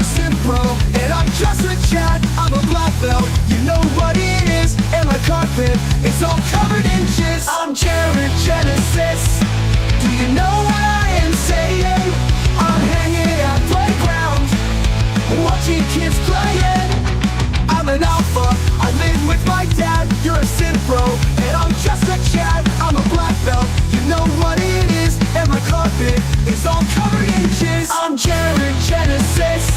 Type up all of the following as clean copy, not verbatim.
a synth pro, and I'm just a chat. I'm a black belt, you know what it is. And my carpet, it's all covered in jizz. I'm Jared Genesis. Do you know what I am saying? I'm hanging at playground, watching kids playing. I'm an alpha, I live with my dad. You're a synth bro, and I'm just a chat. I'm a black belt, you know what it is. And my carpet is all covered in jizz. I'm Jared Genesis.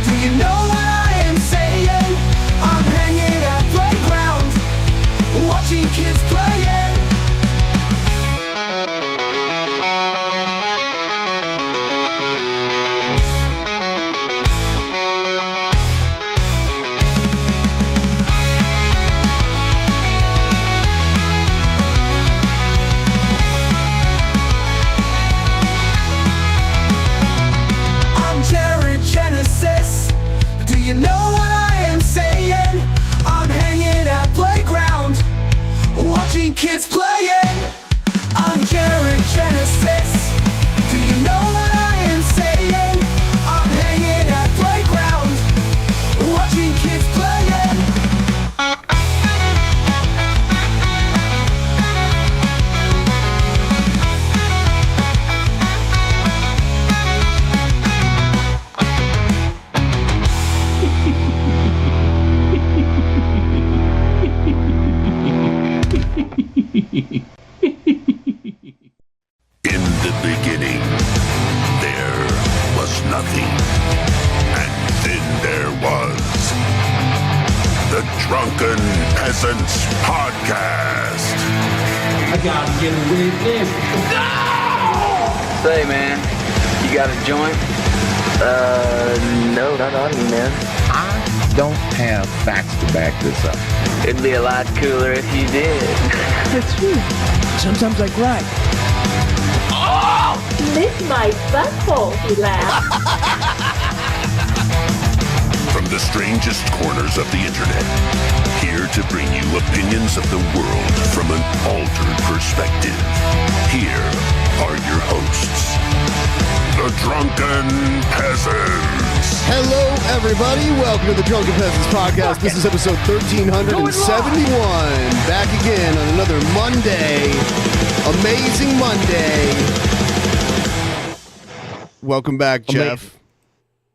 Do you know what I am saying? I'm hanging at playground, watching kids playing. You know what I am saying? I'm hanging at playground, watching kids playing. I'm Jared Genesis. Do you know what I am saying? I'm hanging at playground, watching kids playing. In the beginning, there was nothing. And then there was the Drunken Peasants Podcast. I gotta get a witness. No! Say, man, you got a joint? No, not on me, man. I don't have facts to back this up. It'd be a lot cooler if you did. That's true. Sometimes I cry. Oh! Lick my butthole, he laughed. From the strangest corners of the internet, here to bring you opinions of the world from an altered perspective. Here are your hosts, the Drunken Peasants. Hello, everybody. Welcome to the Drunken Peasants Podcast. This is episode 1371. Back again on another Monday. Amazing Monday. Welcome back, Jeff.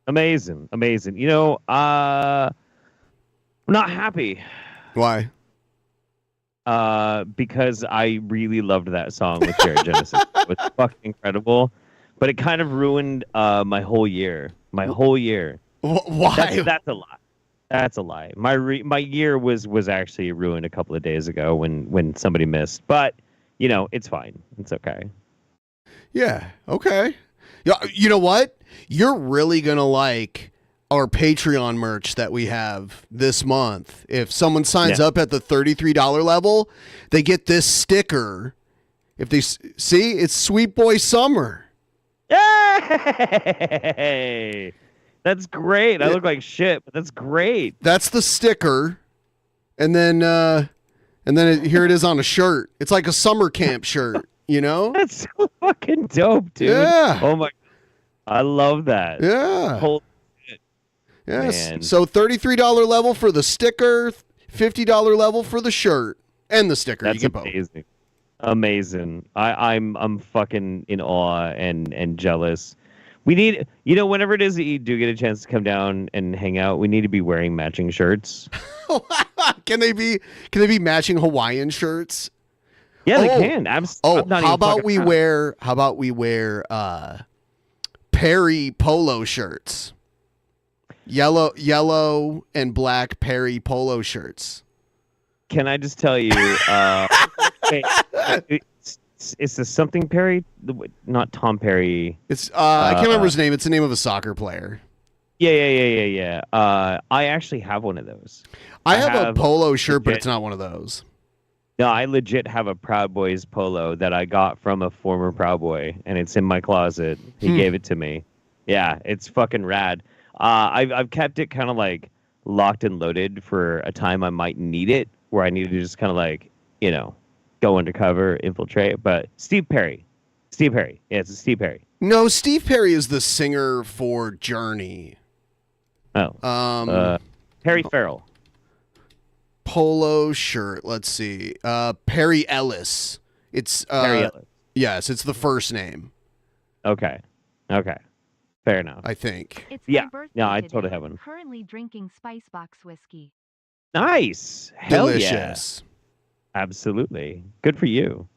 Amazing. You know, I'm not happy. Why? Because I really loved that song with Jared Genesis. It was fucking incredible. But it kind of ruined my whole year. My whole year. Why? That's a lie. That's a lie. My year was actually ruined a couple of days ago when somebody missed. But, you know, it's fine. It's okay. Yeah, okay. Yeah, you know what? You're really going to like our Patreon merch that we have this month. If someone signs up at the $33 level, they get this sticker. If they see, it's Sweet Boy Summer. Yay! That's great. I look like shit, but that's great. That's the sticker, and then here it is on a shirt. It's like a summer camp shirt, you know? That's so fucking dope, dude. Yeah. Oh my, I love that. Yeah. Holy shit. Yes. Man. So $33 level for the sticker, $50 level for the shirt and the sticker. That's you get amazing. Both. Amazing. I'm fucking in awe and jealous. We need, you know, whenever it is that you do get a chance to come down and hang out, we need to be wearing matching shirts. Can they be matching Hawaiian shirts? Yeah, they can. How about we wear Perry polo shirts? Yellow and black Perry polo shirts. Can I just tell you, it's the something Perry, not Tom Perry. It's I can't remember his name. It's the name of a soccer player. Yeah. I actually have one of those. I have a polo shirt, but it's not one of those. No, I legit have a Proud Boys polo that I got from a former Proud Boy, and it's in my closet. He gave it to me. Yeah, it's fucking rad. I've kept it kind of like locked and loaded for a time I might need it, where I need to just kind of like, you know, go undercover, infiltrate. But Steve Perry. Yeah, it's Steve Perry. No, Steve Perry is the singer for Journey. Harry Farrell. Polo shirt. Let's see. Perry Ellis. It's Perry Ellis. Yes, it's the first name. Okay. Fair enough. I think. It's Yeah. my birthday No, I today. totally have one. Currently drinking Spice Box whiskey. Nice. Hell Delicious. yeah. Absolutely. Good for you.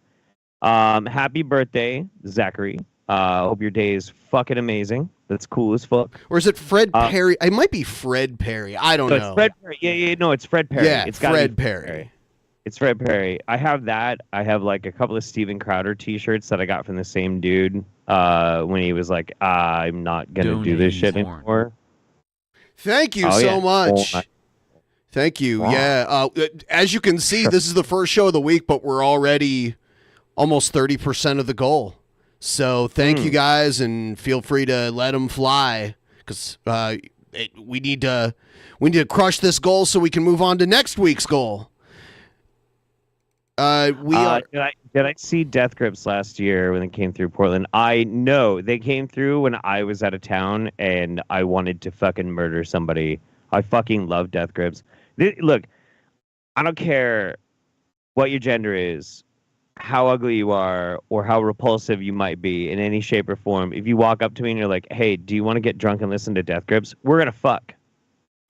Happy birthday, Zachary. Hope your day is fucking amazing. That's cool as fuck. Or is it Fred Perry? It might be Fred Perry. I don't know. It's Fred Perry. Yeah, no, it's Fred Perry. Yeah, It's gotta Fred be Perry. It's Fred Perry. I have that. I have like a couple of Steven Crowder t-shirts that I got from the same dude when he was like, I'm not going to do this shit anymore. Thank you so much. Oh, Thank you. Wow. Yeah. As you can see, this is the first show of the week, but we're already almost 30% of the goal. So thank you guys, and feel free to let them fly, because we need to crush this goal so we can move on to next week's goal. Did I see Death Grips last year when they came through Portland? I know they came through when I was out of town and I wanted to fucking murder somebody. I fucking love Death Grips. Look, I don't care what your gender is, how ugly you are, or how repulsive you might be in any shape or form. If you walk up to me and you're like, hey, do you want to get drunk and listen to Death Grips? We're going to fuck.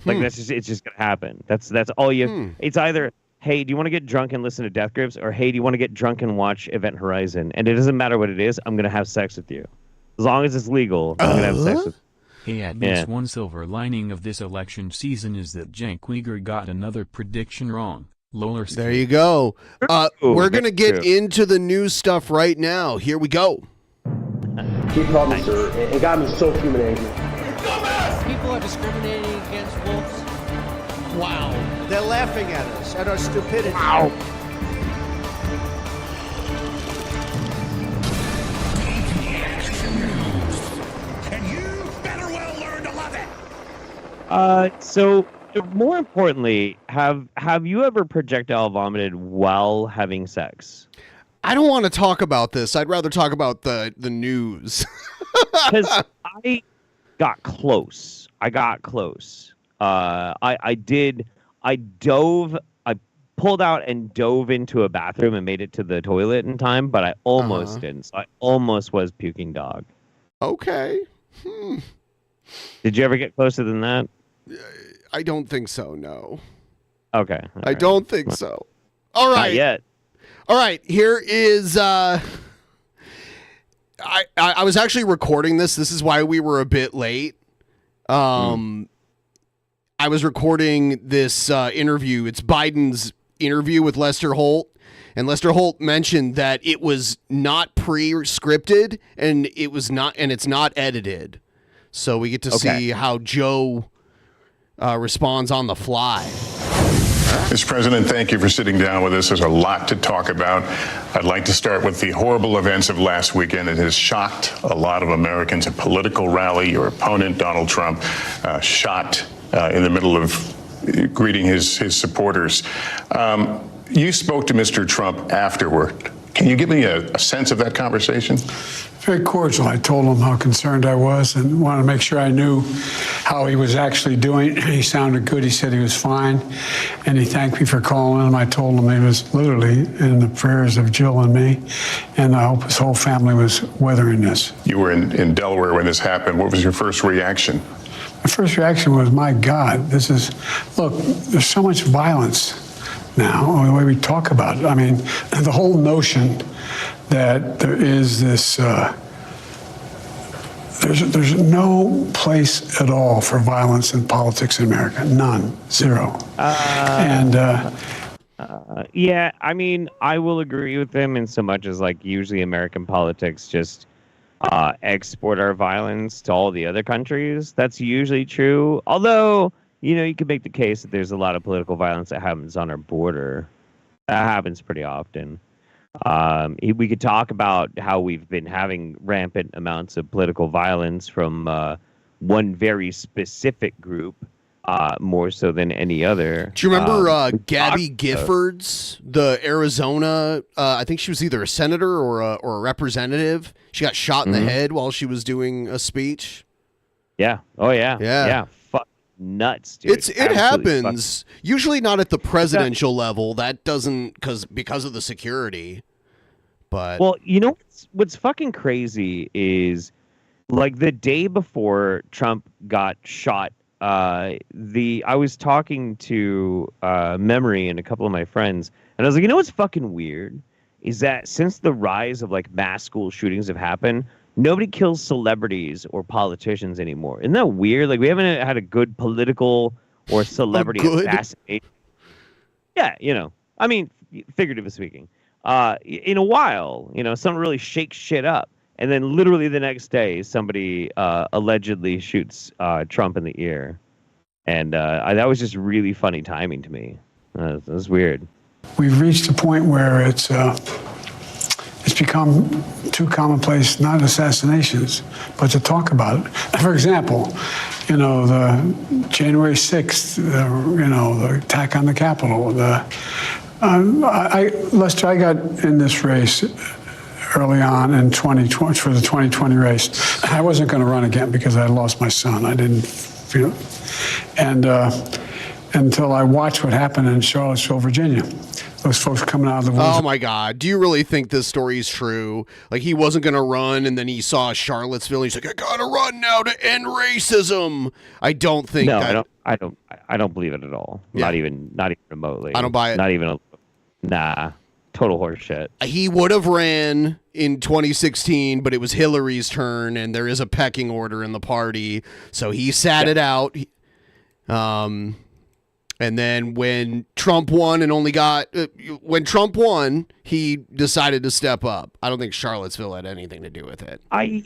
Like, it's just going to happen. That's all you, it's either, hey, do you want to get drunk and listen to Death Grips? Or, hey, do you want to get drunk and watch Event Horizon? And it doesn't matter what it is. I'm going to have sex with you. As long as it's legal, I'm going to have sex with you. Hey, at least one silver lining of this election season is that Cenk Uygur got another prediction wrong. Lower There you go. We're going to get into the news stuff right now. Here we go. He called me sir. It got me so fuming angry. People are discriminating against wolves. Wow. They're laughing at us, at our stupidity. Wow. And you better well learn to love it. So more importantly, have you ever projectile vomited while having sex? I don't want to talk about this. I'd rather talk about the news. Because I got close. I pulled out and dove into a bathroom and made it to the toilet in time, but I almost didn't. So I almost was puking dog. Okay. Did you ever get closer than that? I don't think so, no. Okay. I don't think so. All right. Not yet. All right. Here is... I was actually recording this. This is why we were a bit late. I was recording this interview. It's Biden's interview with Lester Holt. And Lester Holt mentioned that it was not pre-scripted and it's not edited. So we get to see how Joe responds on the fly. Mr. President, thank you for sitting down with us. There's a lot to talk about. I'd like to start with the horrible events of last weekend. It has shocked a lot of Americans. A political rally, your opponent, Donald Trump, shot in the middle of greeting his supporters. You spoke to Mr. Trump afterward. Can you give me a sense of that conversation? Very cordial. I told him how concerned I was and wanted to make sure I knew how he was actually doing. He sounded good. He said he was fine. And he thanked me for calling him. I told him he was literally in the prayers of Jill and me. And I hope his whole family was weathering this. You were in Delaware when this happened. What was your first reaction? My first reaction was, my God, look, there's so much violence now, the way we talk about it. I mean, the whole notion that there is this, there's no place at all for violence in politics in America. None. Zero. Yeah, I mean, I will agree with them in so much as, like, usually American politics just export our violence to all the other countries. That's usually true. Although, you could make the case that there's a lot of political violence that happens on our border. That happens pretty often. We could talk about how we've been having rampant amounts of political violence from one very specific group, more so than any other. Do you remember Gabby Giffords, the Arizona? I think she was either a senator or a representative. She got shot in the head while she was doing a speech. Yeah. Oh yeah. Yeah. Yeah. nuts, dude. It happens. Usually not at the presidential level. That doesn't because of the security. But well, you know what's fucking crazy is like the day before Trump got shot. I was talking to Memory and a couple of my friends, and I was like, you know what's fucking weird is that since the rise of like mass school shootings have happened, nobody kills celebrities or politicians anymore. Isn't that weird? Like we haven't had a good political or celebrity assassination. Yeah, you know, I mean, figuratively speaking, in a while, you know, someone really shakes shit up. And then literally the next day, somebody allegedly shoots Trump in the ear. And that was just really funny timing to me. It was weird. We've reached a point where it's become too commonplace, not assassinations, but to talk about it. For example, you know, the January 6th, you know, the attack on the Capitol. Lester, I got in this race early on in 2020 for the 2020 race. I wasn't going to run again because I lost my son. I didn't feel, and until I watched what happened in Charlottesville, Virginia. Those folks coming out of the woods. Oh my God! Do you really think this story is true? Like he wasn't going to run, and then he saw Charlottesville. And he's like, "I gotta run now to end racism." I don't think. No, I don't believe it at all. Yeah. Not even remotely. I don't buy it. Not even. Nah. Total horseshit. He would have ran in 2016, but it was Hillary's turn, and there is a pecking order in the party, so he sat it out. And then when Trump won when Trump won, he decided to step up. I don't think Charlottesville had anything to do with it. I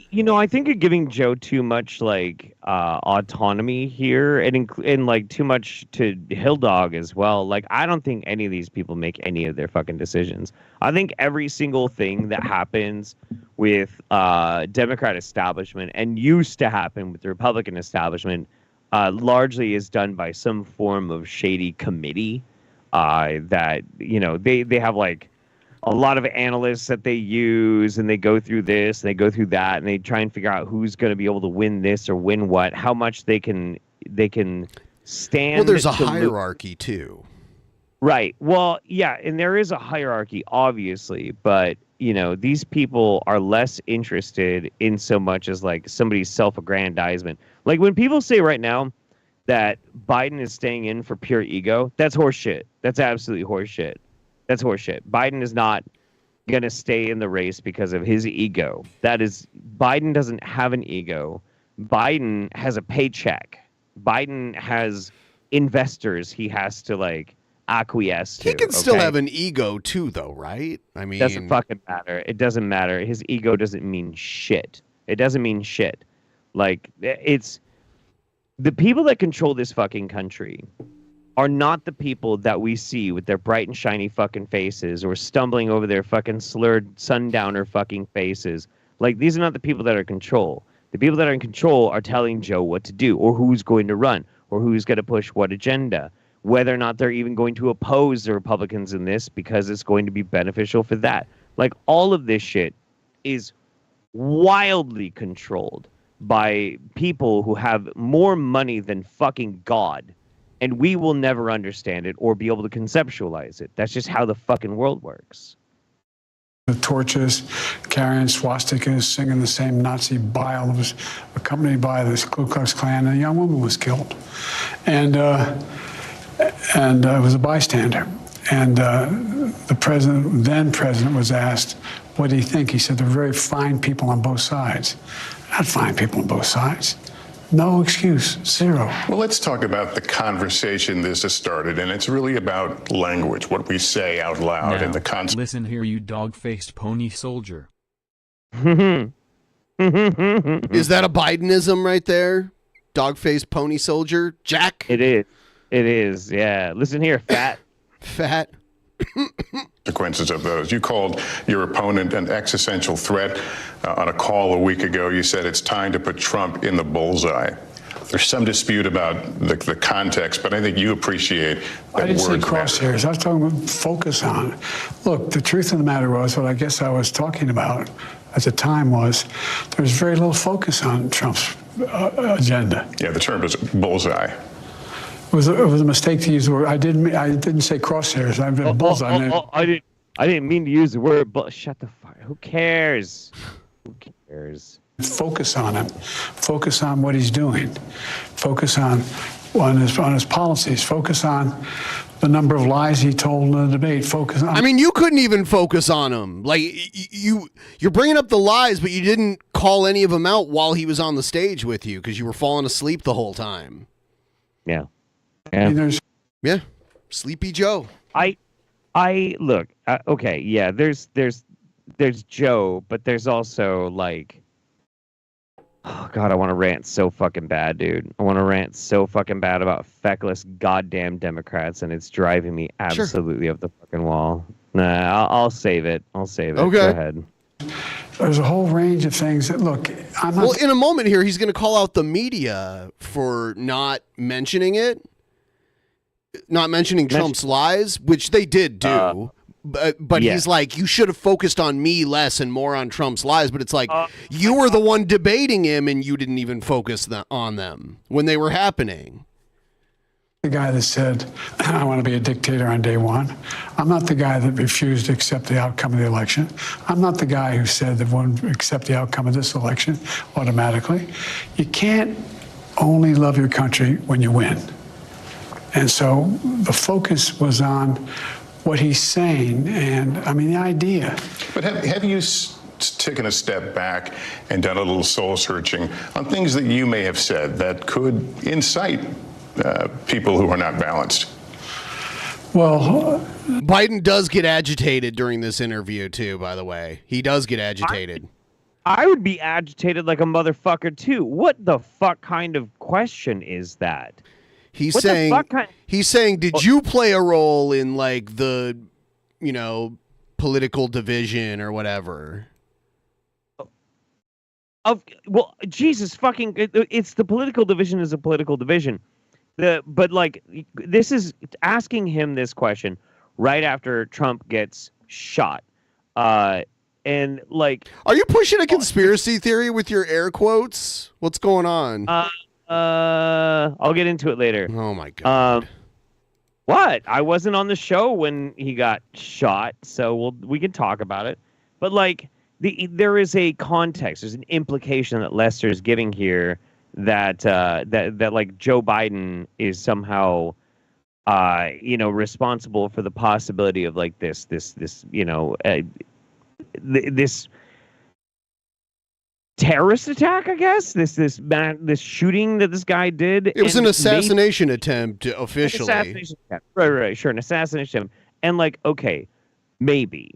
think you're giving Joe too much like autonomy here, and like too much to Hill Dog as well. Like I don't think any of these people make any of their fucking decisions. I think every single thing that happens with Democrat establishment and used to happen with the Republican establishment largely is done by some form of shady committee that, you know, they have like a lot of analysts that they use, and they go through this and they go through that, and they try and figure out who's going to be able to win this or win what, how much they can stand. Well, there's a hierarchy too. Right. Well, yeah, and there is a hierarchy, obviously, but you know, these people are less interested in so much as like somebody's self-aggrandizement. Like when people say right now that Biden is staying in for pure ego, that's horseshit. That's absolutely horseshit. That's horseshit. Biden is not going to stay in the race because of his ego. Biden doesn't have an ego. Biden has a paycheck. Biden has investors he has to like acquiesce to. He can still have an ego too, though, right? I mean, doesn't fucking matter. It doesn't matter. His ego doesn't mean shit. It doesn't mean shit. Like it's the people that control this fucking country are not the people that we see with their bright and shiny fucking faces or stumbling over their fucking slurred sundowner fucking faces. Like these are not the people that are in control. The people that are in control are telling Joe what to do or who's going to run or who's going to push what agenda. Whether or not they're even going to oppose the Republicans in this because it's going to be beneficial for that. Like all of this shit is wildly controlled by people who have more money than fucking God. And we will never understand it or be able to conceptualize it. That's just how the fucking world works. The torches, carrying swastikas, singing the same Nazi bile, was accompanied by this Ku Klux Klan, and a young woman was killed. And it was a bystander. And the then president was asked, what do you think? He said, they're very fine people on both sides. Not fine people on both sides. No excuse, zero. Well, let's talk about the conversation this has started, and it's really about language, what we say out loud, and the concept. Listen here, you dog-faced pony soldier. Is that a Bidenism right there? Dog-faced pony soldier? Jack? It is. It is, yeah. Listen here, fat. Fat. Consequences of those. You called your opponent an existential threat on a call a week ago. You said it's time to put Trump in the bullseye. There's some dispute about the context, but I think you appreciate that I didn't say words crosshairs. I was talking about focus on. Look, the truth of the matter was, what I guess I was talking about at the time was there was very little focus on Trump's agenda. Yeah, the term is bullseye. was a mistake to use the word. I didn't say crosshairs. I've been bullseye. I didn't mean to use the word, but shut the fuck. Who cares? Who cares? Focus on him. Focus on what he's doing. Focus on his policies. Focus on the number of lies he told in the debate. Focus on. I mean, you couldn't even focus on him. Like you're bringing up the lies, but you didn't call any of them out while he was on the stage with you because you were falling asleep the whole time. Yeah. I mean, Yeah. Sleepy Joe. I look. Okay. Yeah. There's Joe, but there's also like. Oh, God, I want to rant so fucking bad, dude. I want to rant so fucking bad about feckless goddamn Democrats, and it's driving me absolutely up the fucking wall. Nah, I'll save it. Okay. Go ahead. There's a whole range of things that, look, I'm not... Well, in a moment here, he's going to call out the media for not mentioning it, not mentioning Trump's lies, which they did do. But yeah. He's like, you should have focused on me less and more on Trump's lies. But it's like, you were the one debating him and you didn't even focus on them when they were happening. The guy that said, I want to be a dictator on day one. I'm not the guy that refused to accept the outcome of the election. I'm not the guy who said that won't accept the outcome of this election automatically. You can't only love your country when you win. And so the focus was on what he's saying, and I mean the idea. But have you taken a step back and done a little soul searching on things that you may have said that could incite people who are not balanced? Well, Biden does get agitated during this interview too, by the way. He does get agitated. I would be agitated like a motherfucker too. What the fuck kind of question is that? He's saying, did you play a role in like the, political division or whatever? Well, Jesus fucking, it's the political division is a political division. But like, this is asking him this question right after Trump gets shot. And like, are you pushing a conspiracy theory with your air quotes? What's going on? I'll get into it later. Oh my God. What? I wasn't on the show when he got shot, so we can talk about it. But like, there is a context, there's an implication that Lester is giving here that like Joe Biden is somehow, responsible for the possibility of like this terrorist attack, I guess. This shooting that this guy did. It was an assassination attempt, officially. Assassination attempt. Right, sure, an assassination attempt. And like, okay, maybe.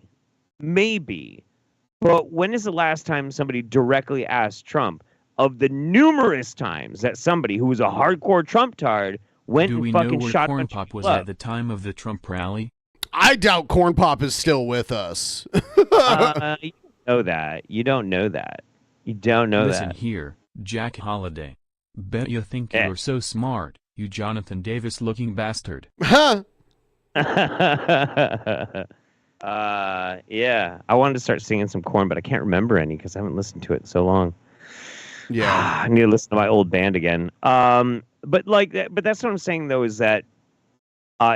But when is the last time somebody directly asked Trump, of the numerous times that somebody who was a hardcore Trump tard went and fucking shot Corn Pop was at the time of the Trump rally? I doubt Corn Pop is still with us. You don't know that. Listen here, Jack Holiday. Bet you think you're so smart, you Jonathan Davis-looking bastard. Huh? Yeah. I wanted to start singing some Corn, but I can't remember any because I haven't listened to it in so long. Yeah. I need to listen to my old band again. But that's what I'm saying though, is that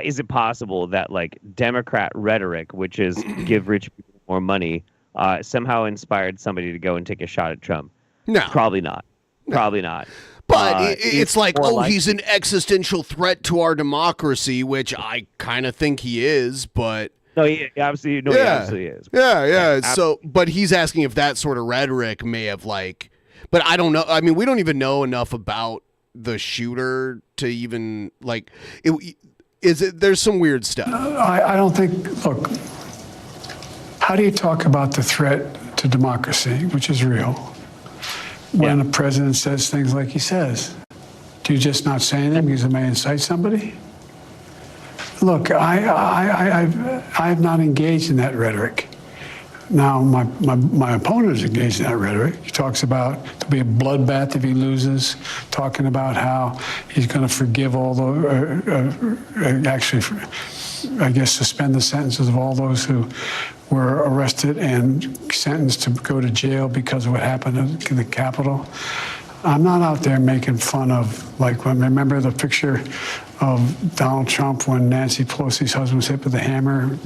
is it possible that like Democrat rhetoric, which is give rich people more money, somehow inspired somebody to go and take a shot at Trump? No. Probably not. No. Probably not. But it's like, he's an likely. existential threat to our democracy, which I kind of think he is, but... No, he absolutely is. Yeah. So, but he's asking if that sort of rhetoric may have like... But I don't know. I mean, we don't even know enough about the shooter to even like... There's some weird stuff. I don't think... Look, how do you talk about the threat to democracy, which is real, when a president says things like he says? Do you just not say anything because it may incite somebody? Look, I have not engaged in that rhetoric. Now, my opponent is engaged in that rhetoric. He talks about there'll be a bloodbath if he loses, talking about how he's going to forgive all the, I guess, suspend the sentences of all those who were arrested and sentenced to go to jail because of what happened in the Capitol. I'm not out there making fun of, like, remember the picture of Donald Trump when Nancy Pelosi's husband was hit with a hammer,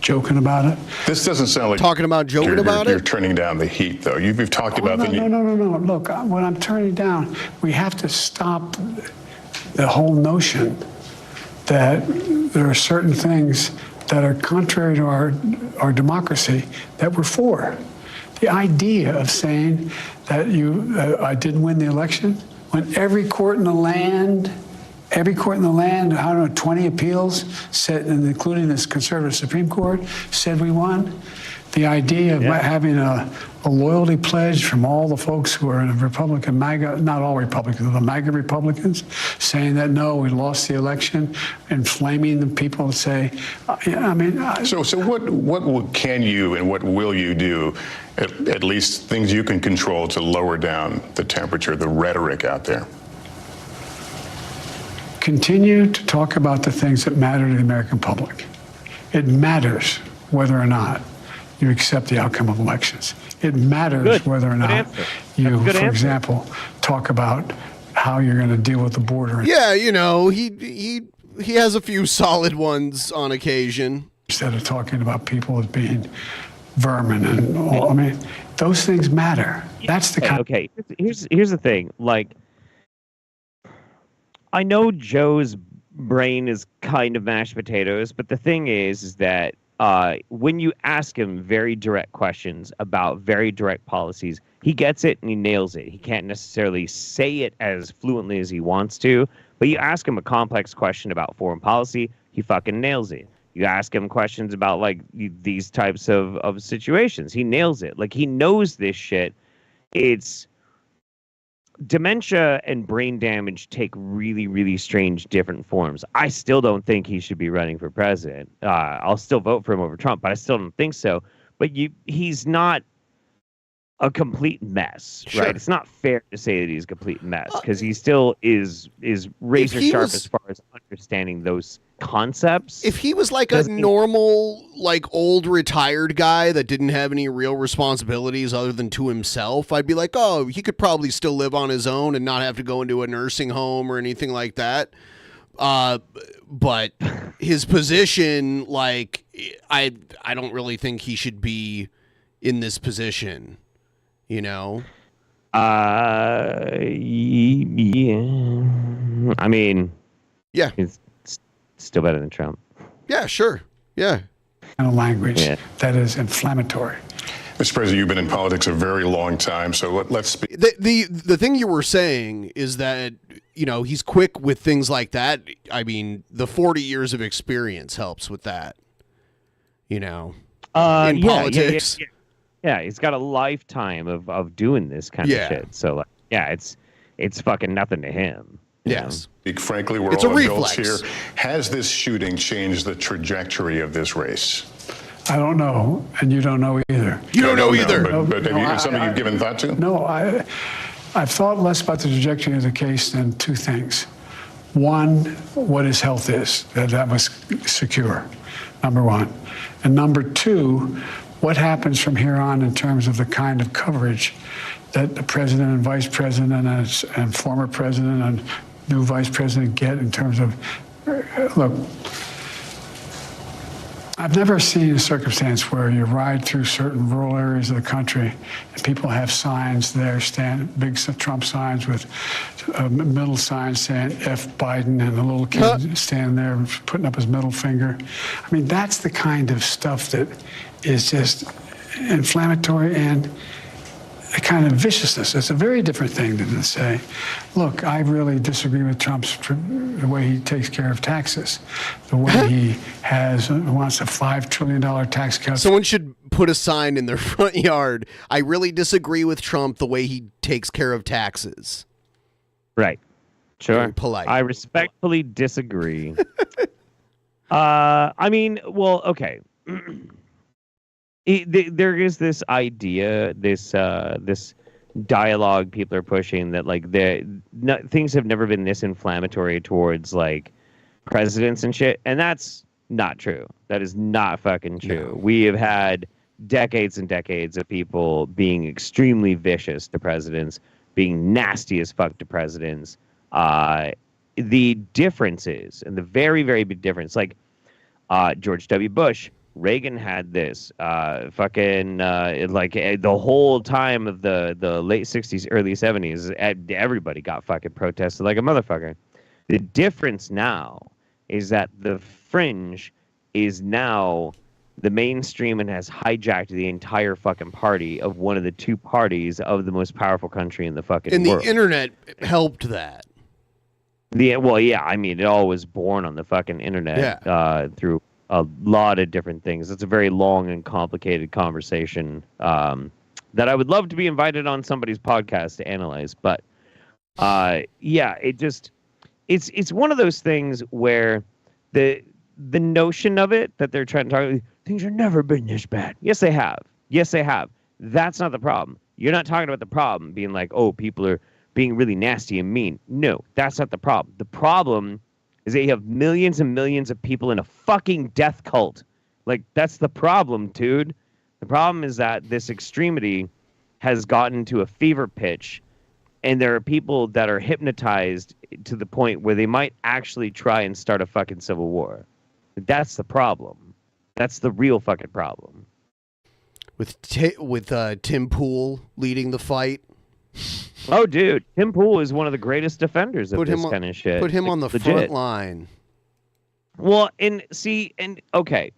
joking about it. This doesn't sound like talking about joking about You're it. turning down the heat, though. You've talked about No. Look, what I'm turning down, we have to stop the whole notion that there are certain things that are contrary to our democracy that we're for. The idea of saying that I didn't win the election, when every court in the land, I don't know, 20 appeals said, and including this conservative Supreme Court, said we won. The idea of having a loyalty pledge from all the folks who are in a Republican MAGA, not all Republicans, the MAGA Republicans, saying that no, we lost the election, inflaming the people that say, So what can you and what will you do, at least things you can control to lower down the temperature, the rhetoric out there? Continue to talk about the things that matter to the American public. It matters whether or not you accept the outcome of elections. It matters whether or not you, for example, talk about how you're going to deal with the border. Yeah, he has a few solid ones on occasion. Instead of talking about people as being vermin and all, those things matter. That's the kind. Okay, here's the thing. Like, I know Joe's brain is kind of mashed potatoes, but the thing is that when you ask him very direct questions about very direct policies, he gets it and he nails it. He can't necessarily say it as fluently as he wants to, but you ask him a complex question about foreign policy, he fucking nails it. You ask him questions about like these types of situations, he nails it. Like, he knows this shit. It's dementia and brain damage take really, really strange different forms. I still don't think he should be running for president. I'll still vote for him over Trump, but I still don't think so. But he's not a complete mess, right? It's not fair to say that he's a complete mess because he still is razor sharp as far as understanding those concepts. If he was like a normal, like old retired guy that didn't have any real responsibilities other than to himself, I'd be like, oh, he could probably still live on his own and not have to go into a nursing home or anything like that. But his position, like, I don't really think he should be in this position, Yeah. I mean, yeah. It's still better than Trump. Yeah, sure. Yeah. And a language that is inflammatory. Mr. President, you've been in politics a very long time, so let's speak. The thing you were saying is that, he's quick with things like that. I mean, the 40 years of experience helps with that, in politics. Yeah, he's got a lifetime of doing this kind of shit. So, like, it's fucking nothing to him. Yes. Frankly, we're all adults here. Has this shooting changed the trajectory of this race? I don't know, and you don't know either. You don't know either. But have something you've given thought to? No, I've thought less about the trajectory of the case than two things. One, what his health is, that was secure, number one. And number two, what happens from here on in terms of the kind of coverage that the president and vice president and former president and new vice president get in terms of, look, I've never seen a circumstance where you ride through certain rural areas of the country and people have signs there, big Trump signs with middle signs saying F Biden, and the little kid standing there putting up his middle finger. I mean, that's the kind of stuff that is just inflammatory and a kind of viciousness. It's a very different thing than to say, look, I really disagree with the way he takes care of taxes, the way he wants a $5 trillion tax cut. Someone should put a sign in their front yard. I really disagree with Trump the way he takes care of taxes. Right. Sure. Very polite. I respectfully disagree. Okay. There is this idea, this dialogue people are pushing that like things have never been this inflammatory towards like presidents and shit, and that's not true. That is not fucking true. No. We have had decades and decades of people being extremely vicious to presidents, being nasty as fuck to presidents, the differences and the very, very big difference, like George W. Bush, Reagan had this the whole time of the late 60s, early 70s, everybody got fucking protested like a motherfucker. The difference now is that the fringe is now the mainstream and has hijacked the entire fucking party of one of the two parties of the most powerful country in the fucking And world. the internet helped that. I mean, it all was born on the fucking internet through a lot of different things. It's a very long and complicated conversation that I would love to be invited on somebody's podcast to analyze. But it's one of those things where the notion of it that they're trying to talk, things have never been this bad. Yes, they have. Yes, they have. That's not the problem. You're not talking about the problem being like, oh, people are being really nasty and mean. No, that's not the problem. The problem is that you have millions and millions of people in a fucking death cult. Like, that's the problem, dude. The problem is that this extremity has gotten to a fever pitch, and there are people that are hypnotized to the point where they might actually try and start a fucking civil war. That's the problem. That's the real fucking problem. With Tim Pool leading the fight. Oh, dude, Tim Pool is one of the greatest defenders of this kind of shit. Put him on the front line. Well, okay.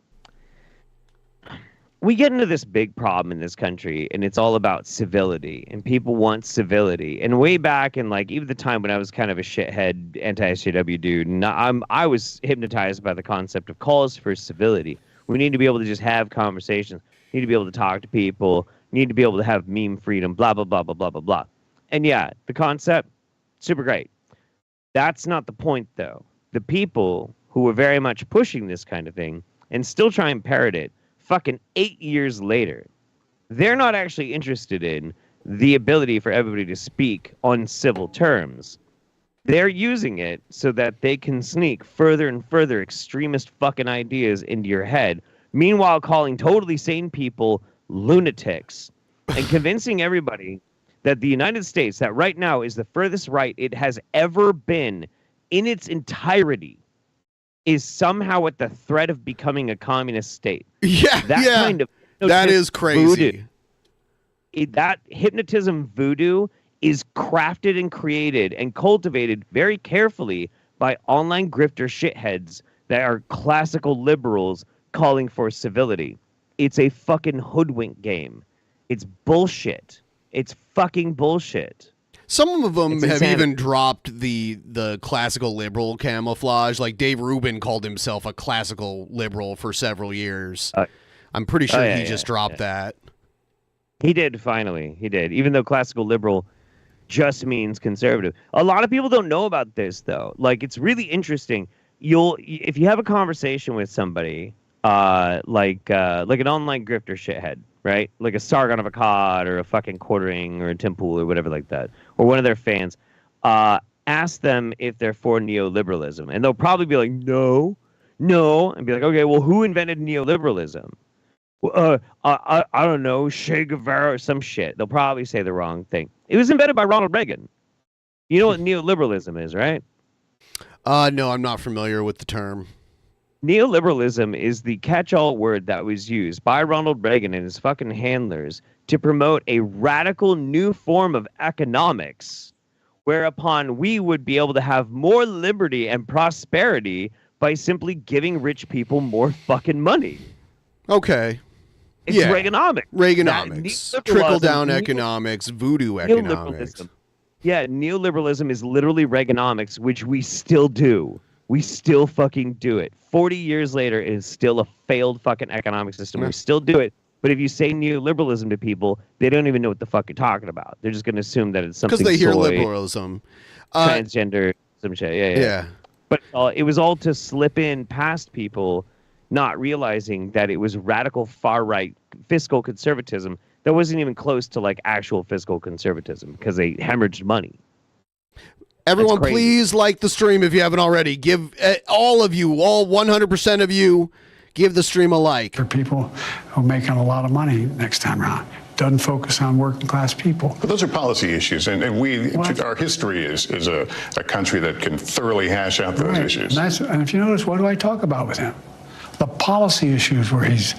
We get into this big problem in this country, and it's all about civility, and people want civility. And way back in, like, even the time when I was kind of a shithead anti-SJW dude, and I was hypnotized by the concept of calls for civility. We need to be able to just have conversations. We need to be able to talk to people. We need to be able to have meme freedom, blah, blah, blah, blah, blah, blah, blah. And yeah, the concept, super great. That's not the point, though. The people who are very much pushing this kind of thing and still try and parrot it, fucking 8 years later, they're not actually interested in the ability for everybody to speak on civil terms. They're using it so that they can sneak further and further extremist fucking ideas into your head, meanwhile calling totally sane people lunatics and convincing everybody that the United States, that right now is the furthest right it has ever been in its entirety, is somehow at the threat of becoming a communist state. Yeah, that is crazy. That hypnotism voodoo is crafted and created and cultivated very carefully by online grifter shitheads that are classical liberals calling for civility. It's a fucking hoodwink game. It's bullshit. It's fucking bullshit. Some of them have even dropped the classical liberal camouflage. Like Dave Rubin called himself a classical liberal for several years. I'm pretty sure he just dropped that. He did, finally. He did. Even though classical liberal just means conservative. A lot of people don't know about this, though. Like, it's really interesting. If you have a conversation with somebody, like an online grifter shithead, right? Like a Sargon of Akkad or a fucking Quartering or a Tim Pool or whatever like that, or one of their fans, ask them if they're for neoliberalism. And they'll probably be like, no, and be like, okay, well, who invented neoliberalism? I don't know, Che Guevara or some shit. They'll probably say the wrong thing. It was invented by Ronald Reagan. You know what neoliberalism is, right? No, I'm not familiar with the term. Neoliberalism is the catch-all word that was used by Ronald Reagan and his fucking handlers to promote a radical new form of economics, whereupon we would be able to have more liberty and prosperity by simply giving rich people more fucking money. Okay. It's Reaganomics. Reaganomics. Trickle-down economics, voodoo economics. Yeah, neoliberalism is literally Reaganomics, which we still do. We still fucking do it. 40 years later, it is still a failed fucking economic system. We still do it. But if you say neoliberalism to people, they don't even know what the fuck you're talking about. They're just going to assume that it's something because they hear soy, liberalism. Transgender, some shit. Yeah. But it was all to slip in past people, not realizing that it was radical far-right fiscal conservatism that wasn't even close to like actual fiscal conservatism because they hemorrhaged money. Everyone, please like the stream if you haven't already. Give all 100% of you, give the stream a like. For people who are making a lot of money next time around. doesn't focus on working class people. But those are policy issues, and our history is a country that can thoroughly hash out those issues. And if you notice, what do I talk about with him? The policy issues where he's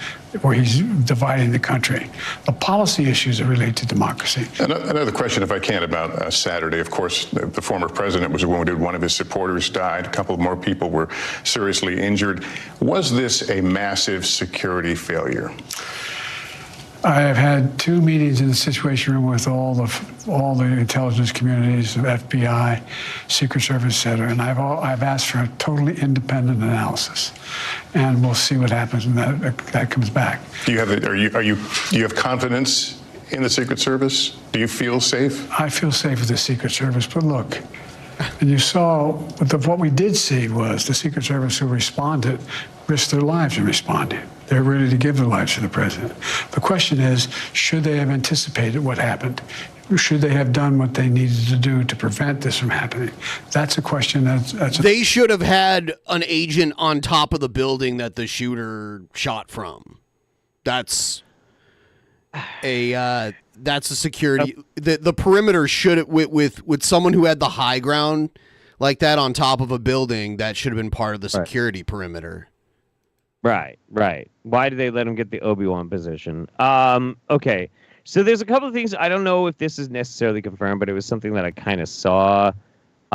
dividing the country. The policy issues that relate to democracy. Another question, if I can, about Saturday. Of course, the former president was wounded. One of his supporters died. A couple more people were seriously injured. Was this a massive security failure? I have had 2 meetings in the Situation Room with all the intelligence communities, the FBI, Secret Service, et cetera, and I've asked for a totally independent analysis, and we'll see what happens when that comes back. Do you have confidence in the Secret Service? Do you feel safe? I feel safe with the Secret Service, but look, and you saw what we did see was the Secret Service who responded risked their lives in responding. They're ready to give their lives to the president. The question is, should they have anticipated what happened? Should they have done what they needed to do to prevent this from happening? That's a question They should have had an agent on top of the building that the shooter shot from. That's a security. The perimeter should have, with someone who had the high ground like that on top of a building, that should have been part of the security perimeter. Right. Why did they let him get the Obi-Wan position? Okay. So there's a couple of things. I don't know if this is necessarily confirmed, but it was something that I kind of saw just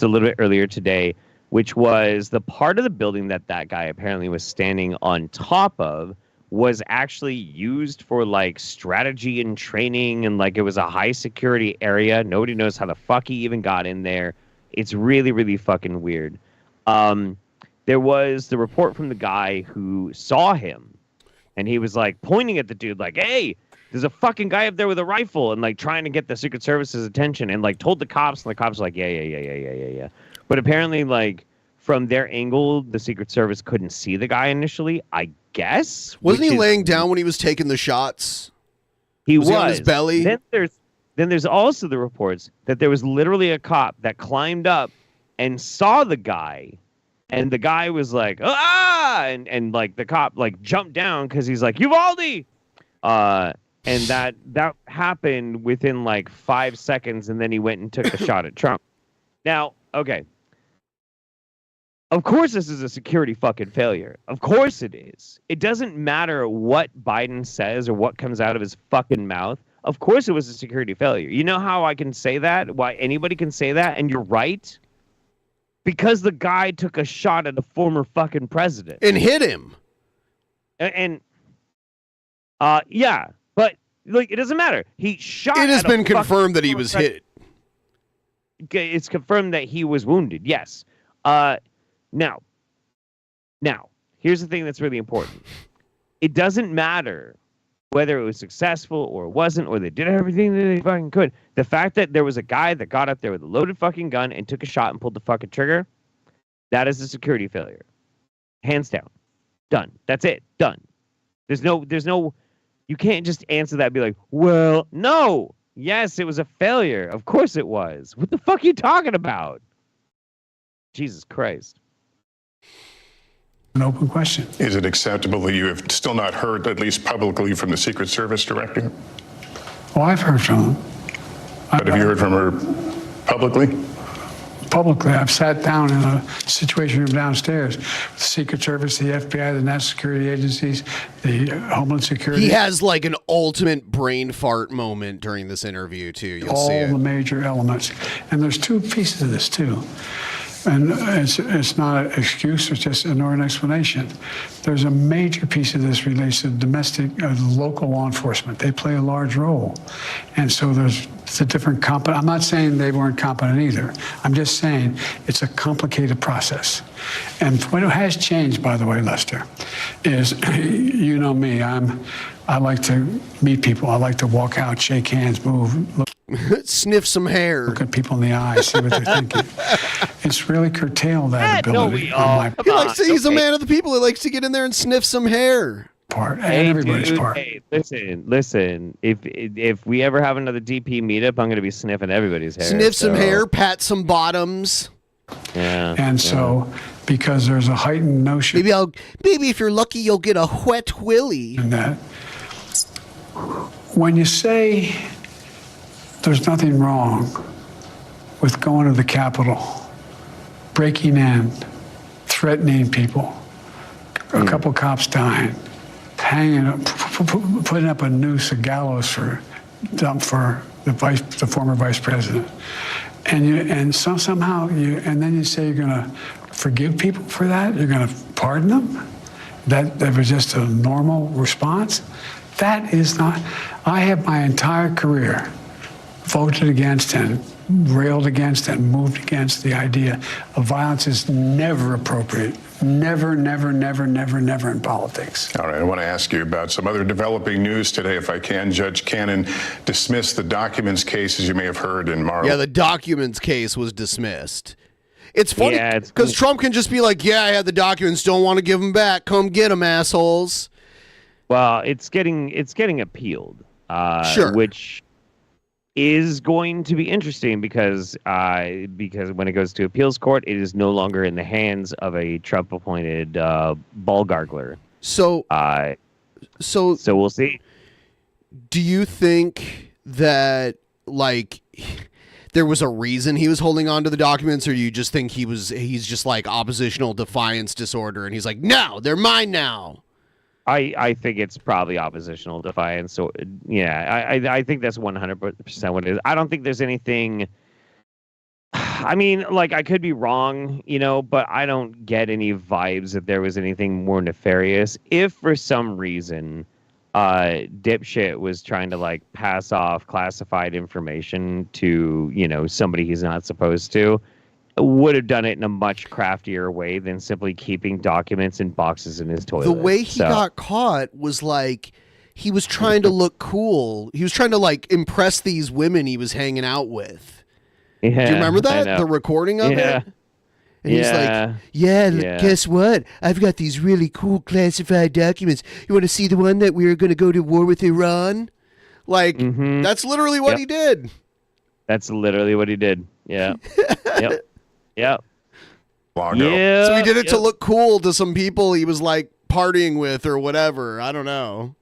a little bit earlier today, which was the part of the building that guy apparently was standing on top of was actually used for like strategy and training, and like it was a high security area. Nobody knows how the fuck he even got in there. It's really, really fucking weird. There was the report from the guy who saw him, and he was like pointing at the dude like, hey, there's a fucking guy up there with a rifle, and like trying to get the Secret Service's attention, and like told the cops, and the cops were like, yeah. But apparently, like, from their angle, the Secret Service couldn't see the guy initially, I guess. Wasn't he laying down when he was taking the shots? He was on his belly? Then there's also the reports that there was literally a cop that climbed up and saw the guy. And the guy was like, ah! And like the cop like jumped down because he's like, Uvalde! And that happened within like 5 seconds, and then he went and took the shot at Trump. Now, okay. Of course this is a security fucking failure. Of course it is. It doesn't matter what Biden says or what comes out of his fucking mouth. Of course it was a security failure. You know how I can say that? Why anybody can say that? And you're right? Because the guy took a shot at a former fucking president. And hit him. And yeah, but like it doesn't matter. He shot. It has been confirmed that he was hit. It's confirmed that he was wounded. Yes. Now, here's the thing that's really important. It doesn't matter whether it was successful or it wasn't, or they did everything that they fucking could. The fact that there was a guy that got up there with a loaded fucking gun and took a shot and pulled the fucking trigger, that is a security failure. Hands down. Done. That's it. Done. There's no, you can't just answer that and be like, well, no. Yes, it was a failure. Of course it was. What the fuck are you talking about? Jesus Christ. An open question. Is it acceptable that you have still not heard, at least publicly, from the Secret Service director? Oh, I've heard from him. But have you heard from her publicly? Publicly, I've sat down in a situation room downstairs with the Secret Service, the FBI, the national security agencies, the Homeland Security. He has like an ultimate brain fart moment during this interview, too. You'll see it. All the major elements. And there's 2 pieces of this, too. And it's not an excuse, it's just nor an explanation. There's a major piece of this relates to domestic, local law enforcement. They play a large role. And so it's a different I'm not saying they weren't competent either. I'm just saying it's a complicated process. And what has changed, by the way, Lester, is, you know me, I like to meet people. I like to walk out, shake hands, move, look. Sniff some hair. Look at people in the eye, see what they're thinking. It's really curtailed that ability. He's a man of the people. He likes to get in there and sniff some hair. And everybody's part. Hey, listen. If we ever have another DP meetup, I'm going to be sniffing everybody's hair. Sniff some hair, pat some bottoms. Yeah. And so, because there's a heightened notion. Maybe if you're lucky, you'll get a wet willy. And that when you say there's nothing wrong with going to the Capitol, breaking in, threatening people, a couple cops dying, hanging up, putting up a noose, a gallows for the former vice president, and somehow and then you say you're going to forgive people for that, you're going to pardon them. That was just a normal response. That is not. I have my entire career voted against and railed against and moved against the idea of violence is never appropriate. Never, never, never, never, never in politics. All right, I want to ask you about some other developing news today, if I can. Judge Cannon dismissed the documents case, as you may have heard in Mar. Yeah, the documents case was dismissed. It's funny because Trump can just be like, yeah, I had the documents, don't want to give them back. Come get them, assholes. Well, it's getting appealed, sure. Which is going to be interesting because when it goes to appeals court, it is no longer in the hands of a Trump-appointed ball gargler. So we'll see. Do you think that there was a reason he was holding on to the documents, or you just think he's just like oppositional defiance disorder, and he's like, no, they're mine now? I think it's probably oppositional defiance. So yeah, I think that's 100% what it is. I don't think there's anything. I mean, I could be wrong, but I don't get any vibes that there was anything more nefarious. If for some reason, dipshit was trying to pass off classified information to somebody he's not supposed to, would have done it in a much craftier way than simply keeping documents in boxes in his toilet. The way he got caught was he was trying to look cool. He was trying to impress these women he was hanging out with. Yeah, do you remember that? The recording of it? And he's like, guess what? I've got these really cool classified documents. You want to see the one that we were going to go to war with Iran? That's literally what he did. That's literally what he did. Yeah. Yep. Yep. Yeah. So he did it to look cool to some people he was partying with or whatever. I don't know.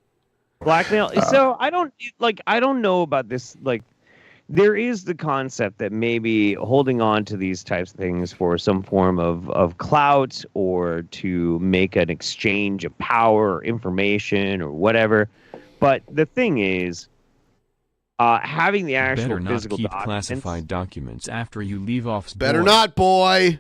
Blackmail. So I don't know about this. There is the concept that maybe holding on to these types of things for some form of clout or to make an exchange of power or information or whatever. But the thing is, having the actual better not physical keep documents, classified documents after you leave office. Better not, boy.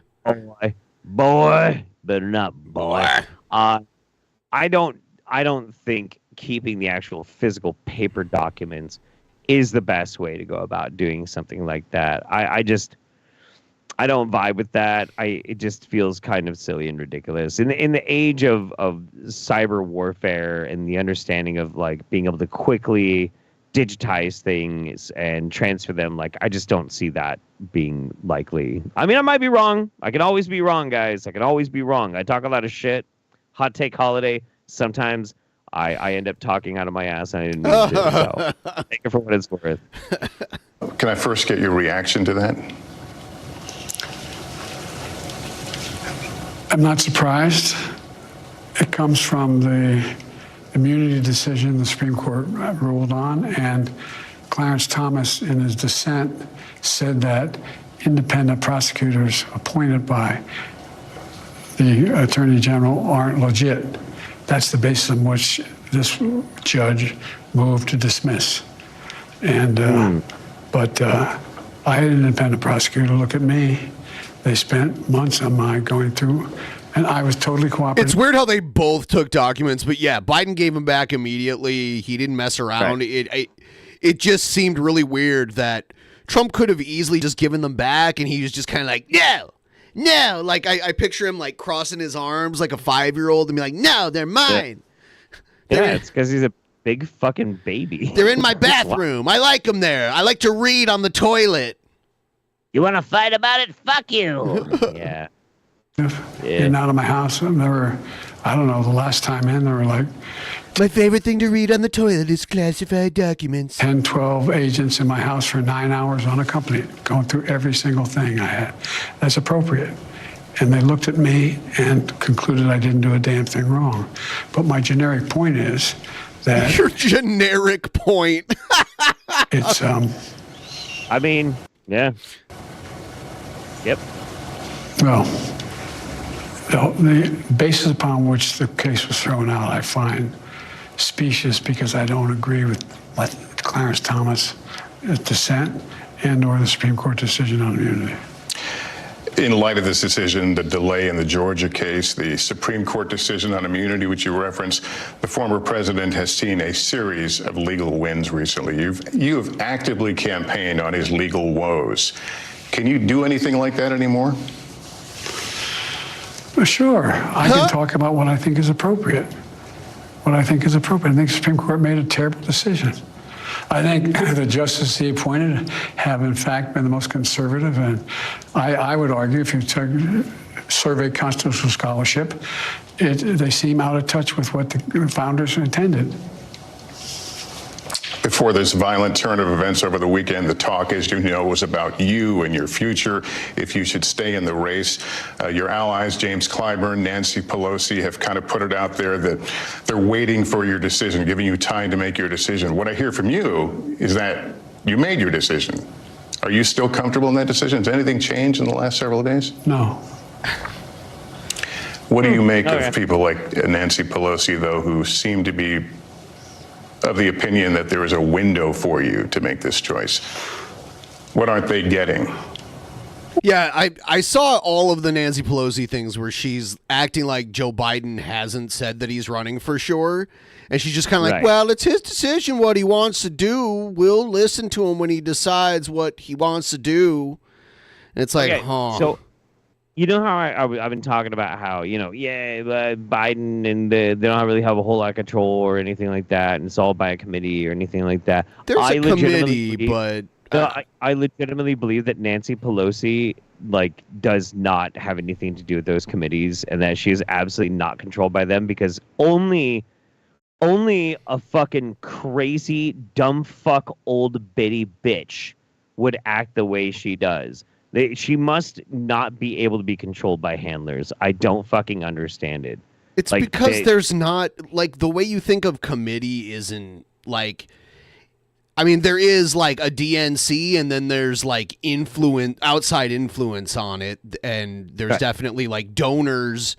Boy. Better not, boy. I don't think keeping the actual physical paper documents is the best way to go about doing something like that. I don't vibe with that. It just feels kind of silly and ridiculous. In the age of cyber warfare and the understanding of being able to quickly digitize things and transfer them, I just don't see that being likely. I mean, I might be wrong. I can always be wrong, guys. I can always be wrong. I talk a lot of shit. Hot take holiday. Sometimes I end up talking out of my ass and I didn't mean to. So take it for what it's worth. Can I first get your reaction to that? I'm not surprised. It comes from the immunity decision the Supreme Court ruled on, and Clarence Thomas, in his dissent, said that independent prosecutors appointed by the Attorney General aren't legit. That's the basis on which this judge moved to dismiss. And but I had an independent prosecutor look at me. They spent months on my going through, and I was totally cooperative. It's weird how they both took documents, but yeah, Biden gave them back immediately. He didn't mess around. Right. It just seemed really weird that Trump could have easily just given them back, and he was just kind of like, no. I picture him crossing his arms like a 5-year-old and be like, no, they're mine. Yeah, it's because he's a big fucking baby. They're in my bathroom. I like them there. I like to read on the toilet. You want to fight about it? Fuck you. Yeah. And out of my house, I don't know, the last time in, there were my favorite thing to read on the toilet is classified documents. 10, 12 agents in my house for 9 hours unaccompanied, going through every single thing I had. That's appropriate. And they looked at me and concluded I didn't do a damn thing wrong. But my generic point is that your generic point. it's I mean, yeah. Yep. well, the basis upon which the case was thrown out, I find specious because I don't agree with Clarence Thomas' dissent and or the Supreme Court decision on immunity. In light of this decision, the delay in the Georgia case, the Supreme Court decision on immunity, which you referenced, the former president has seen a series of legal wins recently. You've actively campaigned on his legal woes. Can you do anything like that anymore? Well, sure. I can talk about what I think is appropriate. I think the Supreme Court made a terrible decision. I think the justices he appointed have, in fact, been the most conservative. And I would argue, if you survey constitutional scholarship, they seem out of touch with what the founders intended. Before this violent turn of events over the weekend, the talk, as you know, was about you and your future, if you should stay in the race. Your allies, James Clyburn, Nancy Pelosi, have kind of put it out there that they're waiting for your decision, giving you time to make your decision. What I hear from you is that you made your decision. Are you still comfortable in that decision? Has anything changed in the last several days? No. What do you make of people like Nancy Pelosi, though, who seem to be of the opinion that there is a window for you to make this choice? What aren't they getting? Yeah, I saw all of the Nancy Pelosi things where she's acting like Joe Biden hasn't said that he's running for sure. And she's just kind of like, well, it's his decision what he wants to do. We'll listen to him when he decides what he wants to do. And it's like, So, you know how I've been talking about how, Biden and they don't really have a whole lot of control or anything like that, and it's all by a committee or anything like that. There's a committee, but I legitimately believe that Nancy Pelosi does not have anything to do with those committees, and that she is absolutely not controlled by them, because only a fucking crazy dumb fuck old bitty bitch would act the way she does. She must not be able to be controlled by handlers. I don't fucking understand it. It's because there's not, the way you think of committee isn't, there is, a DNC, and then there's, outside influence on it, and there's definitely, donors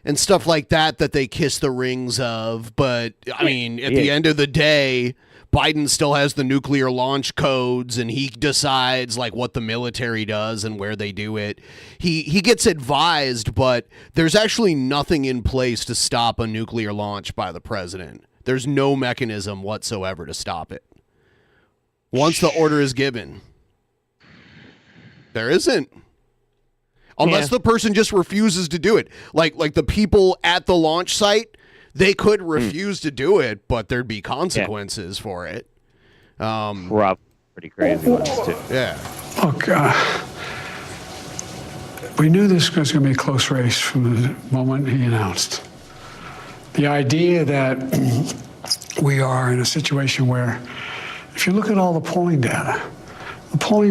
and stuff like that they kiss the rings of, but, at the end of the day, Biden still has the nuclear launch codes, and he decides what the military does and where they do it. He gets advised, but there's actually nothing in place to stop a nuclear launch by the president. There's no mechanism whatsoever to stop it. Once the order is given, there isn't. Unless the person just refuses to do it. Like the people at the launch site, they could refuse to do it, but there'd be consequences for it. Pretty crazy ones, too. Yeah. Look, we knew this was going to be a close race from the moment he announced. The idea that we are in a situation where, if you look at all the polling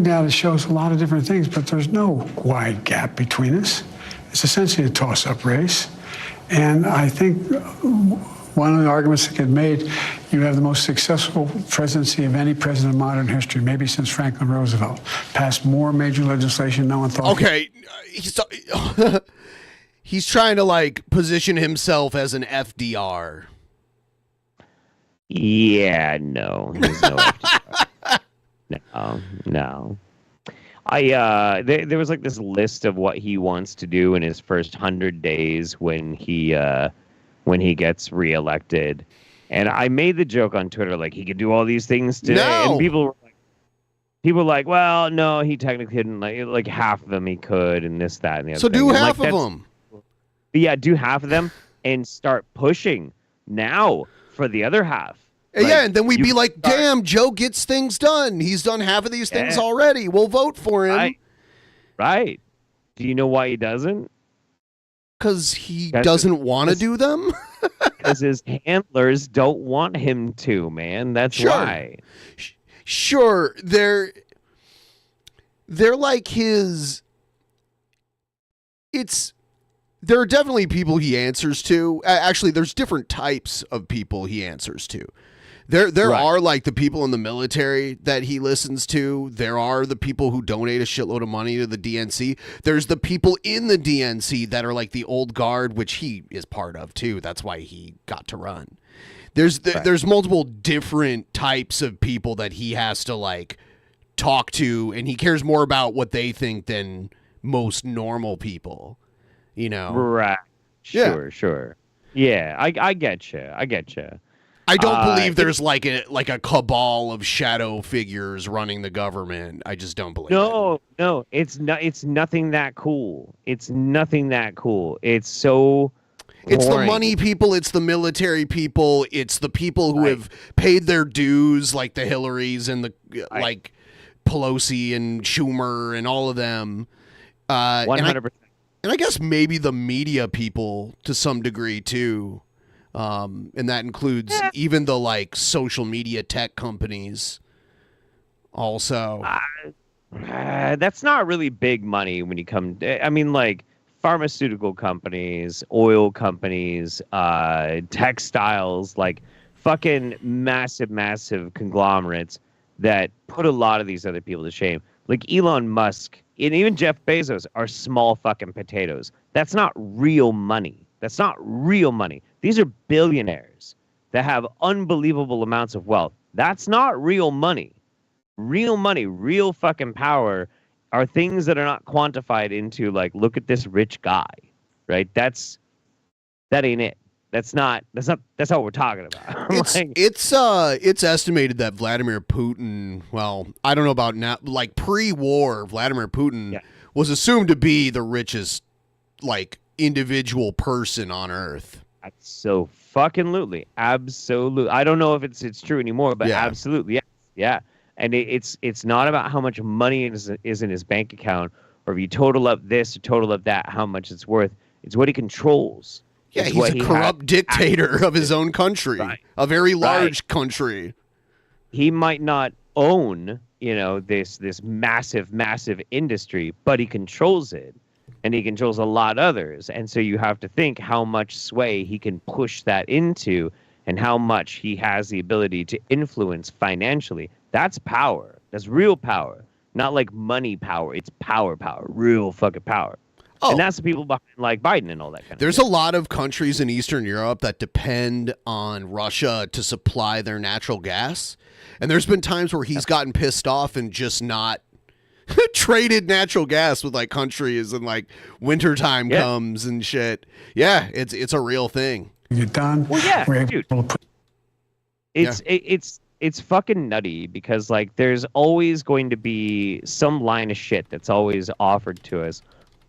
data shows a lot of different things, but there's no wide gap between us. It's essentially a toss-up race. And I think one of the arguments that get made, you have the most successful presidency of any president in modern history, maybe since Franklin Roosevelt. Passed more major legislation no one thought. Okay, he's trying to position himself as an FDR. Yeah, no, he's no FDR. No. There was this list of what he wants to do in his first 100 days when he gets reelected, and I made the joke on Twitter he could do all these things today, and people were like, well, no, he technically couldn't, like half of them he could, and this, that, and the other. So do half of them. Yeah, do half of them and start pushing now for the other half. Yeah, and then we'd be like, damn, Joe gets things done. He's done half of these things already. We'll vote for him. Right. Do you know why he doesn't? Because he doesn't want to do them? Because his handlers don't want him to, man. That's why. Sure. They're like his... there are definitely people he answers to. Actually, there's different types of people he answers to. There Right. are like the people in the military that he listens to. There are the people who donate a shitload of money to the DNC. There's the people in the DNC that are like the old guard, which he is part of too. That's why he got to run. There's multiple different types of people that he has to like talk to, and he cares more about what they think than most normal people. You know, Right. Sure. Yeah, I get you. I don't believe there's like a cabal of shadow figures running the government. I just don't believe. No, it's nothing that cool. It's nothing that cool. It's so It's the boring. money people, it's the military people, it's the people who have paid their dues, like the Hillarys and the like Pelosi and Schumer and all of them. 100%. And I guess maybe the media people to some degree too. And that includes even the like social media tech companies also. That's not really big money when you come. I mean, like pharmaceutical companies, oil companies, textiles, like fucking massive conglomerates that put a lot of these other people to shame. Like Elon Musk and even Jeff Bezos are small fucking potatoes. That's not real money. That's not real money. These are billionaires that have unbelievable amounts of wealth. That's not real money. Real money, real fucking power are things that are not quantified into like, look at this rich guy, right? That ain't it. That's not what we're talking about. It's estimated that Vladimir Putin, well, I don't know about now, like pre-war, Vladimir Putin was assumed to be the richest like individual person on earth. That's so fucking absolutely. I don't know if it's true anymore, but absolutely, yeah. And it's not about how much money is in his bank account, or if you total up this or total up that, how much it's worth. It's what he controls. Yeah, he's a corrupt dictator of his own country, a very large country. He might not own, this massive industry, but he controls it, and he controls a lot others. And so you have to think how much sway he can push that into, and how much he has the ability to influence financially. That's power. That's real power. Not like money power. It's power, real fucking power. Oh. And that's the people behind like Biden and all that kind of There's a lot of countries in Eastern Europe that depend on Russia to supply their natural gas. And there's been times where he's gotten pissed off and just not traded natural gas with like countries, and like wintertime comes and shit. Yeah, it's a real thing. Get done. Well, yeah, dude. It's fucking nutty because like there's always going to be some line of shit that's always offered to us.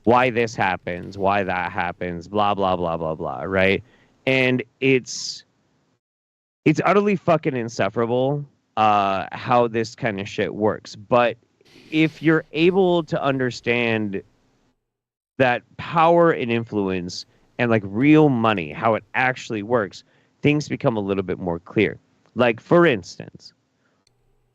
Why this happens, why that happens, blah, blah, blah, blah, blah, right? And it's utterly fucking insufferable how this kind of shit works. But if you're able to understand that power and influence and like real money, how it actually works, things become a little bit more clear. Like, for instance,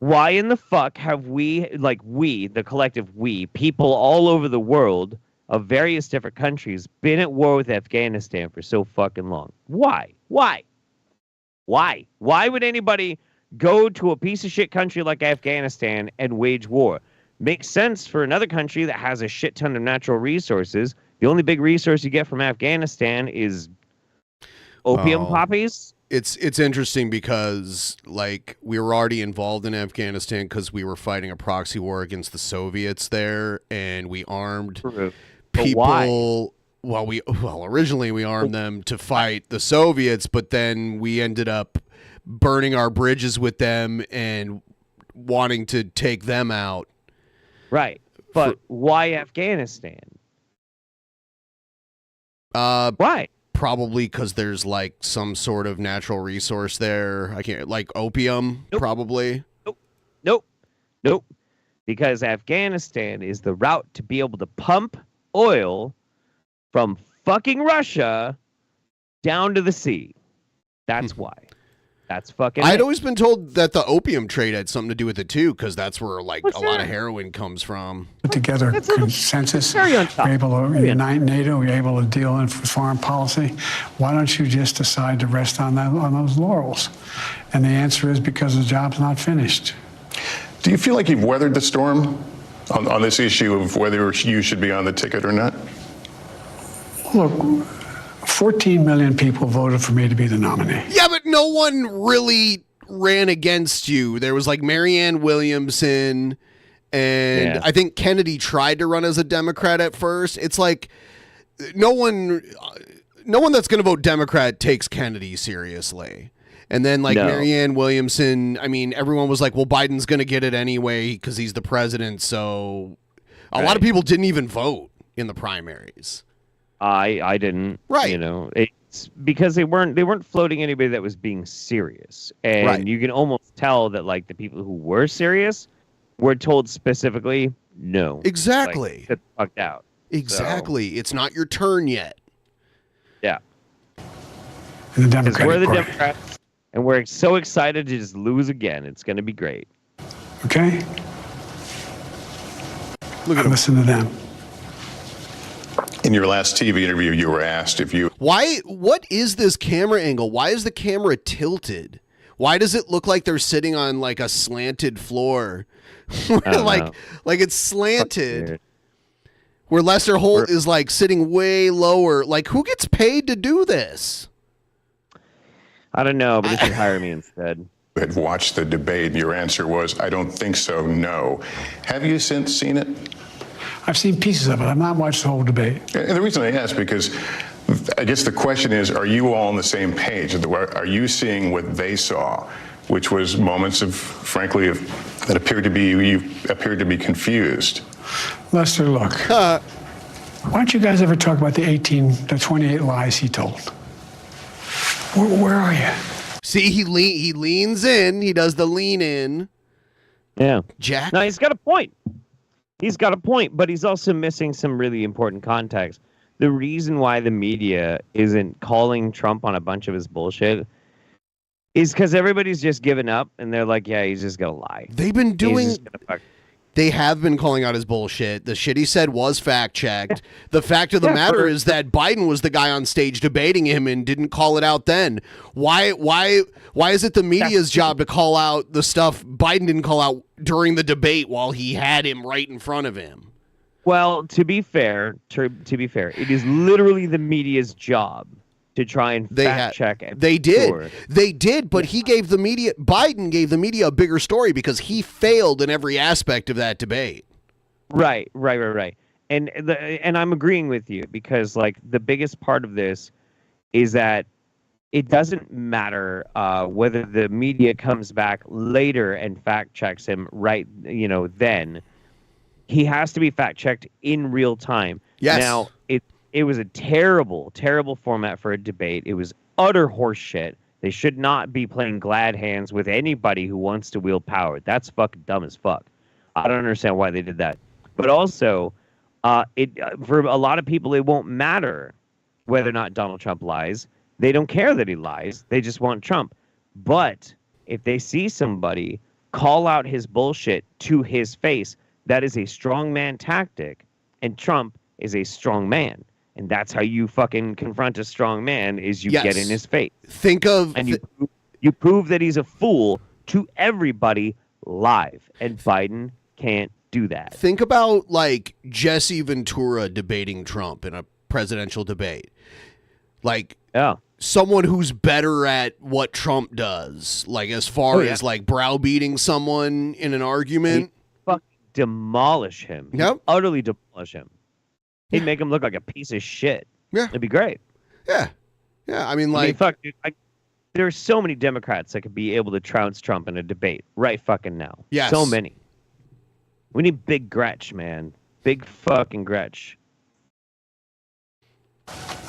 why in the fuck have we, the collective we, people all over the world of various different countries, been at war with Afghanistan for so fucking long? Why? Why would anybody go to a piece of shit country like Afghanistan and wage war? Makes sense for another country that has a shit ton of natural resources. The only big resource you get from Afghanistan is opium poppies. It's interesting because like we were already involved in Afghanistan because we were fighting a proxy war against the Soviets there, and we armed people. Well, originally we armed them to fight the Soviets, but then we ended up burning our bridges with them and wanting to take them out. Right, but why Afghanistan? Why? Probably because there's like some sort of natural resource there. I can't, like opium, probably. Nope. Because Afghanistan is the route to be able to pump oil from fucking Russia down to the sea. That's why. That's fucking. I'd always been told that the opium trade had something to do with it too, because that's where like a lot of heroin comes from. Put together a consensus. We're able to unite NATO. We're able to deal with foreign policy. Why don't you just decide to rest on those laurels? And the answer is because the job's not finished. Do you feel like you've weathered the storm on this issue of whether you should be on the ticket or not? Look, 14 million people voted for me to be the nominee. Yeah, but no one really ran against you. There was like Marianne Williamson, and I think Kennedy tried to run as a Democrat at first. It's like no one that's going to vote Democrat takes Kennedy seriously. And then like Marianne Williamson, I mean, everyone was like, well, Biden's going to get it anyway because he's the president. So a lot of people didn't even vote in the primaries. I didn't. Right. You know, it's because they weren't floating anybody that was being serious. And you can almost tell that like the people who were serious were told specifically no. Exactly. Like, get the fuck out. Exactly. So, it's not your turn yet. Yeah. The Democratic we're the Party. Democrats, and we're so excited to just lose again. It's going to be great. Okay? Listen to them. In your last TV interview, you were asked if you... What is this camera angle? Why is the camera tilted? Why does it look like they're sitting on like a slanted floor? like it's slanted. Where Lester Holt is like sitting way lower. Like, who gets paid to do this? I don't know, but you should hire me instead. Had watched the debate, and your answer was, I don't think so, no. Have you since seen it? I've seen pieces of it. I've not watched the whole debate. And the reason I ask, because I guess the question is, are you all on the same page? Are you seeing what they saw, which was moments of, frankly, that appeared to be, you appeared to be confused? Lester, look. Why don't you guys ever talk about the 28 lies he told? Where are you? See, he leans in. He does the lean in. Yeah. Jack? No, he's got a point. He's got a point, but he's also missing some really important context. The reason why the media isn't calling Trump on a bunch of his bullshit is because everybody's just given up, and they're like, yeah, he's just going to lie. They've been doing... They have been calling out his bullshit. The shit he said was fact-checked. The fact of the matter is that Biden was the guy on stage debating him and didn't call it out then. Why is it the media's job to call out the stuff Biden didn't call out during the debate while he had him right in front of him? Well, to be fair, it is literally the media's job to try and fact check. They did, but Biden gave the media a bigger story because he failed in every aspect of that debate. Right. And I'm agreeing with you because like the biggest part of this is that it doesn't matter whether the media comes back later and fact checks him right, then. He has to be fact checked in real time. Yes. Now, it was a terrible, terrible format for a debate. It was utter horseshit. They should not be playing glad hands with anybody who wants to wield power. That's fucking dumb as fuck. I don't understand why they did that. But also, for a lot of people, it won't matter whether or not Donald Trump lies. They don't care that he lies. They just want Trump. But if they see somebody call out his bullshit to his face, that is a strongman tactic. And Trump is a strong man. And that's how you fucking confront a strong man is you get in his face. And you prove that he's a fool to everybody live. And Biden can't do that. Think about like Jesse Ventura debating Trump in a presidential debate. Like someone who's better at what Trump does. Like as far as like browbeating someone in an argument. He'd fucking demolish him. Yep. Utterly demolish him. He'd make him look like a piece of shit. Yeah. It'd be great. Yeah. I mean, fuck, dude. There are so many Democrats that could be able to trounce Trump in a debate right fucking now. Yes. So many. We need Big Gretch, man. Big fucking Gretch.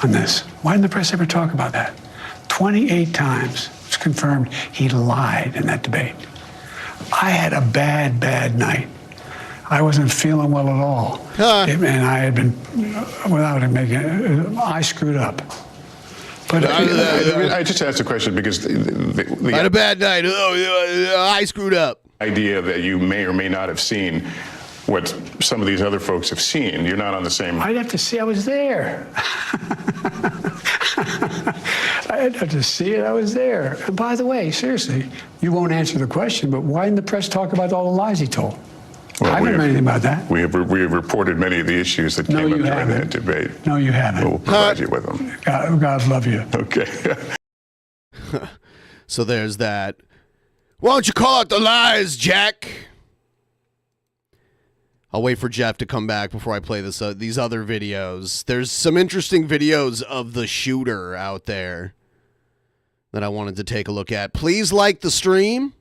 On this. Why didn't the press ever talk about that? 28 times it's confirmed he lied in that debate. I had a bad, bad night. I wasn't feeling well at all. And I had been, without it making, I screwed up. But I just asked a question because I had a bad night. I screwed up. Idea that you may or may not have seen what some of these other folks have seen. You're not on the same. I'd have to see. I was there. I'd have to see it. I was there. And by the way, seriously, you won't answer the question, but why didn't the press talk about all the lies he told? Well, I haven't heard anything about that. We have reported many of the issues that came up during that debate. No, you haven't. We'll provide you with them. God love you. Okay. So there's that. Why don't you call out the lies, Jack? I'll wait for Jeff to come back before I play these other videos. There's some interesting videos of the shooter out there that I wanted to take a look at. Please like the stream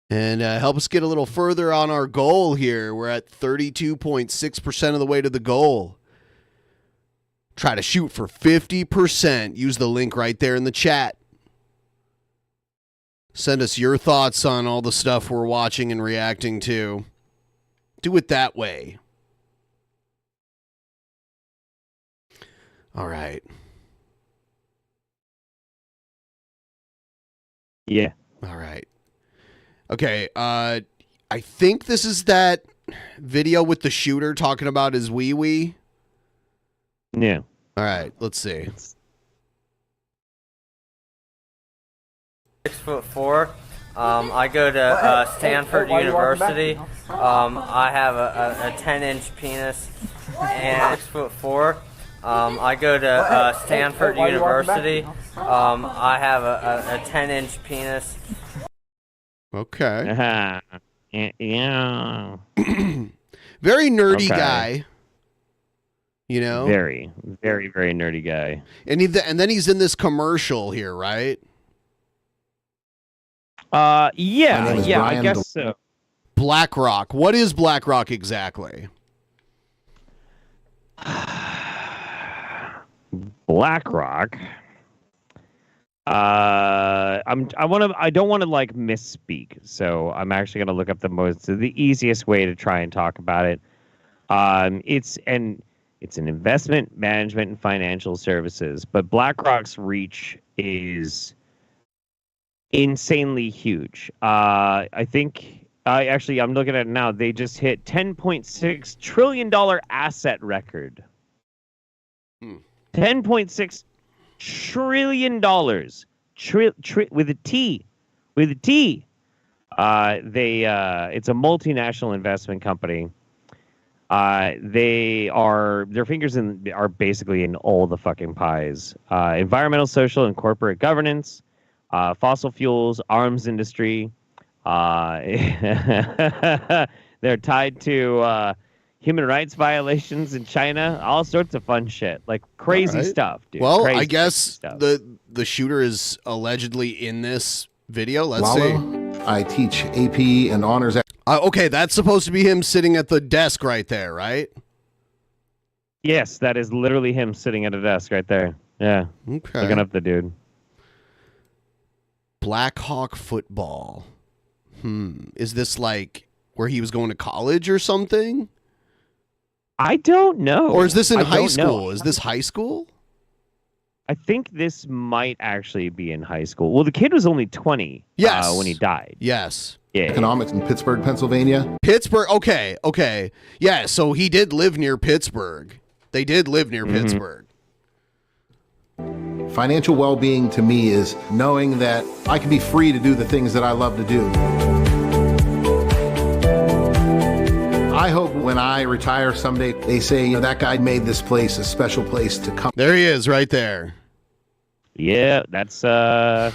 and help us get a little further on our goal here. We're at 32.6% of the way to the goal. Try to shoot for 50%. Use the link right there in the chat. Send us your thoughts on all the stuff we're watching and reacting to. Do it that way. All right. Yeah. All right. Okay. I think this is that video with the shooter talking about his wee-wee. Yeah. All right. Let's see. 6'4". I go to Stanford University. I have a 10-inch penis and 6'4". I go to Stanford University. I have a 10-inch penis. Okay. Yeah. Very nerdy guy. You know? Very, very, very nerdy guy. And then he's in this commercial here, right? Yeah, I guess so. BlackRock. What is BlackRock exactly? BlackRock. I don't want to like misspeak, so I'm actually gonna look up the easiest way to try and talk about it. It's an investment management and financial services, but BlackRock's reach is insanely huge. I think I'm looking at it now. They just hit $10.6 trillion asset record. $10.6 trillion with a T. With a T. It's a multinational investment company. Their fingers are basically in all the fucking pies. Environmental, social, and corporate governance. Fossil fuels, arms industry. They're tied to human rights violations in China. All sorts of fun shit, like crazy stuff, dude. Well, crazy, I guess the shooter is allegedly in this video. Let's see. I teach AP and honors. Okay, that's supposed to be him sitting at the desk right there, right? Yes, that is literally him sitting at a desk right there. Yeah. Okay. Looking up the dude. Black Hawk football. Is this like where he was going to college or something? I don't know. Or is this in high school? Is this high school? I think this might actually be in high school. Well, the kid was only 20 when he died. Yes. Yeah. Economics in Pittsburgh, Pennsylvania. Pittsburgh. Okay. Yeah, so he did live near Pittsburgh. They did live near Pittsburgh. Financial well-being to me is knowing that I can be free to do the things that I love to do. I hope when I retire someday, they say, that guy made this place a special place to come. There he is right there. Yeah, that's the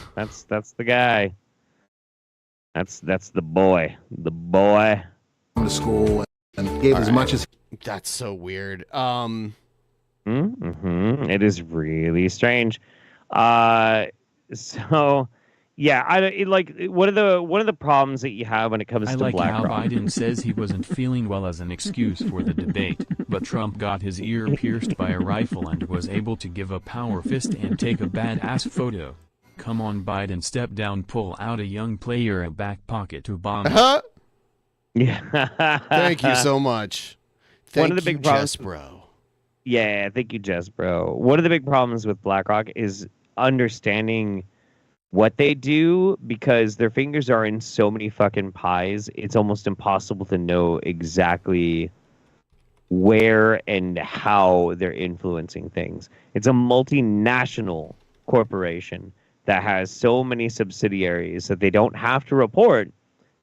guy. That's the boy. The boy. To school and gave as much as. That's so weird. It is really strange. So yeah, one of the problems that you have when it comes to BlackRock. How Biden says he wasn't feeling well as an excuse for the debate, but Trump got his ear pierced by a rifle and was able to give a power fist and take a badass photo. Come on, Biden, step down, pull out a young player, a back pocket Obama. Yeah. Thank you so much. Thank one of the big you, problems, Jess, bro. Yeah, thank you, Jess, bro. One of the big problems with BlackRock is understanding what they do because their fingers are in so many fucking pies. It's almost impossible to know exactly where and how they're influencing things. It's a multinational corporation that has so many subsidiaries that they don't have to report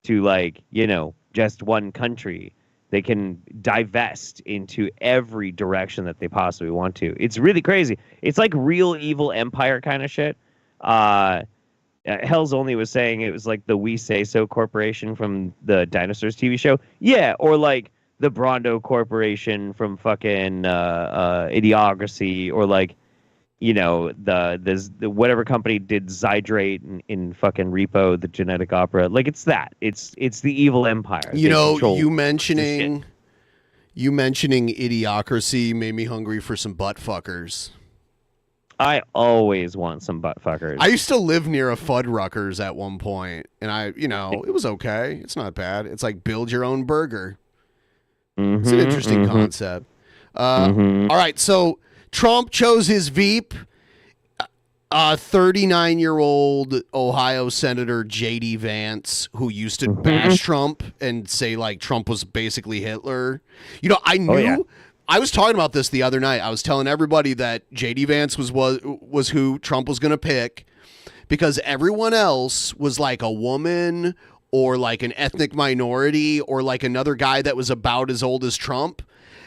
to, like, you know, just one country. They can divest into every direction that they possibly want to. It's really crazy. It's like real evil empire kind of shit. Hell's Only was saying it was like the We Say So Corporation from the Dinosaurs TV show. Yeah, or like the Brondo Corporation from fucking Idiocracy, or like, you know, the whatever company did Zydrate in fucking Repo, the genetic opera. Like, it's that. It's the evil empire. You know, you mentioning Idiocracy made me hungry for some butt fuckers. I always want some butt fuckers. I used to live near a Fuddruckers at one point, and it was okay. It's not bad. It's like build your own burger. It's an interesting concept. All right, so Trump chose his Veep. 39-year-old Ohio Senator JD Vance, who used to bash Trump and say like Trump was basically Hitler. You know, I knew. I was talking about this the other night. I was telling everybody that JD Vance was who Trump was going to pick because everyone else was like a woman or like an ethnic minority or like another guy that was about as old as Trump.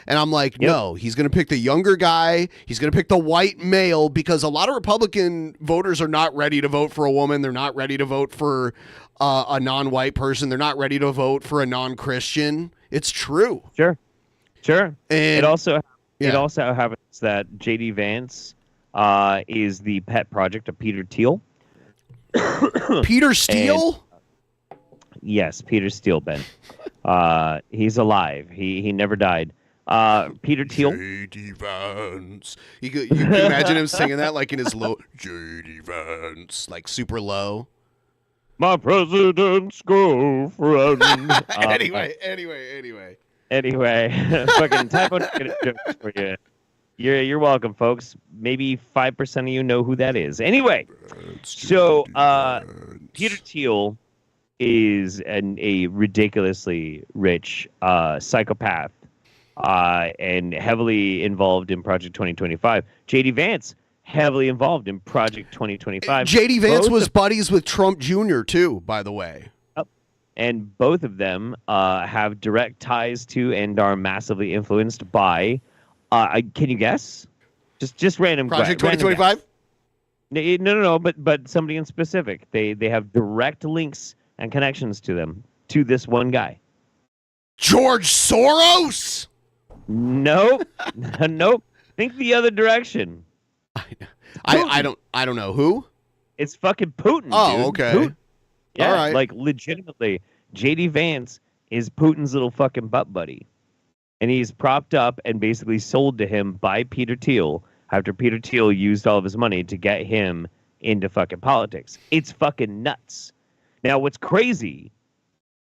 And I'm like, no, he's going to pick the younger guy. He's going to pick the white male because a lot of Republican voters are not ready to vote for a woman. They're not ready to vote for a non-white person. They're not ready to vote for a non-Christian. It's true. Sure. And it also happens that JD Vance is the pet project of Peter Thiel. Peter Steele? Yes, Peter Steele, Ben. He's alive. He never died. Peter Thiel. JD Vance. You can imagine him singing that like in his low JD Vance, like super low. My president's girlfriend. Anyway, fucking typo jokes for you. You're welcome, folks. Maybe 5% of you know who that is. Anyway, so Peter Thiel is a ridiculously rich psychopath and heavily involved in Project 2025. JD Vance, heavily involved in Project 2025. JD Vance was buddies with Trump Jr. too, by the way. And both of them have direct ties to and are massively influenced by, can you guess? Just random. Project 2025? No, but somebody in specific. They have direct links and connections to them, to this one guy. George Soros? Nope. Nope. Think the other direction. I don't know. Who? It's fucking Putin. Oh, dude. okay. Putin. Yeah, all right. Like legitimately, JD Vance is Putin's little fucking butt buddy. And he's propped up and basically sold to him by Peter Thiel after Peter Thiel used all of his money to get him into fucking politics. It's fucking nuts. Now, what's crazy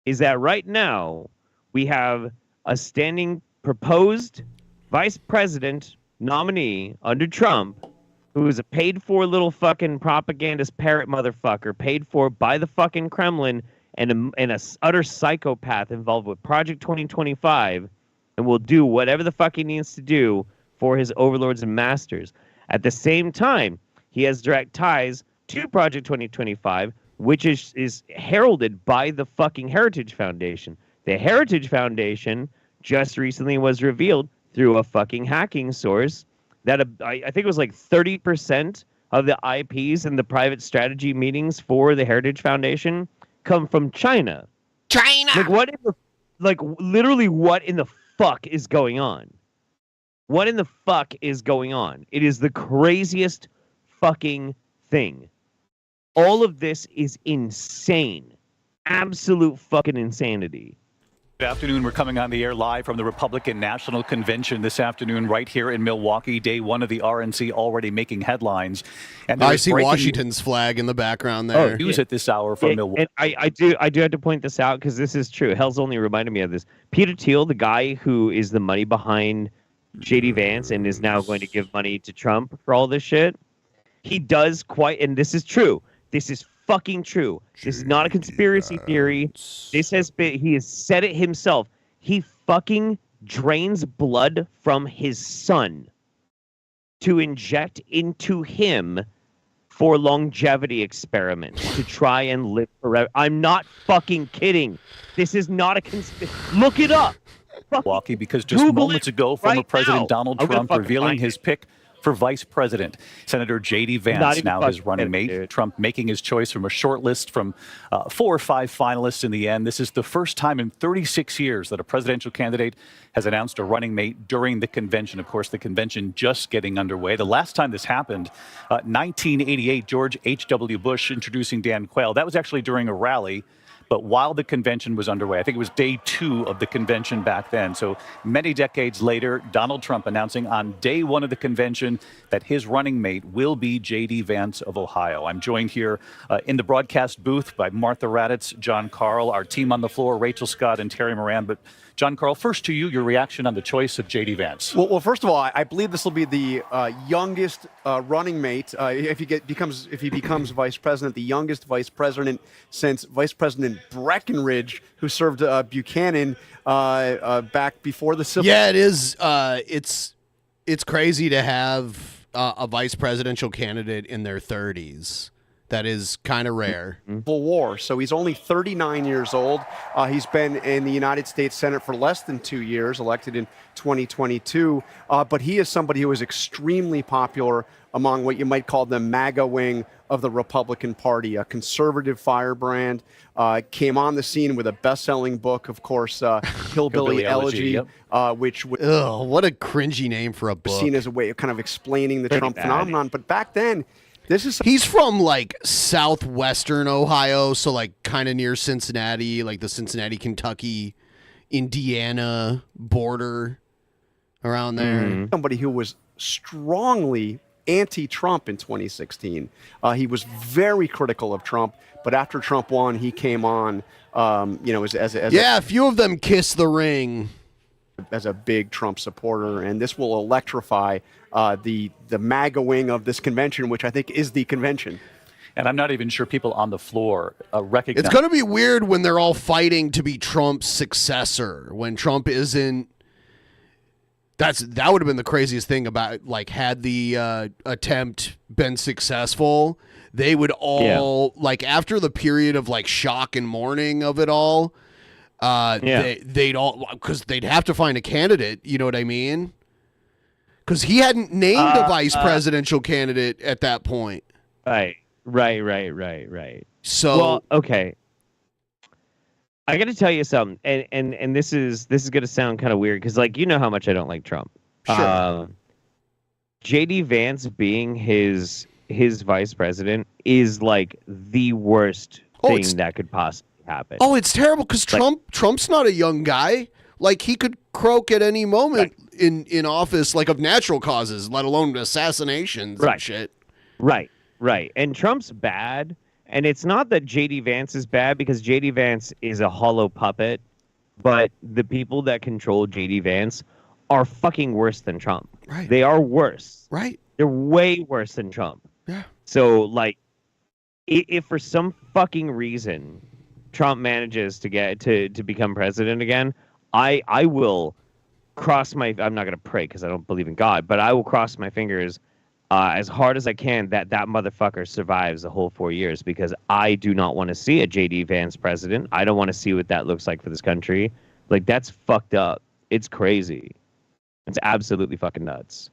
is that right now we have a standing proposed vice president nominee under Trump who is a paid-for little fucking propagandist parrot motherfucker, paid for by the fucking Kremlin, and a utter psychopath involved with Project 2025, and will do whatever the fuck he needs to do for his overlords and masters. At the same time, he has direct ties to Project 2025, which is heralded by the fucking Heritage Foundation. The Heritage Foundation just recently was revealed through a fucking hacking source that I think it was like 30% of the IPs in the private strategy meetings for the Heritage Foundation come from China. Literally what in the fuck is going on? What in the fuck is going on? It is the craziest fucking thing. All of this is insane. Absolute fucking insanity. Good afternoon. We're coming on the air live from the Republican National Convention this afternoon right here in Milwaukee. Day one of the RNC already making headlines. And I see Washington's flag in the background there. News at this hour from Milwaukee. And I do have to point this out because this is true. Hell's Only reminded me of this. Peter Thiel, the guy who is the money behind JD Vance and is now going to give money to Trump for all this shit. He does quite, and this is true. This is fucking true. This is not a conspiracy theory. This has been, he has said it himself. He fucking drains blood from his son to inject into him for longevity experiments to try and live forever. I'm not fucking kidding. This is not a conspiracy. Look it up. Milwaukee, because just Google moments ago, former President Donald Trump revealing his pick for vice president. Senator JD Vance, now his running mate. Trump making his choice from a short list from 4 or 5 finalists in the end. This is the first time in 36 years that a presidential candidate has announced a running mate during the convention. Of course, the convention just getting underway. The last time this happened, 1988, George H.W. Bush introducing Dan Quayle. That was actually during a rally. But while the convention was underway, I think it was day 2 of the convention back then. So many decades later, Donald Trump announcing on day 1 of the convention that his running mate will be JD Vance of Ohio. I'm joined here in the broadcast booth by Martha Raddatz, John Carl, our team on the floor, Rachel Scott and Terry Moran. But John Carl, first to you, your reaction on the choice of JD Vance. Well, first of all, I believe this will be the youngest running mate if he becomes vice president, the youngest vice president since Vice President Breckinridge, who served Buchanan back before the Civil War. Yeah, it is. It's crazy to have a vice presidential candidate in their 30s. That is kind of rare. Civil War. So he's only 39 years old. He's been in the United States Senate for less than 2 years, elected in 2022. But he is somebody who is extremely popular among what you might call the MAGA wing of the Republican Party, a conservative firebrand. Came on the scene with a best-selling book, of course, Hillbilly Elegy, which was what a cringy name for a book. Seen as a way of kind of explaining the Trump phenomenon. But back then, he's from like southwestern Ohio, so like kind of near Cincinnati, like the Cincinnati, Kentucky, Indiana border around there. Somebody who was strongly anti-Trump in 2016. He was very critical of Trump, but after Trump won, he came on, as a few of them kissed the ring. As a big Trump supporter, and this will electrify the MAGA wing of this convention, which I think is the convention. And I'm not even sure people on the floor recognize. It's going to be weird when they're all fighting to be Trump's successor, when Trump isn't. That would have been the craziest thing about, like, had the attempt been successful, they would all, like, after the period of, like, shock and mourning of it all, they'd all, because they'd have to find a candidate, you know what I mean? Because he hadn't named a vice presidential candidate at that point. Right. So, well, okay. I got to tell you something, and this is going to sound kind of weird because, like, you know how much I don't like Trump. Sure. JD Vance being his vice president is like the worst thing that could possibly happen. Oh, it's terrible because Trump's not a young guy. Like, he could croak at any moment in office, like, of natural causes, let alone assassinations and shit. Right. And Trump's bad. And it's not that JD Vance is bad, because JD Vance is a hollow puppet, but the people that control JD Vance are fucking worse than Trump. Right. They are worse. Right. They're way worse than Trump. Yeah. So, like, if for some fucking reason Trump manages to get to become president again, I will cross my, I'm not going to pray because I don't believe in God, but I will cross my fingers as hard as I can that motherfucker survives the whole 4 years, because I do not want to see a JD Vance president. I don't want to see what that looks like for this country. Like, that's fucked up. It's crazy. It's absolutely fucking nuts.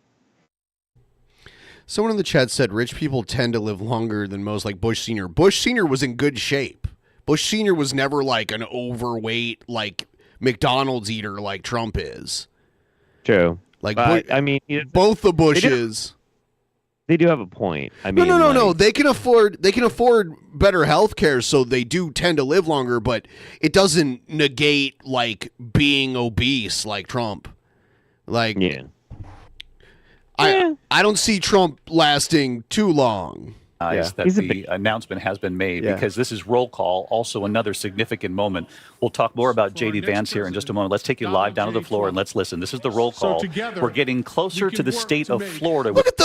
Someone in the chat said rich people tend to live longer than most, like Bush Sr. Bush Sr. was in good shape. Bush Sr. was never like an overweight, like McDonald's eater like Trump is. True. Like, I mean, both the Bushes. They do have a point. I mean, no. They can afford better health care, so they do tend to live longer, but it doesn't negate like being obese like Trump. Like, I don't see Trump lasting too long. that the announcement has been made because this is roll call, also another significant moment. We'll talk more about JD Vance here in just a moment. Let's take you live down to the floor and let's listen. This is the roll call. We're getting closer to the state of Florida. Look at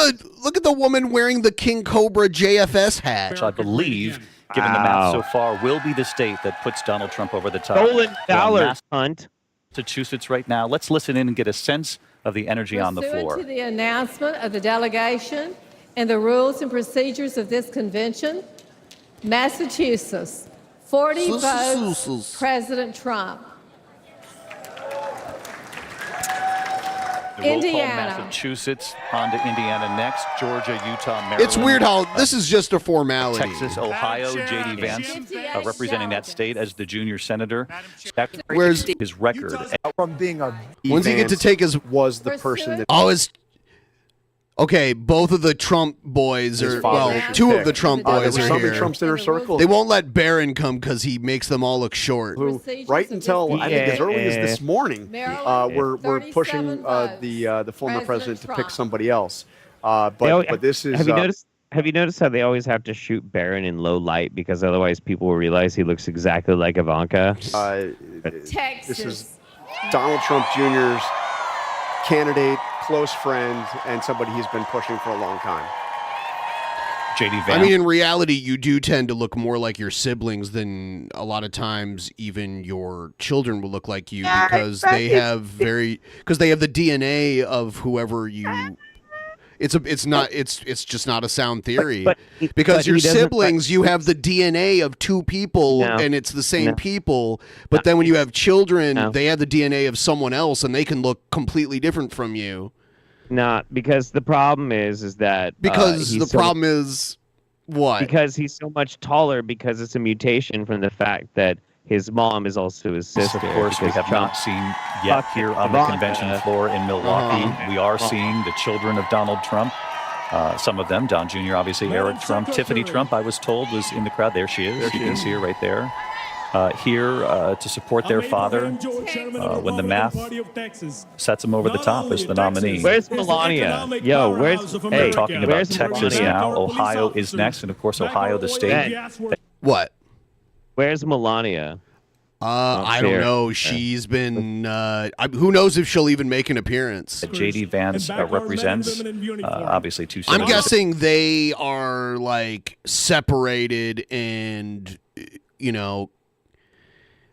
the woman wearing the King Cobra JFS hat. Which I believe, given the math so far, will be the state that puts Donald Trump over the top. Stolen valor, hunt. Massachusetts right now. Let's listen in and get a sense of the energy on the floor. Pursuant to the announcement of the delegation and the rules and procedures of this convention, Massachusetts, 40 votes, President Trump. Indiana. Massachusetts, on to Indiana next, Georgia, Utah, Maryland. It's weird how this is just a formality. Texas, Ohio, JD Vance representing that state as the junior senator. Where's his record? From being a when's he get to take his was the person that okay, both of the Trump boys are two of the Trump boys are here. Trump's inner circle. They won't let Barron come because he makes them all look short. Who, right until I think as early as this morning, we're pushing the former president to pick somebody else. But this is. Have you noticed how they always have to shoot Barron in low light because otherwise people will realize he looks exactly like Ivanka? Texas. This is Donald Trump Jr.'s candidate, close friend, and somebody he's been pushing for a long time. JD Vance. I mean, in reality, you do tend to look more like your siblings than a lot of times even your children will look like you because they have the DNA of whoever you. It's just not a sound theory because your siblings, you have the DNA of two people and it's the same people. But then when you have children, they have the DNA of someone else and they can look completely different from you. Not because the problem is that problem is what? Because he's so much taller because it's a mutation from the fact that his mom is also his sister. Of course, we have not seen yet here on the convention floor in Milwaukee. We are seeing the children of Donald Trump. Some of them, Don Jr., obviously, Eric Trump. Tiffany Trump, I was told, was in the crowd. There she is. You can see her right there. Here to support their father when the math sets him over the top as the nominee. Where's Melania? Yo, They're talking about Texas now. Ohio is next, and of course, Ohio, the state. What? Where's Melania? I don't know. She's been. Who knows if she'll even make an appearance? JD Vance represents, obviously, two senators. I'm guessing they are like separated, and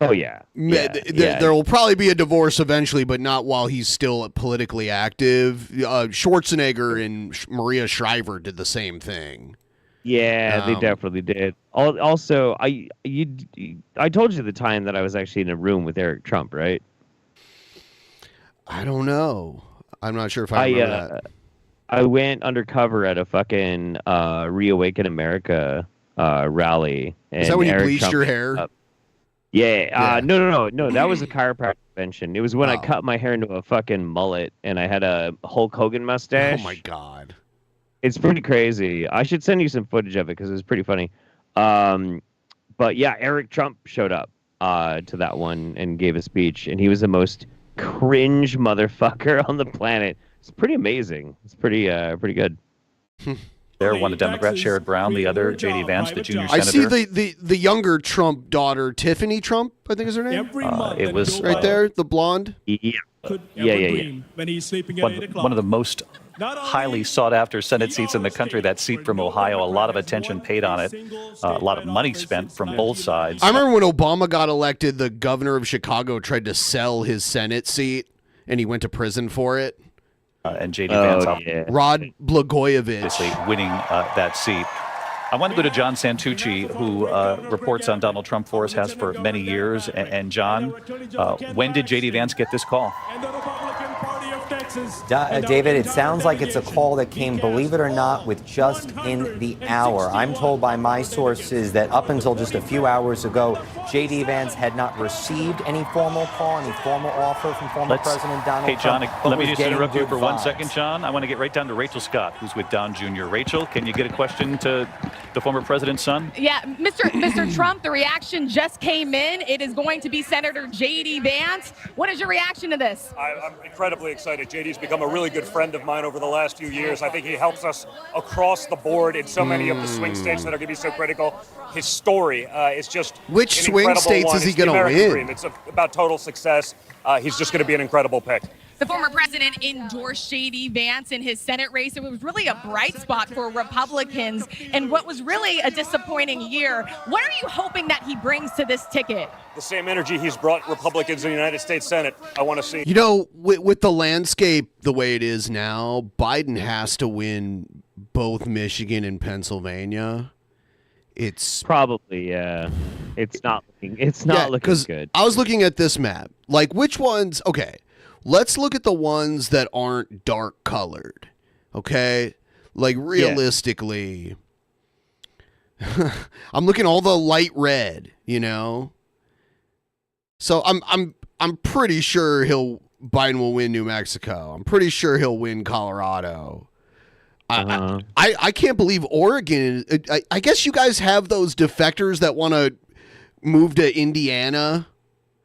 Oh yeah. There will probably be a divorce eventually, but not while he's still politically active. Schwarzenegger and Maria Shriver did the same thing. Yeah, they definitely did. Also, I told you the time that I was actually in a room with Eric Trump, right? I don't know. I'm not sure if I remember that. I went undercover at a fucking Reawaken America rally. And Is that when you Eric bleached Trump your hair? Yeah. No. That was a chiropractic convention. It was when I cut my hair into a fucking mullet and I had a Hulk Hogan mustache. Oh my god. It's pretty crazy. I should send you some footage of it because it was pretty funny. But yeah, Eric Trump showed up to that one and gave a speech, and he was the most cringe motherfucker on the planet. It's pretty amazing. It's pretty good. There, one a Democrat, Sherrod Brown, the other JD Vance, the junior I senator. see the younger Trump daughter, Tiffany Trump, I think is her name. It was right there, the blonde. Yeah. When he's sleeping at 8 o'clock. One of the most highly sought after Senate seats in the country, that seat from Ohio. A lot of attention paid on it. A lot of money spent from both sides. I remember when Obama got elected, the governor of Chicago tried to sell his Senate seat, and he went to prison for it. And JD Vance, Rod Blagojevich, obviously winning that seat. I want to go to John Santucci, who reports on Donald Trump for us, has for many years. And John, when did JD Vance get this call? David, it sounds like it's a call that came, believe it or not, with just in the hour. I'm told by my sources that up until just a few hours ago, JD Vance had not received any formal call, any formal offer from former President Donald Trump. Hey, John, let me just interrupt you for 1 second, John. I want to get right down to Rachel Scott, who's with Don Jr. Rachel, can you get a question to the former president's son? Yeah, Mr. Trump, the reaction just came in. It is going to be Senator JD Vance. What is your reaction to this? I'm incredibly excited. JD's become a really good friend of mine over the last few years. I think he helps us across the board in so many of the swing states that are going to be so critical. His story is just which an swing incredible states one. is he It's the going to American win? dream. It's about total success. He's just going to be an incredible pick. The former president endorsed JD Vance in his Senate race. It was really a bright spot for Republicans and what was really a disappointing year. What are you hoping that he brings to this ticket? The same energy he's brought Republicans in the United States Senate, I want to see. You know, with the landscape the way it is now, Biden has to win both Michigan and Pennsylvania. It's probably, yeah. It's not looking good. I was looking at this map. Like, which ones? Okay, let's look at the ones that aren't dark colored. Okay, like realistically, I'm looking all the light red. You know, so I'm pretty sure Biden will win New Mexico. I'm pretty sure he'll win Colorado. I can't believe Oregon. I guess you guys have those defectors that want to move to Indiana,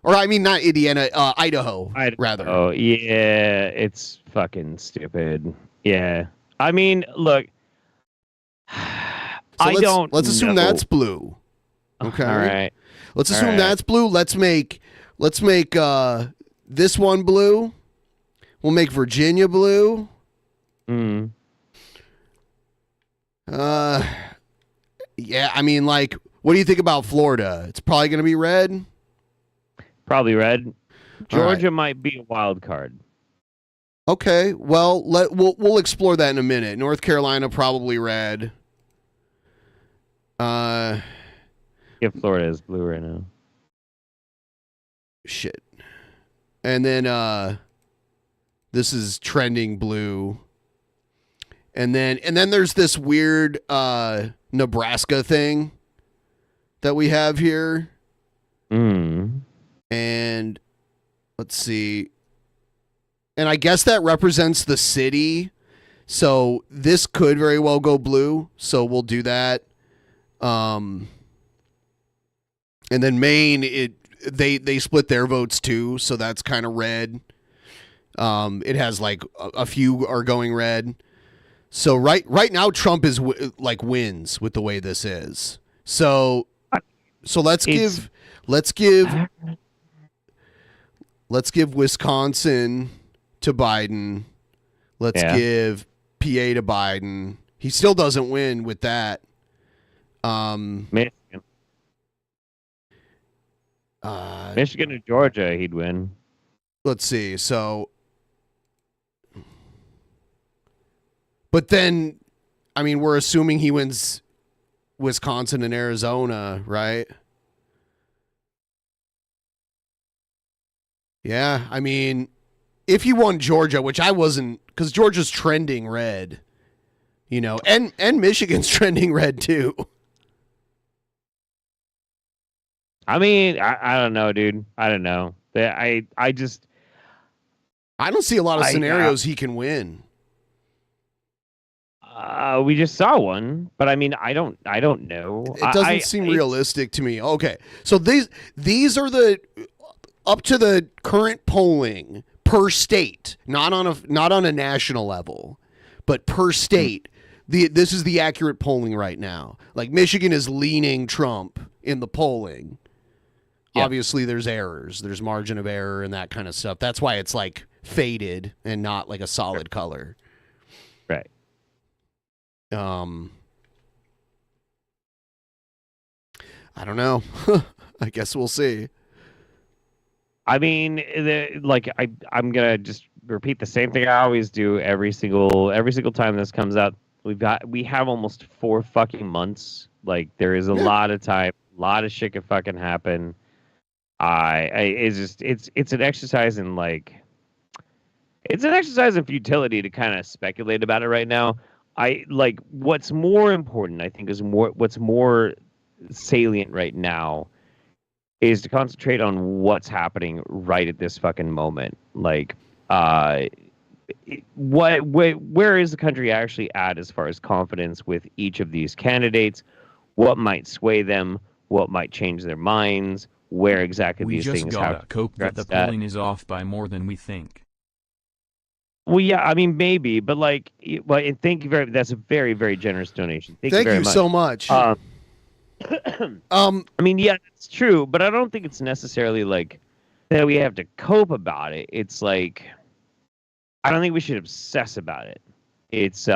or I mean not Indiana, Idaho, rather. Oh yeah, it's fucking stupid. Yeah, I mean, look, Let's assume that's blue. Okay, all right. Let's assume that's blue. Let's make this one blue. We'll make Virginia blue. Yeah, I mean, like, what do you think about Florida? It's probably going to be red. Probably red. Georgia might be a wild card. Okay, well, we'll explore that in a minute. North Carolina probably red. Yeah, Florida is blue right now. Shit. And then this is trending blue. And then there's this weird Nebraska thing that we have here. And let's see. And I guess that represents the city. So this could very well go blue. So we'll do that. And then Maine, they split their votes too. So that's kind of red. It has like a few are going red. So right now Trump is wins with the way this is. So let's give Wisconsin to Biden. Let's give PA to Biden. He still doesn't win with that. Michigan. Michigan or Georgia, he'd win. Let's see. So, but then, I mean, we're assuming he wins Wisconsin and Arizona, right? Yeah, I mean, if he won Georgia, which I wasn't, because Georgia's trending red, you know, and Michigan's trending red too. I mean, I don't know, dude. I don't know. I don't see a lot of scenarios he can win. We just saw one, but I mean, I don't know. It doesn't seem realistic to me. Okay, so these are the up to the current polling per state, not on a national level, but per state. This is the accurate polling right now. Like Michigan is leaning Trump in the polling. Yeah. Obviously, there's errors. There's margin of error and that kind of stuff. That's why it's like faded and not like a solid color. Right. I don't know. I guess we'll see. I mean, I'm gonna just repeat the same thing I always do every single time this comes out. We have almost 4 fucking months. Like there is a lot of time, a lot of shit could fucking happen. It's an exercise in futility to kind of speculate about it right now. What's more important, I think, what's more salient right now is to concentrate on what's happening right at this fucking moment. Like, where is the country actually at as far as confidence with each of these candidates? What might sway them? What might change their minds? Where exactly we these just things gotta have cope that the polling is off by more than we think. Well, yeah, I mean, maybe, but like, well, and thank you very. That's a very, very generous donation. Thank you very much. so much. I mean, yeah, it's true, but I don't think it's necessarily like that we have to cope about it. It's like, I don't think we should obsess about it. It's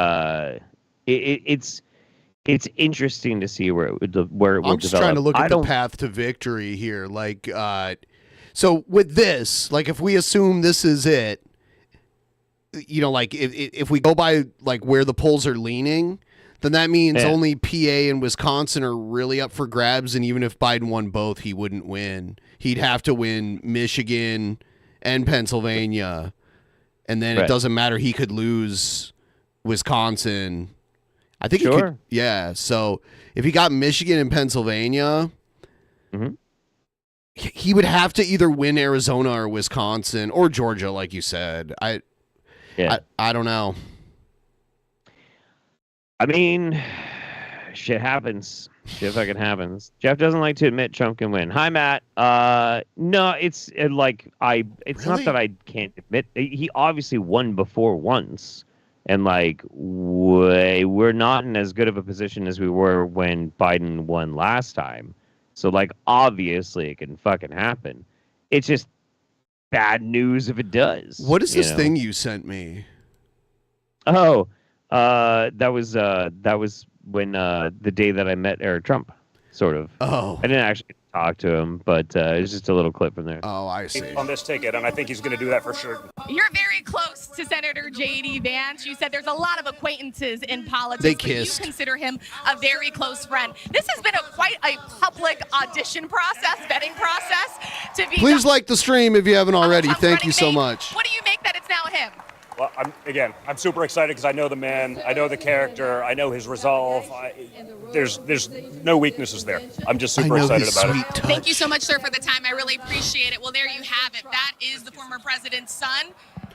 it's interesting to see where it will develop. I'm just trying to look at the path to victory here. Like, so with this, like, if we assume this is it, you know, like if we go by like where the polls are leaning, then that means only PA and Wisconsin are really up for grabs. And even if Biden won both, he wouldn't win. He'd have to win Michigan and Pennsylvania. And then it doesn't matter. He could lose Wisconsin. I think he could. Yeah. So if he got Michigan and Pennsylvania, he would have to either win Arizona or Wisconsin or Georgia, like you said. I don't know. I mean, shit happens. Shit fucking happens. Jeff doesn't like to admit Trump can win. Hi, Matt. No, it's like it's not that I can't admit. He obviously won before once, and like we're not in as good of a position as we were when Biden won last time. So like obviously it can fucking happen. It's just bad news if it does. What is this thing you sent me? Oh, that was when the day that I met Eric Trump, sort of. Oh. I didn't actually talk to him, but it's just a little clip from there. Oh, I see. On this ticket, and I think he's going to do that for sure. You're very close to Senator JD Vance. You said there's a lot of acquaintances in politics. They but kissed. You consider him a very close friend. This has been quite a public audition process, vetting process. Please like the stream if you haven't already. Thank you so much. What do you make that it's now him? Well, I'm super excited because I know the man, I know the character, I know his resolve. There's no weaknesses there. I'm just super excited about it. Thank you so much, sir, for the time. I really appreciate it. Well, there you have it. That is the former president's son.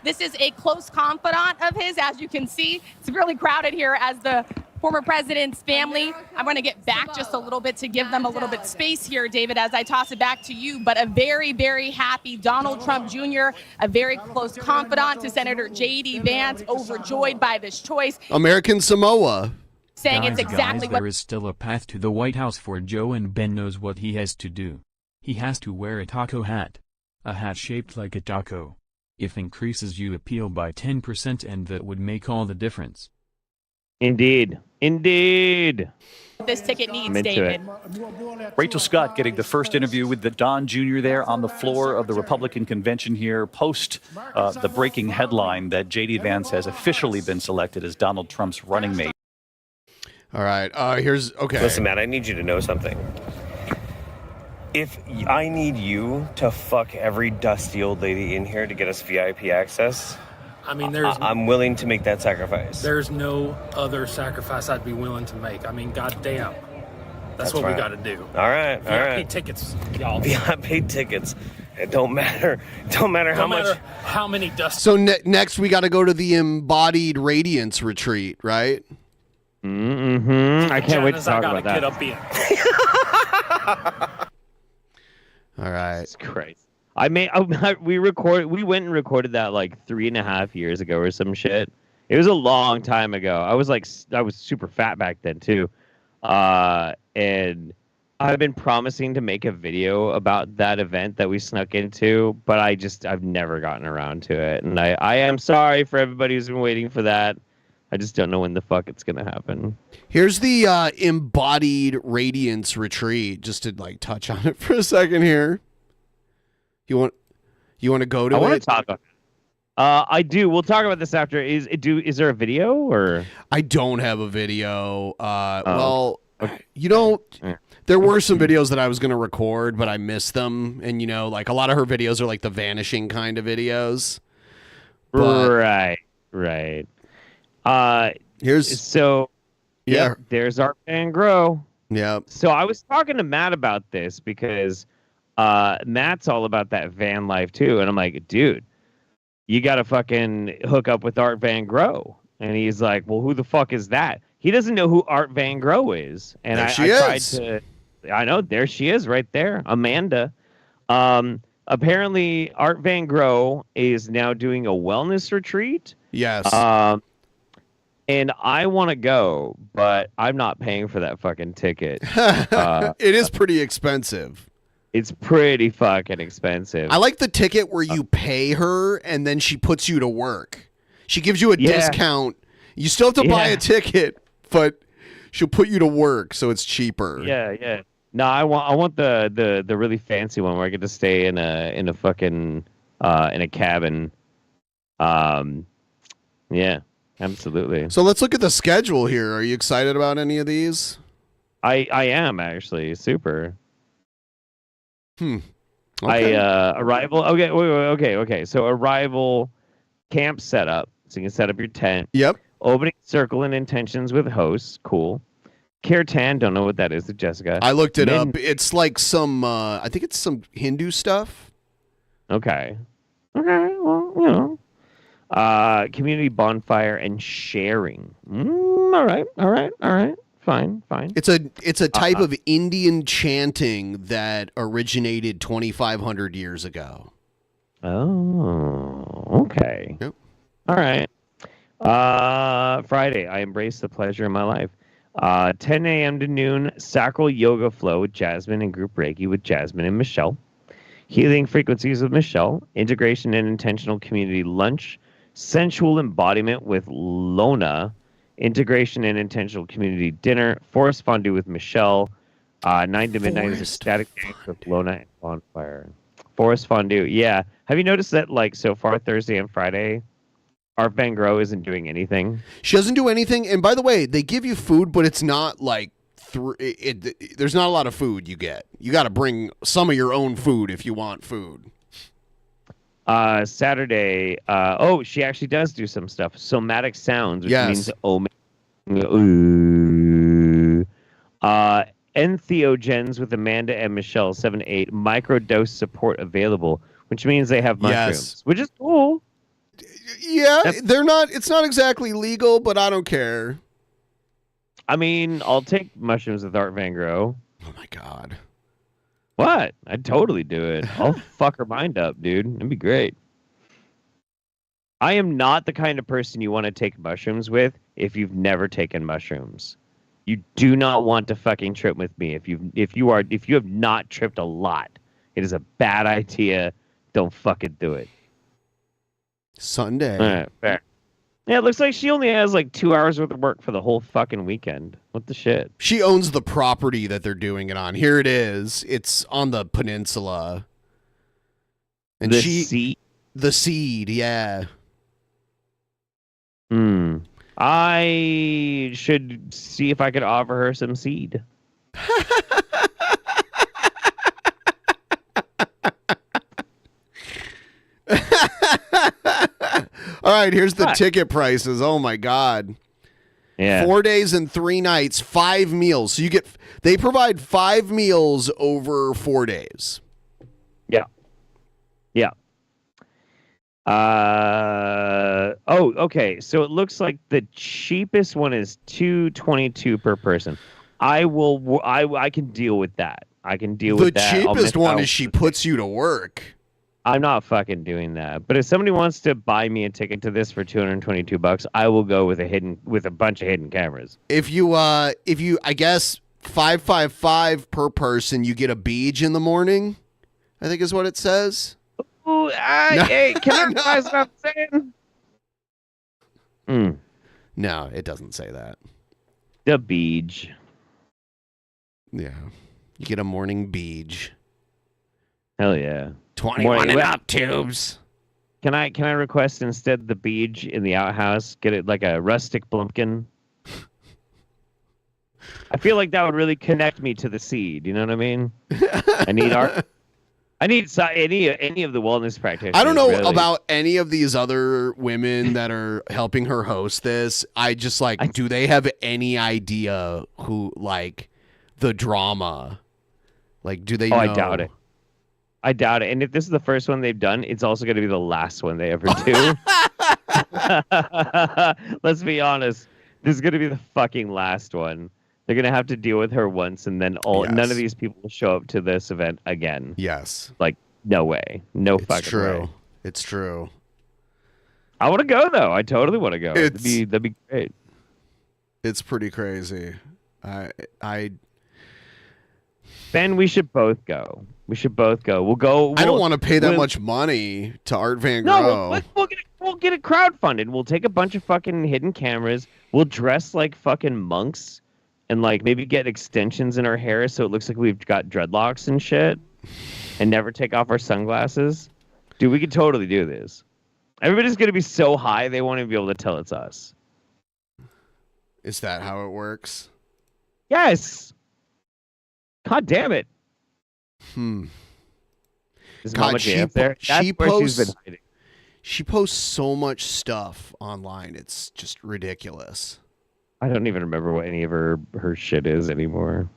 This is a close confidant of his, as you can see. It's really crowded here as the former president's family. I'm going to get back just a little bit to give them a little bit space here, David, as I toss it back to you. But a very, very happy Donald Trump Jr., a very close confidant to Senator JD Vance, overjoyed by this choice. American Samoa. Saying it's exactly what... There is still a path to the White House for Joe, and Ben knows what he has to do. He has to wear a taco hat. A hat shaped like a taco. If increases you appeal by 10%, and that would make all the difference. Indeed. Indeed. This ticket needs, David. Rachel Scott getting the first interview with the Don Jr. there on the floor of the Republican convention here, post the breaking headline that JD Vance has officially been selected as Donald Trump's running mate. All right. Okay. Listen, Matt, I need you to know something. If I need you to fuck every dusty old lady in here to get us VIP access, I mean, I'm willing to make that sacrifice. There's no other sacrifice I'd be willing to make. I mean, goddamn. That's what right. we got to do. All right, all right. VIP tickets, y'all. VIP tickets. It don't matter. Don't matter how much. How many dusty. So next we got to go to the Embodied Radiance retreat, right? I can't wait to talk about that. Get up in. All right. It's crazy. We went and recorded that like 3.5 years ago or some shit. It was a long time ago. I was super fat back then too. And I've been promising to make a video about that event that we snuck into, but I've never gotten around to it. And I am sorry for everybody who's been waiting for that. I just don't know when the fuck it's going to happen. Here's the Embodied Radiance retreat, just to like touch on it for a second here. You want to go to it? I want to talk about it. I do. We'll talk about this after. Is there a video or? I don't have a video. Well, okay. There were some videos that I was going to record, but I missed them. And like a lot of her videos are like the vanishing kind of videos. But, right. There's Art Van Grow. Yeah. So I was talking to Matt about this because Matt's all about that van life too, and I'm like, dude, you gotta fucking hook up with Art Van Grow. And he's like, well, who the fuck is that? He doesn't know who Art Van Grow is. And I tried to. I know, there she is right there, Amanda. apparently Art Van Gogh is now doing a wellness retreat. Yes. And I want to go, but I'm not paying for that fucking ticket. It is pretty expensive. It's pretty fucking expensive. I like the ticket where you pay her and then she puts you to work. She gives you a discount. You still have to buy a ticket, but she'll put you to work, so it's cheaper. Yeah. No, I want the really fancy one where I get to stay in a fucking in a cabin. Yeah, absolutely. So let's look at the schedule here. Are you excited about any of these? I am actually super. Okay. Arrival. Okay. So arrival, camp setup. So you can set up your tent. Yep. Opening circle and intentions with hosts. Cool. Kirtan. Don't know what that is. Jessica. I looked it up. It's like some. I think it's some Hindu stuff. Okay. Well, community bonfire and sharing. All right. Fine. It's a type of Indian chanting that originated 2,500 years ago. Oh, okay. Yep. All right. Friday, I embrace the pleasure in my life. 10 a.m. to noon, sacral yoga flow with Jasmine and group Reiki with Jasmine and Michelle. Healing frequencies with Michelle. Integration and intentional community lunch. Sensual embodiment with Lona. Integration and intentional community dinner. Forest fondue with Michelle. 9 to midnight is ecstatic dance with Lona and bonfire. Forest fondue. Yeah. Have you noticed that, like, so far Thursday and Friday, Art Van Gogh isn't doing anything? She doesn't do anything. And by the way, they give you food, but it's not like there's not a lot of food you get. You got to bring some of your own food if you want food. Saturday. She actually does do some stuff. Somatic sounds, which means entheogens with Amanda and Michelle 7 to 8. Microdose support available, which means they have mushrooms, which is cool. Yeah, they're not. It's not exactly legal, but I don't care. I mean, I'll take mushrooms with Art Van Gogh. Oh my god. What? I'd totally do it. I'll fuck her mind up, dude. It'd be great. I am not the kind of person you want to take mushrooms with if you've never taken mushrooms. You do not want to fucking trip with me if you have not tripped a lot. It is a bad idea. Don't fucking do it. Sunday. All right, fair. Yeah, it looks like she only has like 2 hours worth of work for the whole fucking weekend. What the shit? She owns the property that they're doing it on. Here it is. It's on the peninsula. And the seed? The seed, yeah. I should see if I could offer her some seed. All right, here's the ticket prices. Oh my god. Yeah. 4 days and 3 nights, 5 meals. So they provide 5 meals over 4 days. Yeah. Okay. So it looks like the cheapest one is $222 per person. I can deal with that. I can deal with that. The cheapest one is she puts you to work. I'm not fucking doing that. But if somebody wants to buy me a ticket to this for $222, I will go with a bunch of hidden cameras. If you I guess $555 per person, you get a beach in the morning, I think is what it says. Ooh, hey, can I realize what I'm saying? No, it doesn't say that. The beach. Yeah. You get a morning beach. Hell yeah. 21 and up tubes. Can I request instead the beach in the outhouse? Get it like a rustic blumpkin. I feel like that would really connect me to the seed. You know what I mean? I need any of the wellness practitioners. I don't know really. about any of these other women that are helping her host this. I just do they have any idea who the drama? Do they know? I doubt it. And if this is the first one they've done, it's also going to be the last one they ever do. Let's be honest. This is going to be the fucking last one. They're going to have to deal with her once, and then none of these people will show up to this event again. Yes. No way. No It's fucking true. way. It's true. I want to go though. I totally want to go. That'd be great. It's pretty crazy. Ben, we should both go. We should both go. We'll go. I don't want to pay that much money to Art Van Gogh. No, we'll get it crowdfunded. We'll take a bunch of fucking hidden cameras. We'll dress like fucking monks and like maybe get extensions in our hair so it looks like we've got dreadlocks and shit and never take off our sunglasses. Dude, we could totally do this. Everybody's going to be so high they won't even be able to tell it's us. Is that how it works? Yes. God damn it. Is Mama J up there? That's where she's been hiding. She posts so much stuff online. It's just ridiculous. I don't even remember what any of her shit is anymore.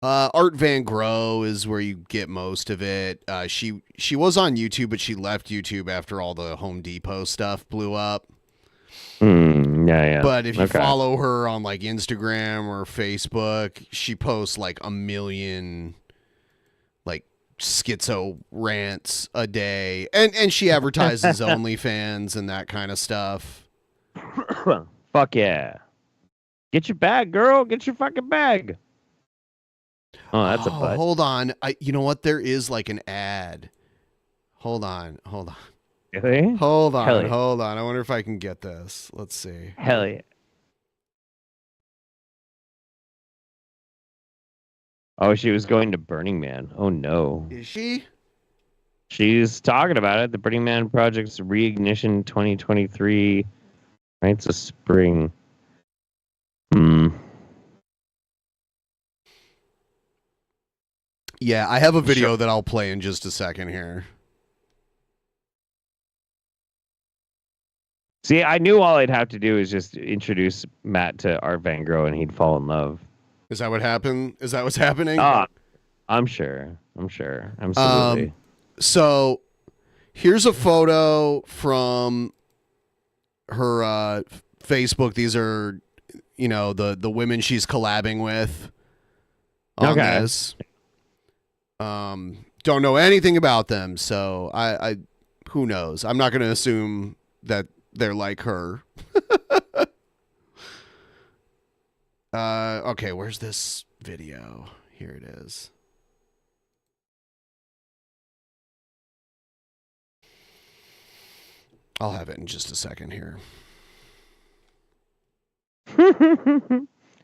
Art Van Gogh is where you get most of it. She was on YouTube, but she left YouTube after all the Home Depot stuff blew up. Yeah. But if you follow her on like Instagram or Facebook, she posts like 1 million like schizo rants a day, and she advertises OnlyFans and that kind of stuff. Fuck yeah! Get your bag, girl. Get your fucking bag. Oh, that's a butt. Hold on. You know what? There is like an ad. Hold on. Really? Hold on. I wonder if I can get this. Let's see. Hell yeah. Oh, she was going to Burning Man. Oh, no. Is she? She's talking about it. The Burning Man Project's Reignition 2023. Nights of Spring. Yeah, I have a video that I'll play in just a second here. See, I knew all I'd have to do is just introduce Matt to Art Van Gogh and he'd fall in love. Is that what happened? Is that what's happening? I'm sure. Absolutely. So here's a photo from her Facebook. These are, the women she's collabing with on this. Don't know anything about them, so I who knows? I'm not going to assume that they're like her. Okay, where's this video? Here it is. I'll have it in just a second here.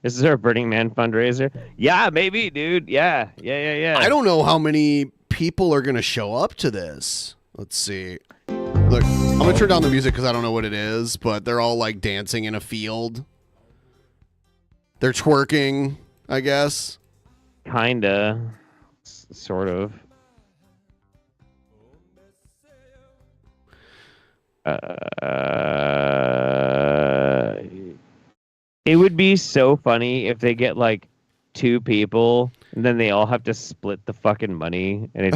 This is our Burning Man fundraiser. Yeah, maybe, dude. Yeah. I don't know how many people are going to show up to this. Let's see. Look, I'm going to turn down the music because I don't know what it is, but they're all like dancing in a field. They're twerking, I guess. Kinda. Sort of. It would be so funny if they get like 2 people and then they all have to split the fucking money and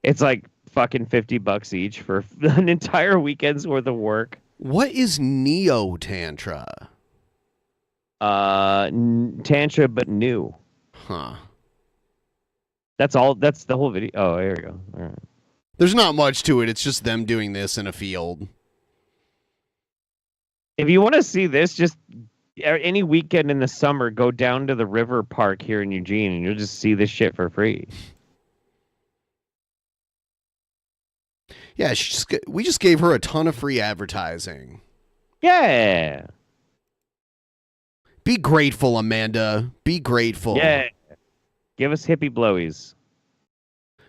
it's like fucking $50 each for an entire weekend's worth of work. What is Neo Tantra? Tantra but new. Huh. That's all. That's the whole video. Oh, here we go. All right. There's not much to it. It's just them doing this in a field. If you want to see this, just any weekend in the summer, go down to the river park here in Eugene, and you'll just see this shit for free. Yeah, we just gave her a ton of free advertising. Yeah. Be grateful, Amanda. Be grateful. Yeah. Give us hippie blowies.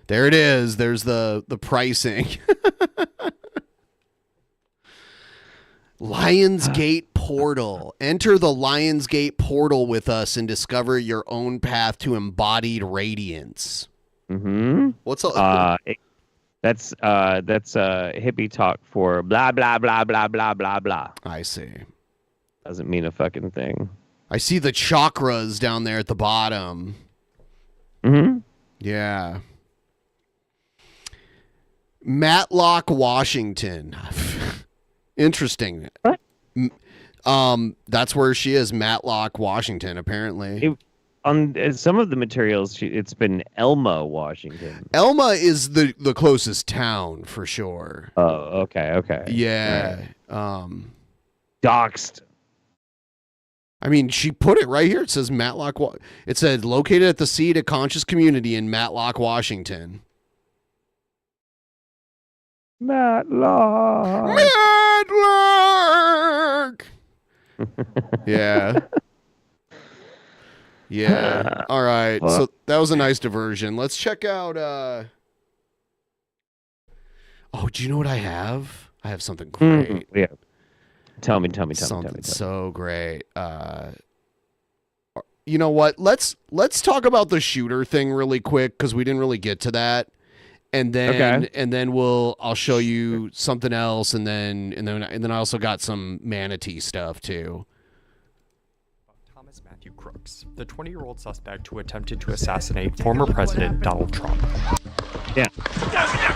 There it is. There's the pricing. Lionsgate Portal. Enter the Lionsgate Portal with us and discover your own path to embodied radiance. Mm-hmm. What's up? That's hippie talk for blah blah blah blah blah blah blah. I see. Doesn't mean a fucking thing. I see the chakras down there at the bottom. Mm-hmm. Yeah. Matlock, Washington. Interesting. What? That's where she is, Matlock, Washington, apparently. on some of the materials, it's been Elma, Washington. Elma is the closest town for sure. Oh, okay. Yeah. Right. Doxed. I mean, she put it right here. It says Matlock. It said located at the seat of conscious community in Matlock, Washington. Matlock. Yeah. Yeah. All right. So that was a nice diversion. Let's check out. Oh, do you know what I have? I have something great. Yeah. Tell me. Something so great. You know what? Let's talk about the shooter thing really quick because we didn't really get to that. And then I'll show you something else, and then I also got some Manatee stuff too. Matthew Crooks, the 20-year-old suspect who attempted to assassinate former President Donald Trump. Yeah.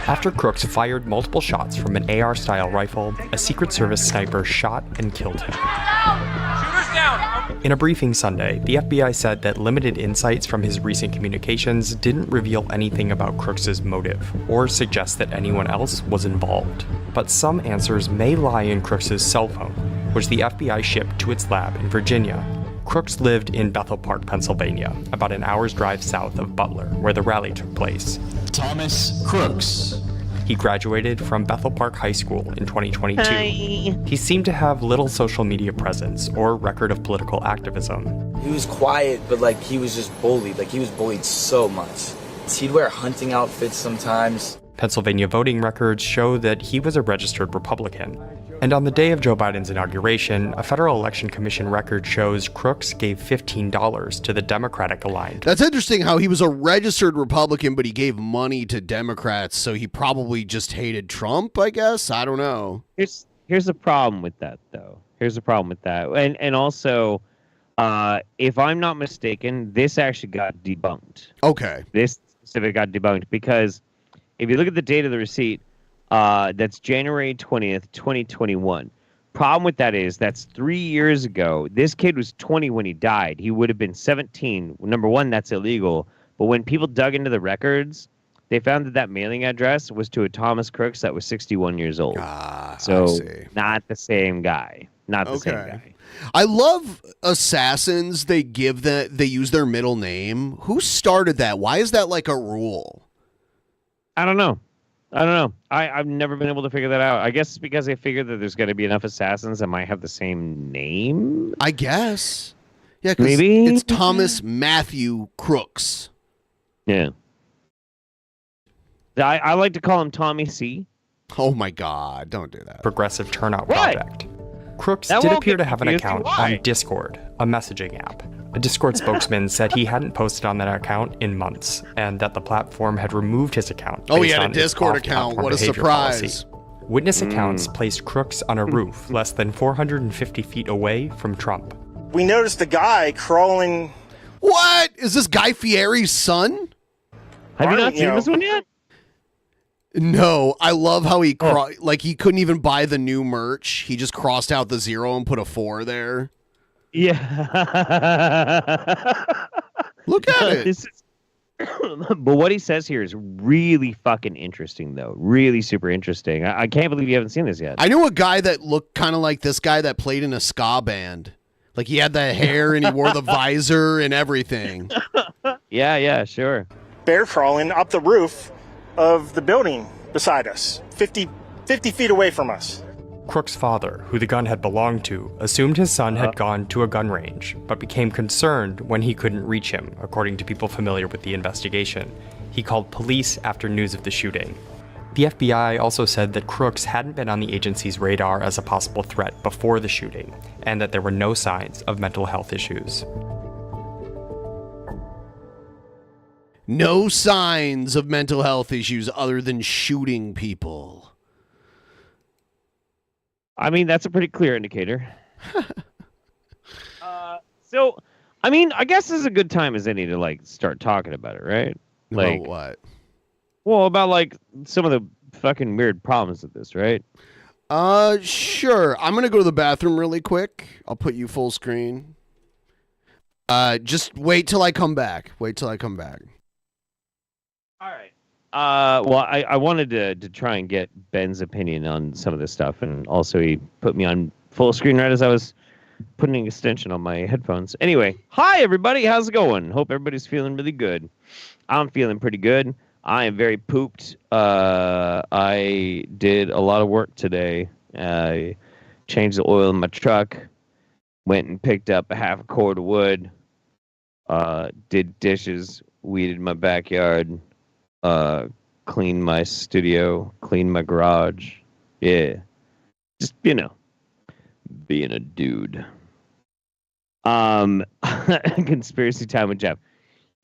After Crooks fired multiple shots from an AR-style rifle, a Secret Service sniper shot and killed him. Shooters down! In a briefing Sunday, the FBI said that limited insights from his recent communications didn't reveal anything about Crooks's motive or suggest that anyone else was involved. But some answers may lie in Crooks's cell phone, which the FBI shipped to its lab in Virginia. Crooks lived in Bethel Park, Pennsylvania, about an hour's drive south of Butler, where the rally took place. Thomas Crooks. He graduated from Bethel Park High School in 2022. Hi. He seemed to have little social media presence or record of political activism. He was quiet, but like he was just bullied. Like he was bullied so much. He'd wear hunting outfits sometimes. Pennsylvania voting records show that he was a registered Republican. And on the day of Joe Biden's inauguration, a Federal Election Commission record shows Crooks gave $15 to the Democratic-aligned. That's interesting how he was a registered Republican, but he gave money to Democrats, so he probably just hated Trump, I guess? I don't know. Here's the problem with that, though. And also, if I'm not mistaken, this actually got debunked. Okay. This specific got debunked because if you look at the date of the receipt, that's January 20th, 2021. Problem with that is that's 3 years ago. This kid was 20 when he died. He would have been 17. Number one, that's illegal. But when people dug into the records, they found that mailing address was to a Thomas Crooks that was 61 years old. So not the same guy. Not the same guy. I love assassins. They use their middle name. Who started that? Why is that like a rule? I don't know. I've never been able to figure that out. I guess it's because they figured that there's going to be enough assassins that might have the same name. I guess. Yeah, because maybe it's Thomas Matthew Crooks. Yeah. I like to call him Tommy C. Oh my God! Don't do that. Progressive turnout project. Crooks did appear to have an account on Discord, a messaging app. A Discord spokesman said he hadn't posted on that account in months, and that the platform had removed his account. Oh, he had a Discord account. What a surprise. Policy. Witness accounts placed Crooks on a roof less than 450 feet away from Trump. We noticed a guy crawling. What? Is this Guy Fieri's son? Have you not seen this one yet? No, I love how he he couldn't even buy the new merch. He just crossed out the 0 and put a 4 there. Yeah. Look at it. But what he says here is really fucking interesting, though. Really super interesting. I can't believe you haven't seen this yet. I knew a guy that looked kind of like this guy that played in a ska band. Like he had the hair and he wore the visor and everything. Yeah, sure. Bear crawling up the roof of the building beside us, 50 feet away from us. Crooks' father, who the gun had belonged to, assumed his son had gone to a gun range, but became concerned when he couldn't reach him, according to people familiar with the investigation. He called police after news of the shooting. The FBI also said that Crooks hadn't been on the agency's radar as a possible threat before the shooting, and that there were no signs of mental health issues. No signs of mental health issues other than shooting people. I mean, that's a pretty clear indicator. So, I mean, I guess this is a good time as any to, start talking about it, right? About what? Well, about, some of the fucking weird problems with this, right? Sure. I'm going to go to the bathroom really quick. I'll put you full screen. Just wait till I come back. All right. Well, I wanted to try and get Ben's opinion on some of this stuff, and also he put me on full screen right as I was putting an extension on my headphones. Anyway, hi everybody, how's it going? Hope everybody's feeling really good. I'm feeling pretty good. I am very pooped. I did a lot of work today. I changed the oil in my truck, went and picked up a half a cord of wood, did dishes, weeded my backyard, cleaned my studio, cleaned my garage. Yeah. Just, being a dude. Conspiracy time with Jeff.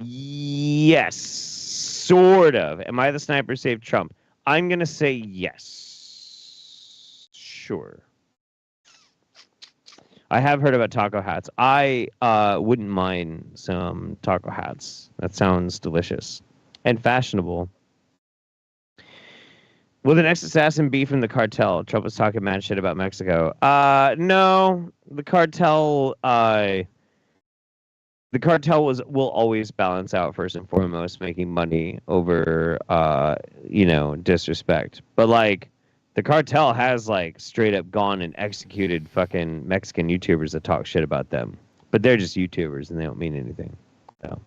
Yes, sort of. Am I the sniper saved Trump? I'm going to say yes. Sure. I have heard about taco hats. I wouldn't mind some taco hats. That sounds delicious and fashionable. Will the next assassin be from the cartel? Trump was talking mad shit about Mexico. No, the cartel. The cartel will always balance out first and foremost, making money over disrespect. But like, the cartel has like straight up gone and executed fucking Mexican YouTubers that talk shit about them. But they're just YouTubers and they don't mean anything. So.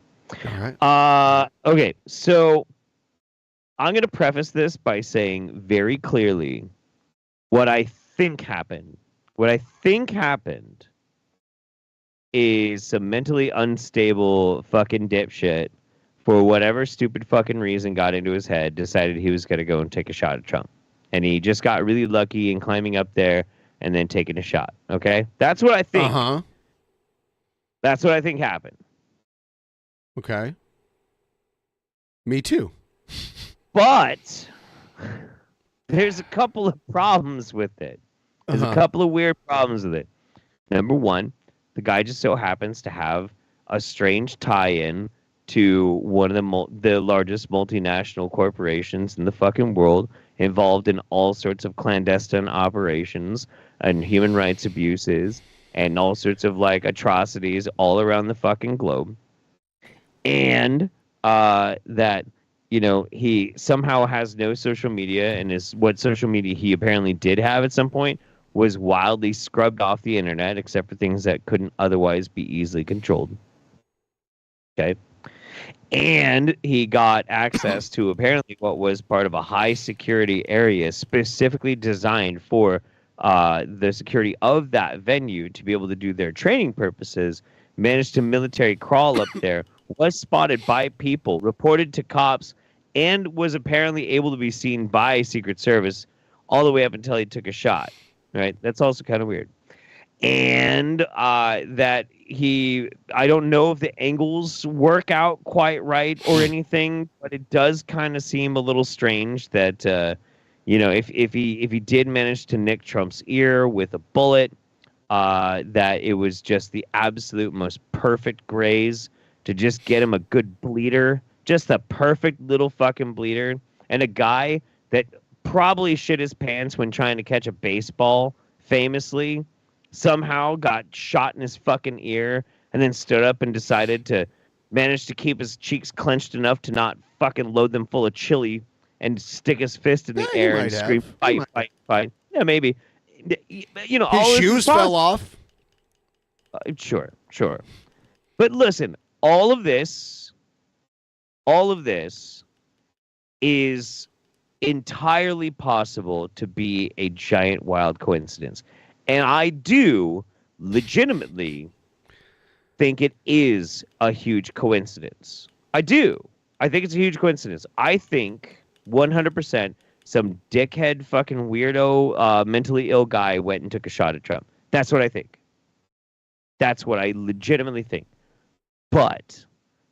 All right. Okay, so I'm going to preface this by saying very clearly what I think happened. What I think happened is some mentally unstable fucking dipshit, for whatever stupid fucking reason, got into his head, decided he was going to go and take a shot at Trump. And he just got really lucky in climbing up there and then taking a shot. Okay? That's what I think. Uh-huh. That's what I think happened. Okay. Me too. But there's a couple of problems with it. There's a couple of weird problems with it. Number one, the guy just so happens to have a strange tie-in to one of the largest multinational corporations in the fucking world, involved in all sorts of clandestine operations and human rights abuses and all sorts of like atrocities all around the fucking globe. And that, he somehow has no social media, and what social media he apparently did have at some point was wildly scrubbed off the internet, except for things that couldn't otherwise be easily controlled. Okay. And he got access to apparently what was part of a high security area specifically designed for the security of that venue to be able to do their training purposes, managed to military crawl up there, was spotted by people, reported to cops, and was apparently able to be seen by Secret Service all the way up until he took a shot. Right? That's also kind of weird. And that I don't know if the angles work out quite right or anything, but it does kind of seem a little strange that, if he did manage to nick Trump's ear with a bullet, that it was just the absolute most perfect graze to just get him a good bleeder, just a perfect little fucking bleeder, and a guy that probably shit his pants when trying to catch a baseball, famously, somehow got shot in his fucking ear and then stood up and decided to manage to keep his cheeks clenched enough to not fucking load them full of chili and stick his fist in the air and scream, fight, fight, fight. Yeah, maybe. His shoes fell off. Sure. But listen, all of this is entirely possible to be a giant wild coincidence. And I do legitimately think it is a huge coincidence. I do. I think it's a huge coincidence. I think 100% some dickhead fucking weirdo mentally ill guy went and took a shot at Trump. That's what I think. That's what I legitimately think. But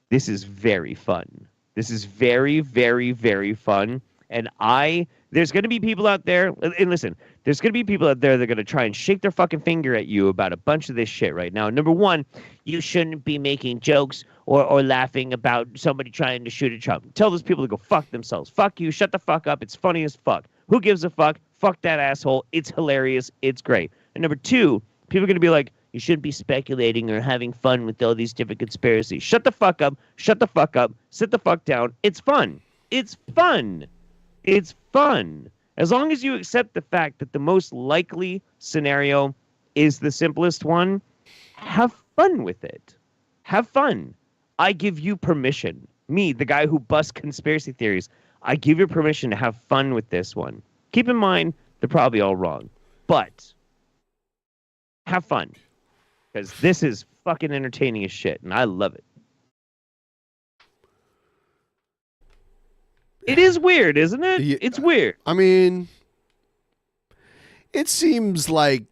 this is very fun. This is very, very, very fun. And there's going to be people out there, and listen, there's going to be people out there that are going to try and shake their fucking finger at you about a bunch of this shit right now. Number one, you shouldn't be making jokes or laughing about somebody trying to shoot at Trump. Tell those people to go fuck themselves. Fuck you. Shut the fuck up. It's funny as fuck. Who gives a fuck? Fuck that asshole. It's hilarious. It's great. And number two, people are going to be like, You shouldn't be speculating or having fun with all these different conspiracies. Shut the fuck up. Shut the fuck up. Sit the fuck down. It's fun. It's fun. It's fun. As long as you accept the fact that the most likely scenario is the simplest one, have fun with it. Have fun. I give you permission. Me, the guy who busts conspiracy theories, I give you permission to have fun with this one. Keep in mind, they're probably all wrong. But have fun. Because this is fucking entertaining as shit, and I love it. It is weird, isn't it? Yeah, it's weird. I mean, it seems like,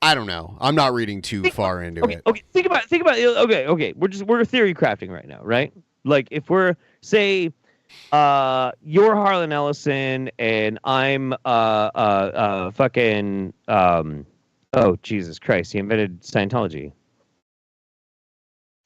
I don't know. I'm not reading too far into it. Okay, think about okay. We're theory crafting right now, right? Like if we're say you're Harlan Ellison and I'm fucking oh Jesus Christ, he invented Scientology.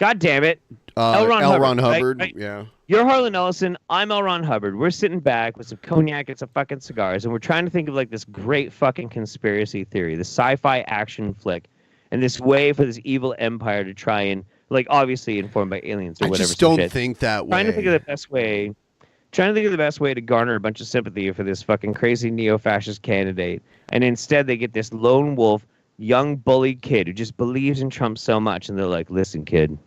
God damn it. L. Ron Hubbard, right? Yeah. You're Harlan Ellison. I'm L. Ron Hubbard. We're sitting back with some cognac and some fucking cigars, and we're trying to think of like this great fucking conspiracy theory, the sci-fi action flick, and this way for this evil empire to try and, like, obviously informed by aliens or whatever. I just don't think that way. Trying to think of the best way. Trying to think of the best way to garner a bunch of sympathy for this fucking crazy neo-fascist candidate, and instead they get this lone wolf, young bullied kid who just believes in Trump so much, and they're like, "Listen, kid."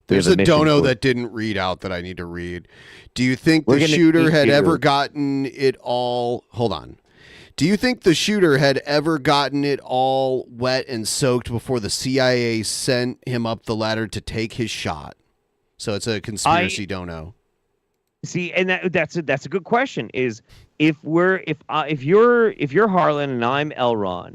There's a dono that didn't read out that I need to read. Do you think the shooter had ever gotten it all? Hold on. Do you think the shooter had ever gotten it all wet and soaked before the CIA sent him up the ladder to take his shot? So it's a conspiracy dono. See, and that's a good question. Is if you're Harlan and I'm Elron,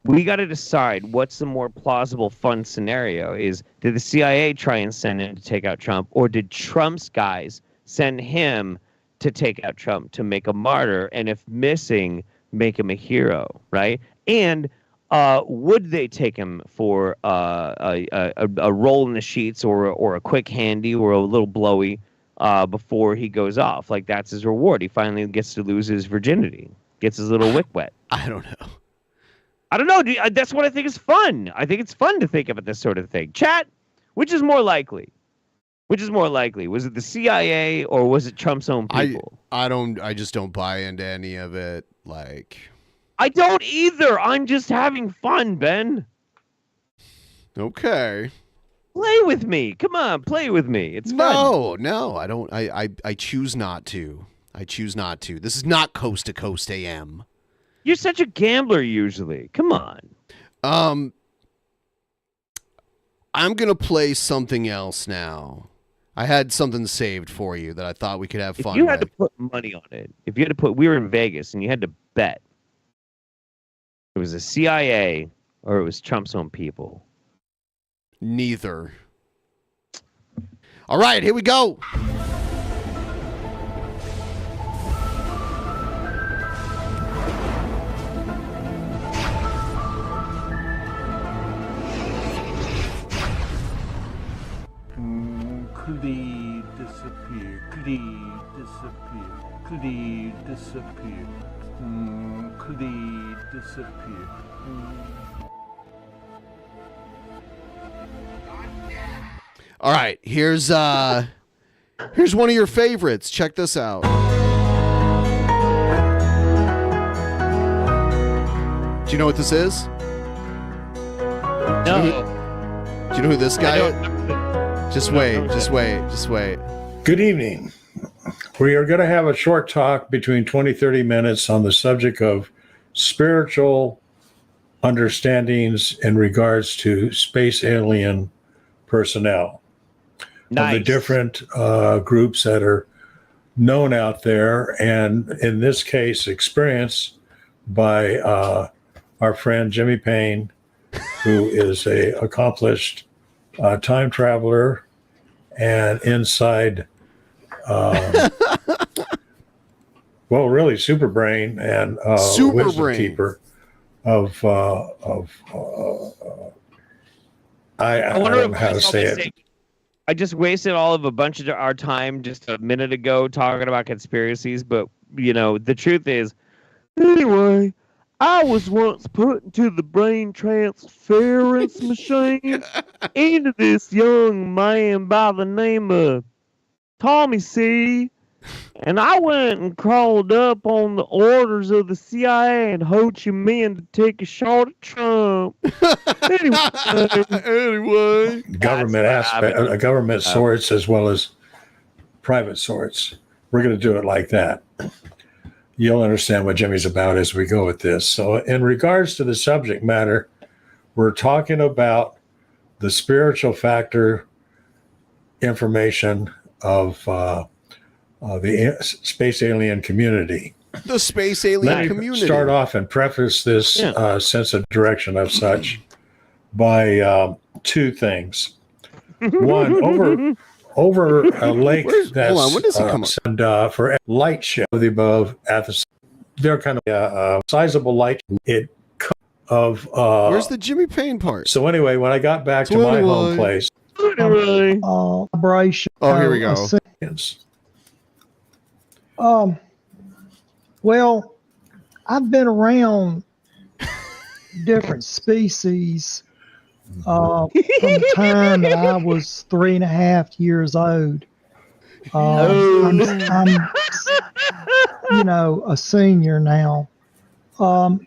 we got to decide what's the more plausible, fun scenario. Is did the CIA try and send him to take out Trump, or did Trump's guys send him to take out Trump to make a martyr, and if missing, make him a hero, right? And would they take him for a roll in the sheets or a quick handy or a little blowy before he goes off? Like that's his reward. He finally gets to lose his virginity, gets his little wick wet. I don't know. I don't know. That's what I think is fun. I think it's fun to think about this sort of thing. Chat, which is more likely? Which is more likely? Was it the CIA or was it Trump's own people? I just don't buy into any of it. Like, I don't either. I'm just having fun, Ben. Okay. Play with me. Come on, play with me. It's fun. No, I don't. I choose not to. I choose not to. This is not Coast to Coast AM. You're such a gambler usually. Come on. I'm going to play something else now. I had something saved for you that I thought we could have fun with. If you had to put money on it, we were in Vegas and you had to bet it was the CIA or it was Trump's own people. Neither. All right, here we go. Could he disappear? Could he disappear? Could he disappear? Could he disappear? All right, here's one of your favorites. Check this out. Do you know what this is? No. Do you know who this guy is? Just wait. Good evening. We are going to have a short talk between 20-30 minutes on the subject of spiritual understandings in regards to space alien personnel. Nice. Of the different groups that are known out there, and in this case, experienced by our friend Jimmy Payne, who is a accomplished time traveler and inside, well, really super brain and wisdom keeper of I don't know how to say it. I just wasted all of a bunch of our time just a minute ago talking about conspiracies, but you know the truth is, anyway, I was once put into the brain transference machine into this young man by the name of Tommy C. And I went and crawled up on the orders of the CIA and Ho Chi Minh to take a shot at Trump. Anyway, government aspect, government sorts as well as private sorts. We're going to do it like that. You'll understand what Jimmy's about as we go with this. So, in regards to the subject matter, we're talking about the spiritual factor information of the space alien community. The space alien community. Start off and preface this sense of direction of such by two things. One, over a lake that's for light show the above at the they're kind of a sizable light of where's the Jimmy Payne part? So anyway, when I got back to my home place, vibration. Oh, here we go. Well, I've been around different species from the time that I was 3.5 years old. I'm a senior now. So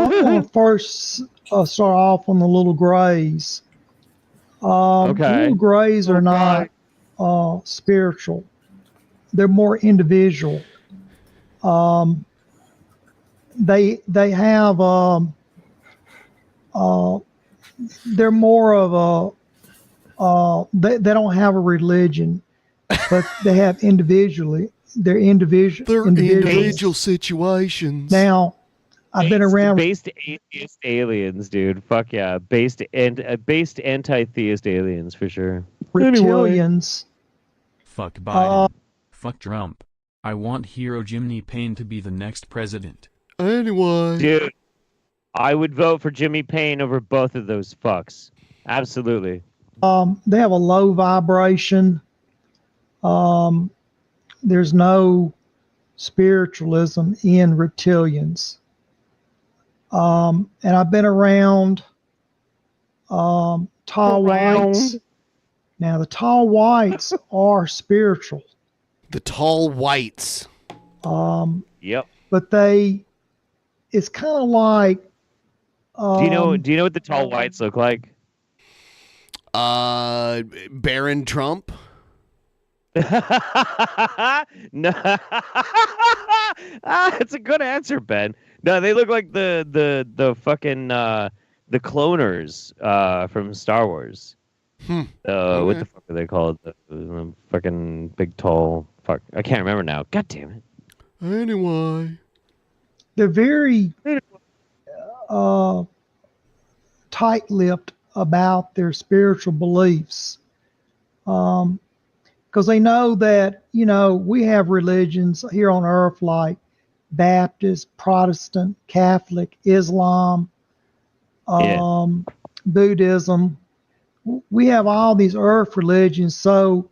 I'm going to first start off on the little grays. The little grays are not spiritual. They're more individual. They have they're more of they don't have a religion, but they have they're individual situations. Now, I've been around based atheist aliens, dude. Fuck yeah, based anti-theist aliens for sure. Reptilians. Fuck Biden. Fuck Trump. I want Hero Jimmy Payne to be the next president. Anyway. Dude, I would vote for Jimmy Payne over both of those fucks. Absolutely. They have a low vibration. There's no spiritualism in reptilians. And I've been around tall whites. Now, the tall whites are spiritual. The tall whites. Yep. But it's kind of like. Do you know what the tall whites look like? Baron Trump. No. It's a good answer, Ben. No, they look like the fucking the cloners from Star Wars. What the fuck are they called? The fucking big tall fuck. I can't remember now. God damn it. Anyway, they're very tight-lipped about their spiritual beliefs, because they know that we have religions here on earth like Baptist, Protestant, Catholic, Islam, Buddhism. We have all these earth religions, so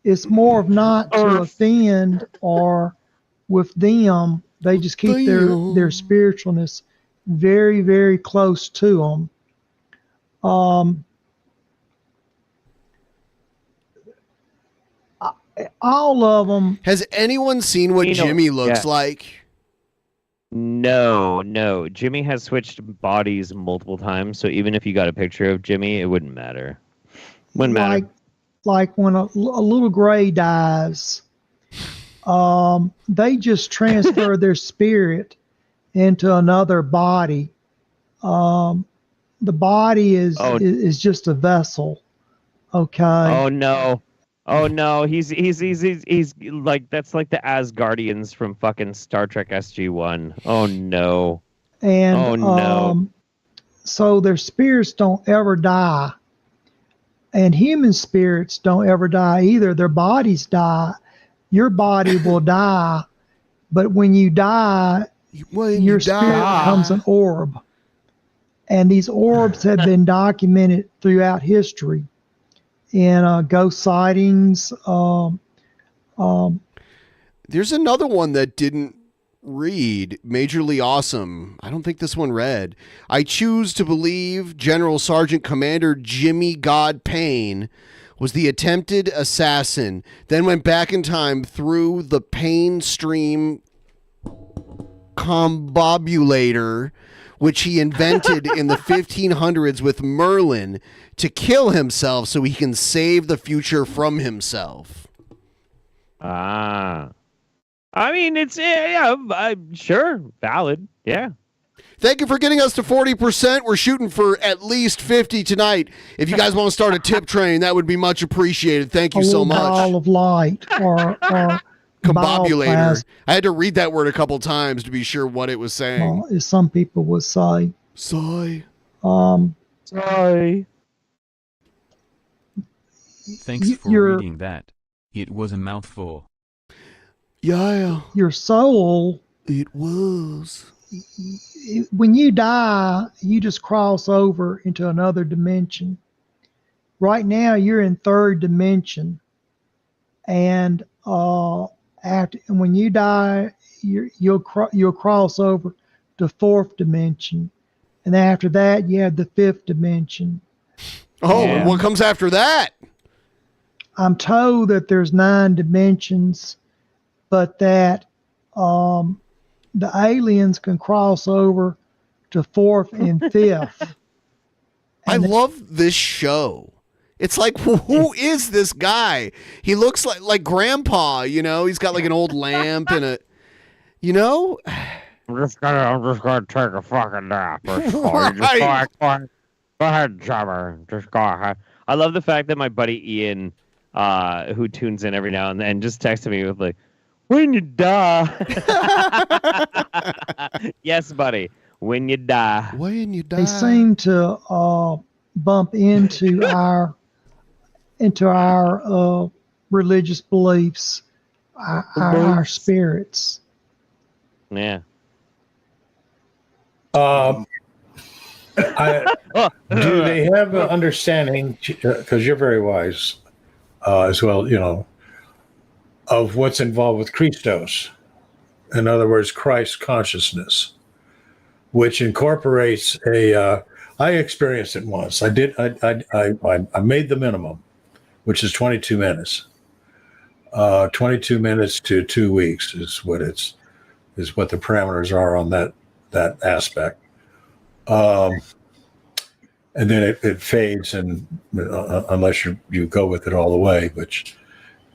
it's more of not to offend or with them. They just keep their spiritualness very, very close to them. All of them. Has anyone seen what Jimmy looks like? No. Jimmy has switched bodies multiple times, so even if you got a picture of Jimmy, it wouldn't matter. Wouldn't matter. Like when a little gray dies, they just transfer their spirit into another body. The body is just a vessel. Okay. Oh no. He's like, that's like the Asgardians from fucking Star Trek SG-1. Oh no. And so their spirits don't ever die. And human spirits don't ever die either. Their bodies die. Your body will die, but when you die, your spirit becomes an orb. And these orbs have been documented throughout history in ghost sightings. There's another one that didn't read. Majorly awesome. I don't think this one read. I choose to believe General Sergeant Commander Jimmy God Payne was the attempted assassin, then went back in time through the Payne stream combobulator, which he invented in the 1500s with Merlin to kill himself so he can save the future from himself. I mean, it's sure, valid. Yeah. Thank you for getting us to 40%. We're shooting for at least 50 tonight. If you guys want to start a tip train, that would be much appreciated. Thank you so much. Ball of light or combobulator. I had to read that word a couple times to be sure what it was saying. As some people would say. Sigh. Sorry. Thanks for reading that. It was a mouthful. Yeah. Your soul. It was. When you die, you just cross over into another dimension. Right now, you're in third dimension, and when you die, you'll cross over to fourth dimension, and after that, you have the fifth dimension. Oh, and what comes after that? I'm told that there's 9 dimensions, but that the aliens can cross over to fourth and fifth. I love this show. It's like, who is this guy? He looks like Grandpa, you know? He's got like an old lamp and a, you know? I'm just gonna take a fucking nap. Go ahead, Jummer. Just go ahead. I love the fact that my buddy Ian, who tunes in every now and then, just texted me with like, when you die. Yes, buddy. When you die. When you die. They seem to bump into our religious beliefs, our spirits. Yeah. Do they have an understanding, because you're very wise as well, you know, of what's involved with Christos? In other words, Christ consciousness, which incorporates I experienced it once. I made the minimum, which is 22 minutes. 22 minutes to 2 weeks is what the parameters are on that aspect. And then it fades, and unless you go with it all the way, which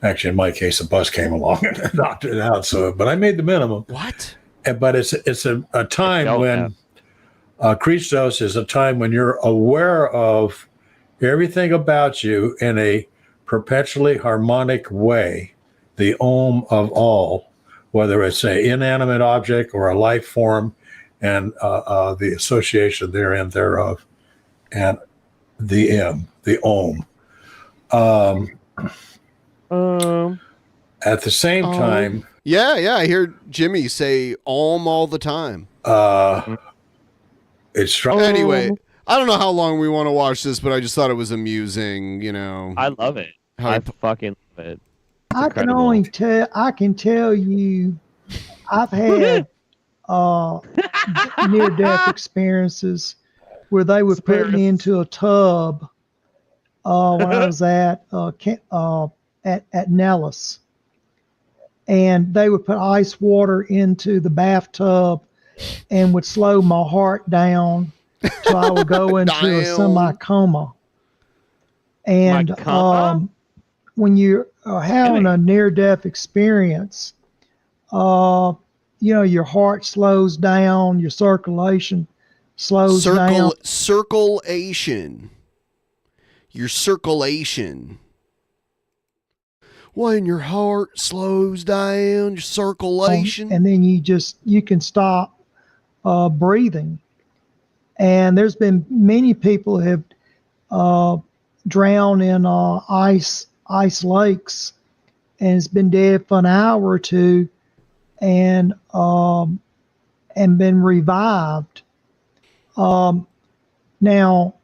actually in my case, a bus came along and knocked it out. So, but I made the minimum. What? But it's a time when Christos is a time when you're aware of everything about you in a perpetually harmonic way, the Om of all, whether it's an inanimate object or a life form, and the association therein thereof, and the M, the Om. At the same time, yeah, I hear Jimmy say "Om" all the time. It's strong. Anyway, I don't know how long we want to watch this, but I just thought it was amusing. You know, I love it. I fucking love it. I can tell you, I've had near-death experiences where they would put me into a tub when I was at Nellis, and they would put ice water into the bathtub and would slow my heart down till I would go into a semi-coma. And when you're having a near-death experience, your heart slows down, your circulation slows down. Circulation. Your circulation. When your heart slows down, your circulation. And then you can stop breathing. And there's been many people who have drowned in ice lakes and has been dead for an hour or two and been revived. Now,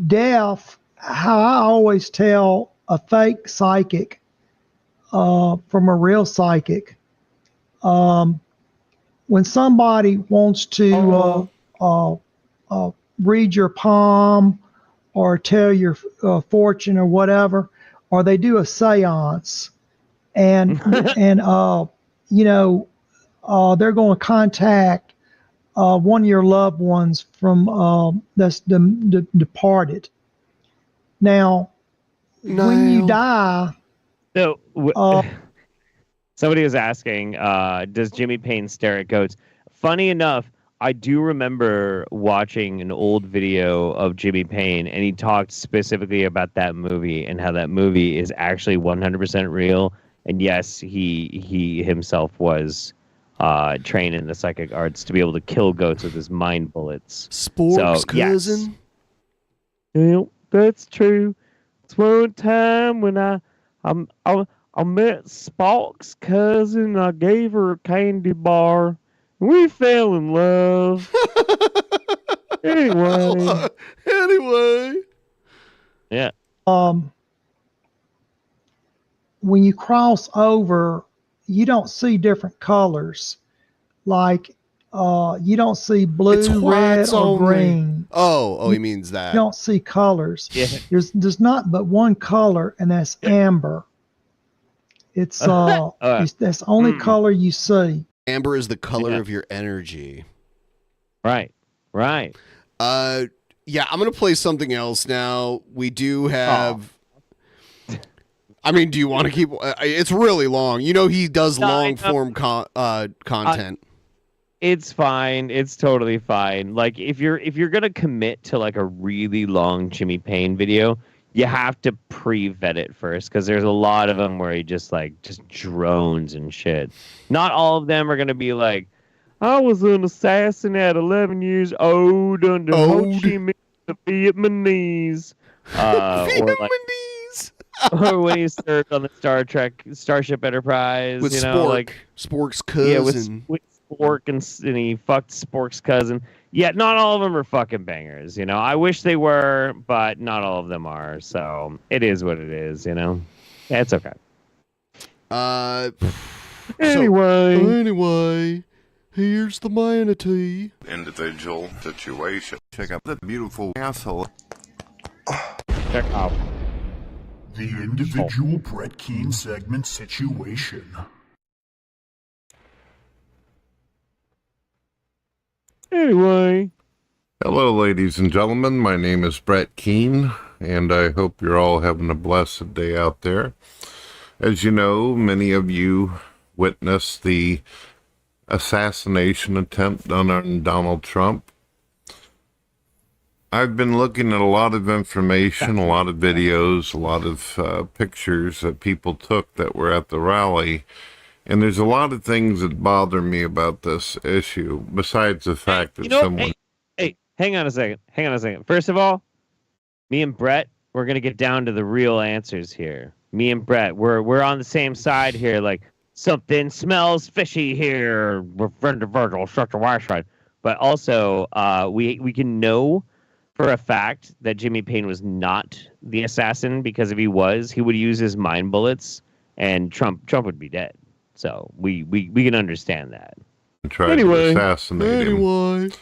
death, how I always tell a fake psychic from a real psychic, when somebody wants to read your palm or tell your fortune or whatever, or they do a seance, and you know, they're going to contact one of your loved ones from that's departed. Now, when you die, So somebody was asking, does Jimmy Payne stare at goats? Funny enough, I do remember watching an old video of Jimmy Payne, and he talked specifically about that movie and how that movie is actually 100% real. And yes, he himself was trained in the psychic arts to be able to kill goats with his mind bullets. Sporks, so, cousin. Yes. Yeah, that's true. It's one time when I met Spock's cousin. I gave her a candy bar. We fell in love. Anyway. Yeah. When you cross over, you don't see different colors. Like, you don't see blue, red, or green. Oh, he means that. You don't see colors. Yeah. There's not but one color, and that's amber. It's that's the only color you see. Amber is the color of your energy. Right. Yeah, I'm gonna play something else now. We do have. I mean, do you want to keep? It's really long. You know, he does long form content. It's fine. It's totally fine. Like if you're gonna commit to like a really long Jimmy Payne video, you have to pre-vet it first, because there's a lot of them where he just drones and shit. Not all of them are gonna be like, I was an assassin at 11 years old under Ho Chi Minh, the Vietnamese. Or when he served on the Starship Enterprise, with Spork's cousin. Yeah, with Spork and he fucked Spork's cousin. Yeah, not all of them are fucking bangers. You know, I wish they were, but not all of them are. So it is what it is. You know, yeah, it's okay. Anyway, here's the Manatee. Individual situation. Check out the beautiful asshole. Check out the individual Brett Keane segment situation. Anyway. Hello, ladies and gentlemen. My name is Brett Keane, and I hope you're all having a blessed day out there. As you know, many of you witnessed the assassination attempt done on Donald Trump. I've been looking at a lot of information, a lot of videos, a lot of pictures that people took that were at the rally. And there's a lot of things that bother me about this issue, besides the fact that someone... Hey, hang on a second. First of all, me and Brett, we're going to get down to the real answers here. Me and Brett, we're on the same side here. Like, something smells fishy here. We're friend of Virgil, such a wise side. But also, we can know for a fact that Jimmy Payne was not the assassin, because if he was, he would use his mind bullets, and Trump would be dead. So we can understand that. Tried to assassinate him.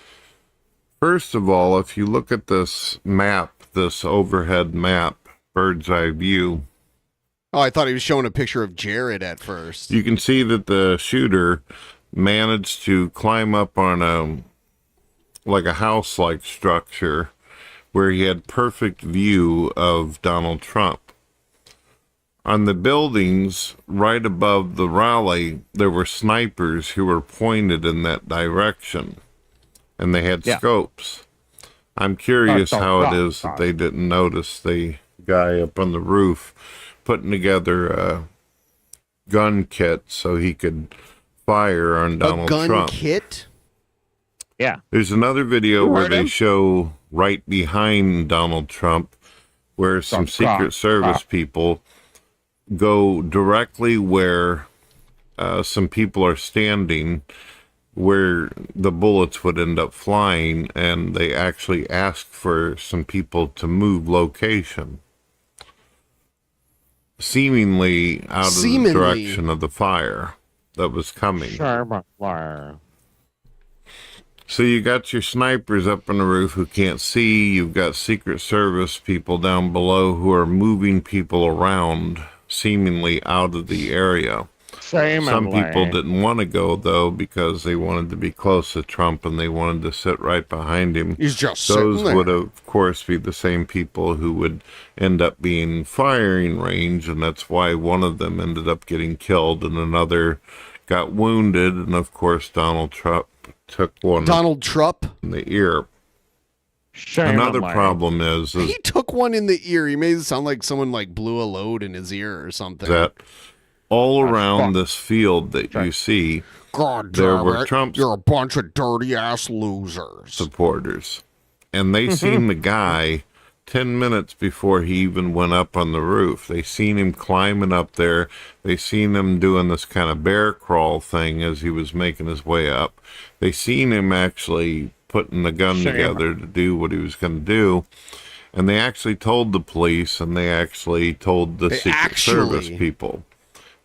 First of all, if you look at this map, this overhead map, bird's eye view. Oh, I thought he was showing a picture of Jared at first. You can see that the shooter managed to climb up on a house-like structure where he had perfect view of Donald Trump. On the buildings right above the rally, there were snipers who were pointed in that direction, and they had scopes. I'm curious how it is that they didn't notice the guy up on the roof putting together a gun kit so he could fire on Donald Trump. A gun kit? Yeah. There's another video where they show right behind Donald Trump where some Secret Service people go directly where some people are standing, where the bullets would end up flying, and they actually ask for some people to move location, seemingly out of the direction of the fire that was coming. So you got your snipers up on the roof who can't see. You've got Secret Service people down below who are moving people around, seemingly out of the area. Some people didn't want to go, though, because they wanted to be close to Trump and they wanted to sit right behind him. He's just Those sitting there. would, of course, be the same people who would end up being firing range, and that's why one of them ended up getting killed and another got wounded. And, of course, Donald Trump took one in the ear. Another problem is he took one in the ear. He made it sound like someone like blew a load in his ear or something. that all around this field that you see, God there damn were it. Trump You're a bunch of dirty ass losers. supporters. And they seen the guy 10 minutes before he even went up on the roof. They seen him climbing up there. They seen him doing this kind of bear crawl thing as he was making his way up. They seen him actually putting the gun together to do what he was going to do. And they actually told the police, and they actually told the Secret Service people.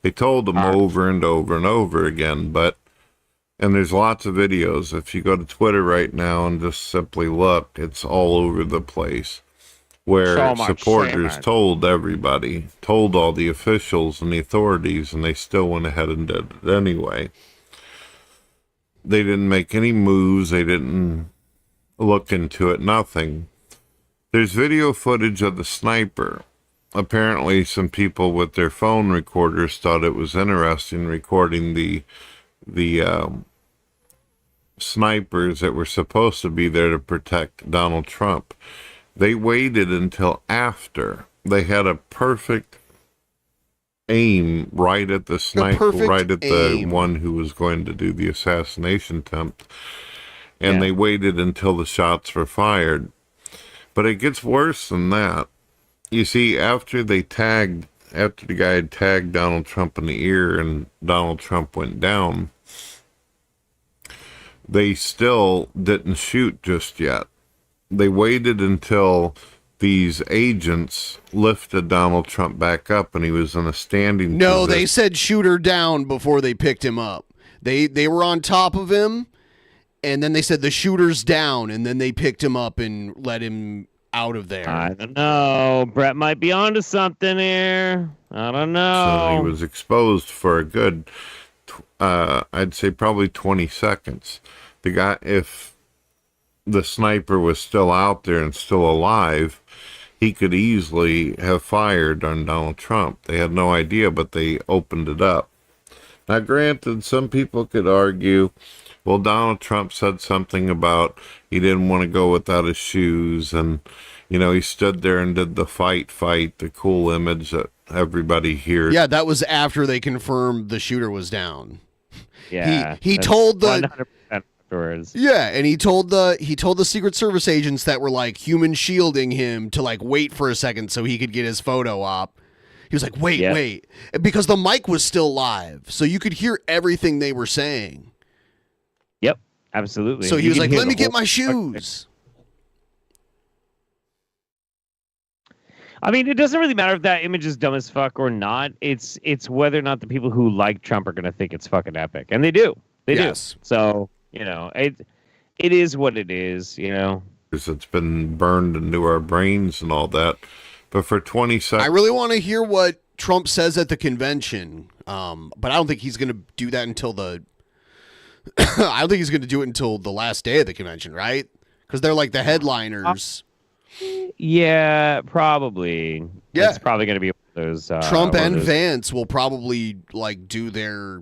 They told them over and over and over again, and there's lots of videos. If you go to Twitter right now and just simply look, it's all over the place, where supporters told everybody, told all the officials and the authorities, and they still went ahead and did it anyway. They didn't make any moves. They didn't look into it, nothing. There's video footage of the sniper. Apparently, some people with their phone recorders thought it was interesting recording the snipers that were supposed to be there to protect Donald Trump. They waited until after they had a perfect aim right at the sniper, right at the one who was going to do the assassination attempt, and they waited until the shots were fired. But it gets worse than that. You see, after the guy had tagged Donald Trump in the ear and Donald Trump went down, they still didn't shoot just yet. They waited until these agents lifted Donald Trump back up and he was in a standing No, position. they said shoot her down before they picked him up. They were on top of him, and then they said the shooter's down, and then they picked him up and let him out of there. I don't know. Brett might be onto something here. I don't know. So he was exposed for a good, I'd say probably 20 seconds. The guy, if the sniper was still out there and still alive, he could easily have fired on Donald Trump. They had no idea, but they opened it up. Now, granted, some people could argue, well, Donald Trump said something about he didn't want to go without his shoes, and, he stood there and did the fight, the cool image that everybody hears. Yeah, that was after they confirmed the shooter was down. Yeah. He told the 100% afterwards. Yeah, and he told the Secret Service agents that were like human shielding him to like wait for a second so he could get his photo op. He was like, wait, because the mic was still live, so you could hear everything they were saying. Yep, absolutely. So he was like, let me get my shoes. I mean, it doesn't really matter if that image is dumb as fuck or not. It's whether or not the people who like Trump are going to think it's fucking epic. And they do. They do. So, it is what it is, It's been burned into our brains and all that. But for 20 seconds... I really want to hear what Trump says at the convention, but I don't think he's going to do that until the... I don't think he's going to do it until the last day of the convention, right? Because they're like the headliners. Yeah, probably. Yeah. It's probably going to be one of those... Trump and Vance will probably like do their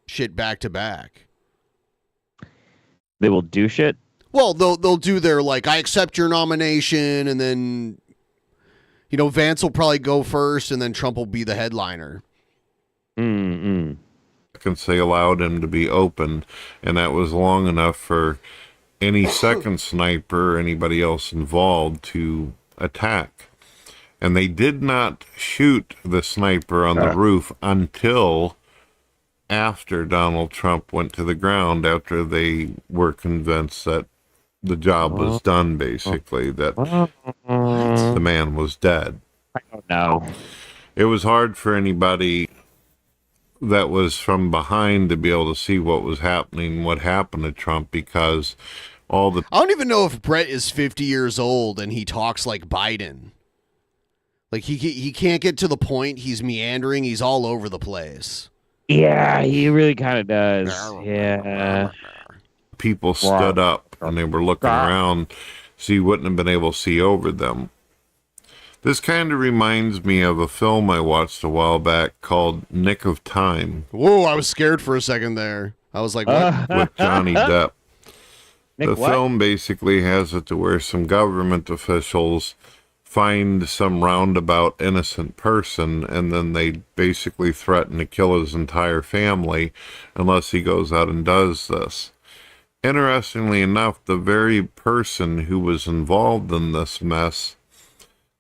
shit back to back. They will do shit? Well, they'll do their like, I accept your nomination, and then... Vance will probably go first, and then Trump will be the headliner. Seconds they allowed him to be open, and that was long enough for any second sniper or anybody else involved to attack. And they did not shoot the sniper on the roof until after Donald Trump went to the ground, after they were convinced that the job was done, basically, that the man was dead. I don't know. It was hard for anybody that was from behind to be able to see what was happening, what happened to Trump, because all the... I don't even know if Brett is 50 years old and he talks like Biden. Like, he can't get to the point. He's meandering. He's all over the place. Yeah, he really kind of does. Yeah. People stood up and they were looking around, so you wouldn't have been able to see over them. This kind of reminds me of a film I watched a while back called Nick of Time. Whoa, I was scared for a second there. I was like, what? With Johnny Depp. Nick, the what? film basically has it to where some government officials find some roundabout innocent person, and then they basically threaten to kill his entire family unless he goes out and does this. Interestingly enough, the very person who was involved in this mess,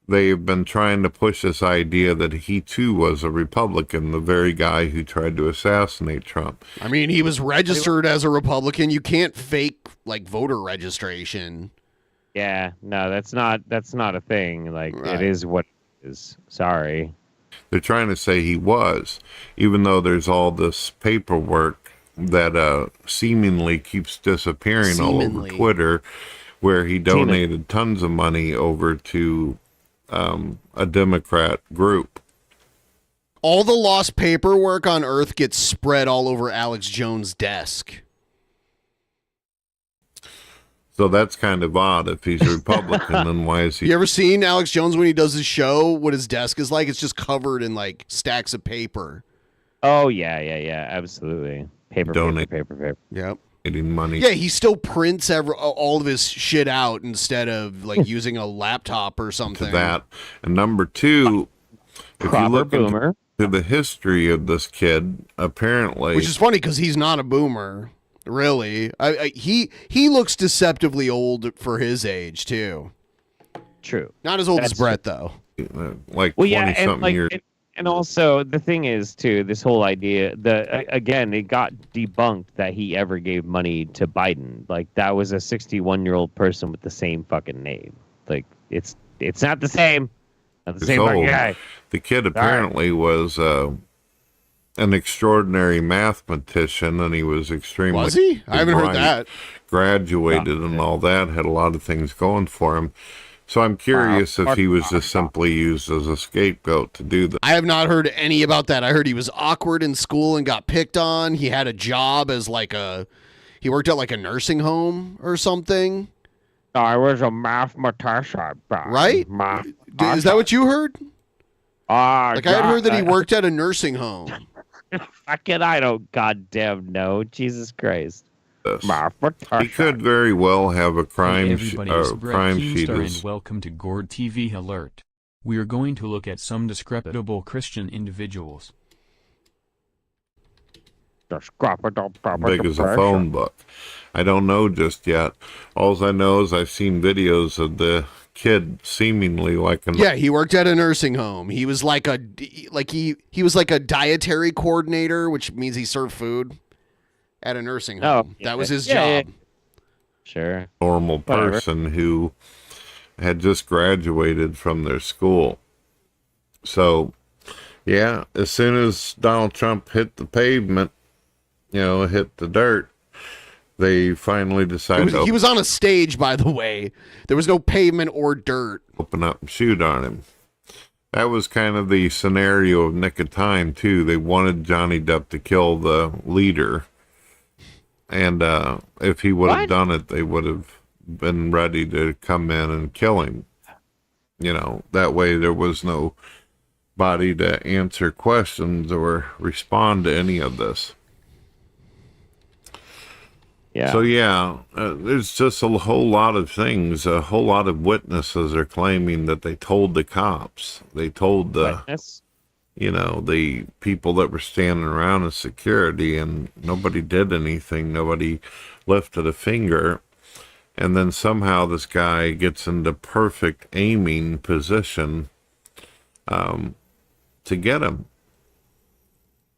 they've been trying to push this idea that he too was a Republican, the very guy who tried to assassinate Trump. I mean, he was registered as a Republican. You can't fake like voter registration. Yeah, no, that's not a thing. Like, It is what it is. Sorry. They're trying to say he was, even though there's all this paperwork that seemingly keeps disappearing all over Twitter, where he donated tons of money over to a Democrat group. All the lost paperwork on Earth gets spread all over Alex Jones' desk. So that's kind of odd. If he's a Republican, then why is he... You ever seen Alex Jones when he does his show, what his desk is like? It's just covered in like stacks of paper. Oh, yeah, absolutely. Paper. Yep. Getting money. Yeah, he still prints all of his shit out instead of like using a laptop or something. To that. And number two, if you look into the history of this kid, apparently... Which is funny because he's not a boomer, really. He looks deceptively old for his age, too. True. Not as old as Brett, though. Like 20-something years. And also, the thing is, too, this whole idea, again, it got debunked that he ever gave money to Biden. Like, that was a 61-year-old person with the same fucking name. Like, it's not the same. Not the same fucking guy. The kid apparently was an extraordinary mathematician, and he was extremely... Was he? I haven't heard that. Graduated and all that, had a lot of things going for him. So I'm curious if he was just simply used as a scapegoat to do that. I have not heard any about that. I heard he was awkward in school and got picked on. He had a job as he worked at like a nursing home or something. I was a mathematician. Right? Is that what you heard? I had heard that he worked at a nursing home. Fucking, I don't goddamn know. Jesus Christ. He could very well have a crime crime sheet. And welcome to Gord TV Alert. We are going to look at some disreputable Christian individuals. Big as a phone book. I don't know just yet. All I know is I've seen videos of the kid seemingly like an... Yeah, he worked at a nursing home. He was like he was like a dietary coordinator, which means he served food at a nursing home. That was his job. Yeah. Sure. Normal person who had just graduated from their school. So, yeah, as soon as Donald Trump hit the pavement, hit the dirt, they finally decided he was on a stage, by the way. There was no pavement or dirt. Open up and shoot on him. That was kind of the scenario of Nick of Time, too. They wanted Johnny Depp to kill the leader. And if he would have done it, they would have been ready to come in and kill him. That way there was no body to answer questions or respond to any of this. Yeah. So, there's just a whole lot of things. A whole lot of witnesses are claiming that they told the cops. They told the people that were standing around in security, and nobody did anything. Nobody lifted a finger. And then somehow this guy gets into perfect aiming position to get him.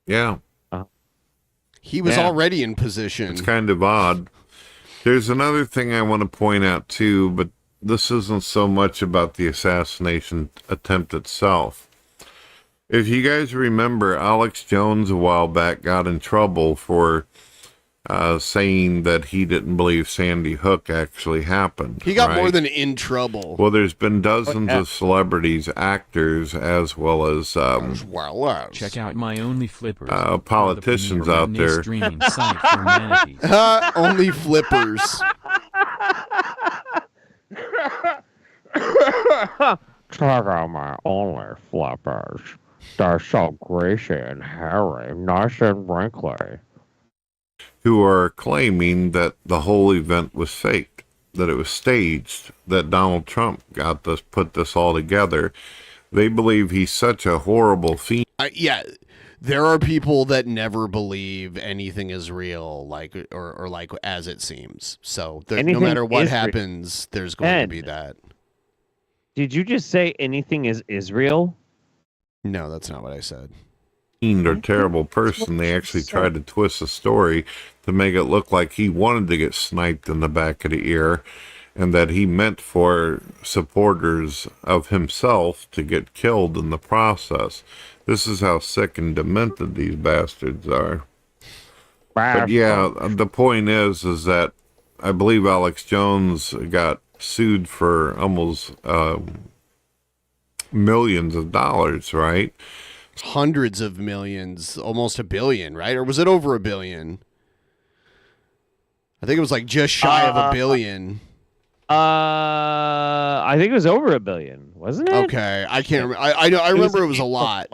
Yeah. He was already in position. It's kind of odd. There's another thing I want to point out, too, but this isn't so much about the assassination attempt itself. If you guys remember, Alex Jones a while back got in trouble for saying that he didn't believe Sandy Hook actually happened. He got right? more than in trouble. Well, there's been dozens of celebrities, actors, as well as Check out my Only Flippers. Politicians out there. Streaming site for Manatee. Only Flippers. Check out my Only Flippers. They're so greasy and hairy, nice and wrinkly. Who are claiming that the whole event was faked, that it was staged, that Donald Trump put this all together. They believe he's such a horrible fiend. Yeah, there are people that never believe anything is real, like or like as it seems. So no matter what happens, there's going to be that. Did you just say anything is Israel? No, that's not what I said. Or terrible person. They actually tried to twist the story to make it look like he wanted to get sniped in the back of the ear, and that he meant for supporters of himself to get killed in the process. This is how sick and demented these bastards are. But yeah, the point is that I believe Alex Jones got sued for almost millions of dollars, right? Hundreds of millions, almost $1 billion, right? Or was it over $1 billion? I think it was like just shy of $1 billion. I think it was over $1 billion, wasn't it? Okay, I can't remember. I know. I remember it was a lot.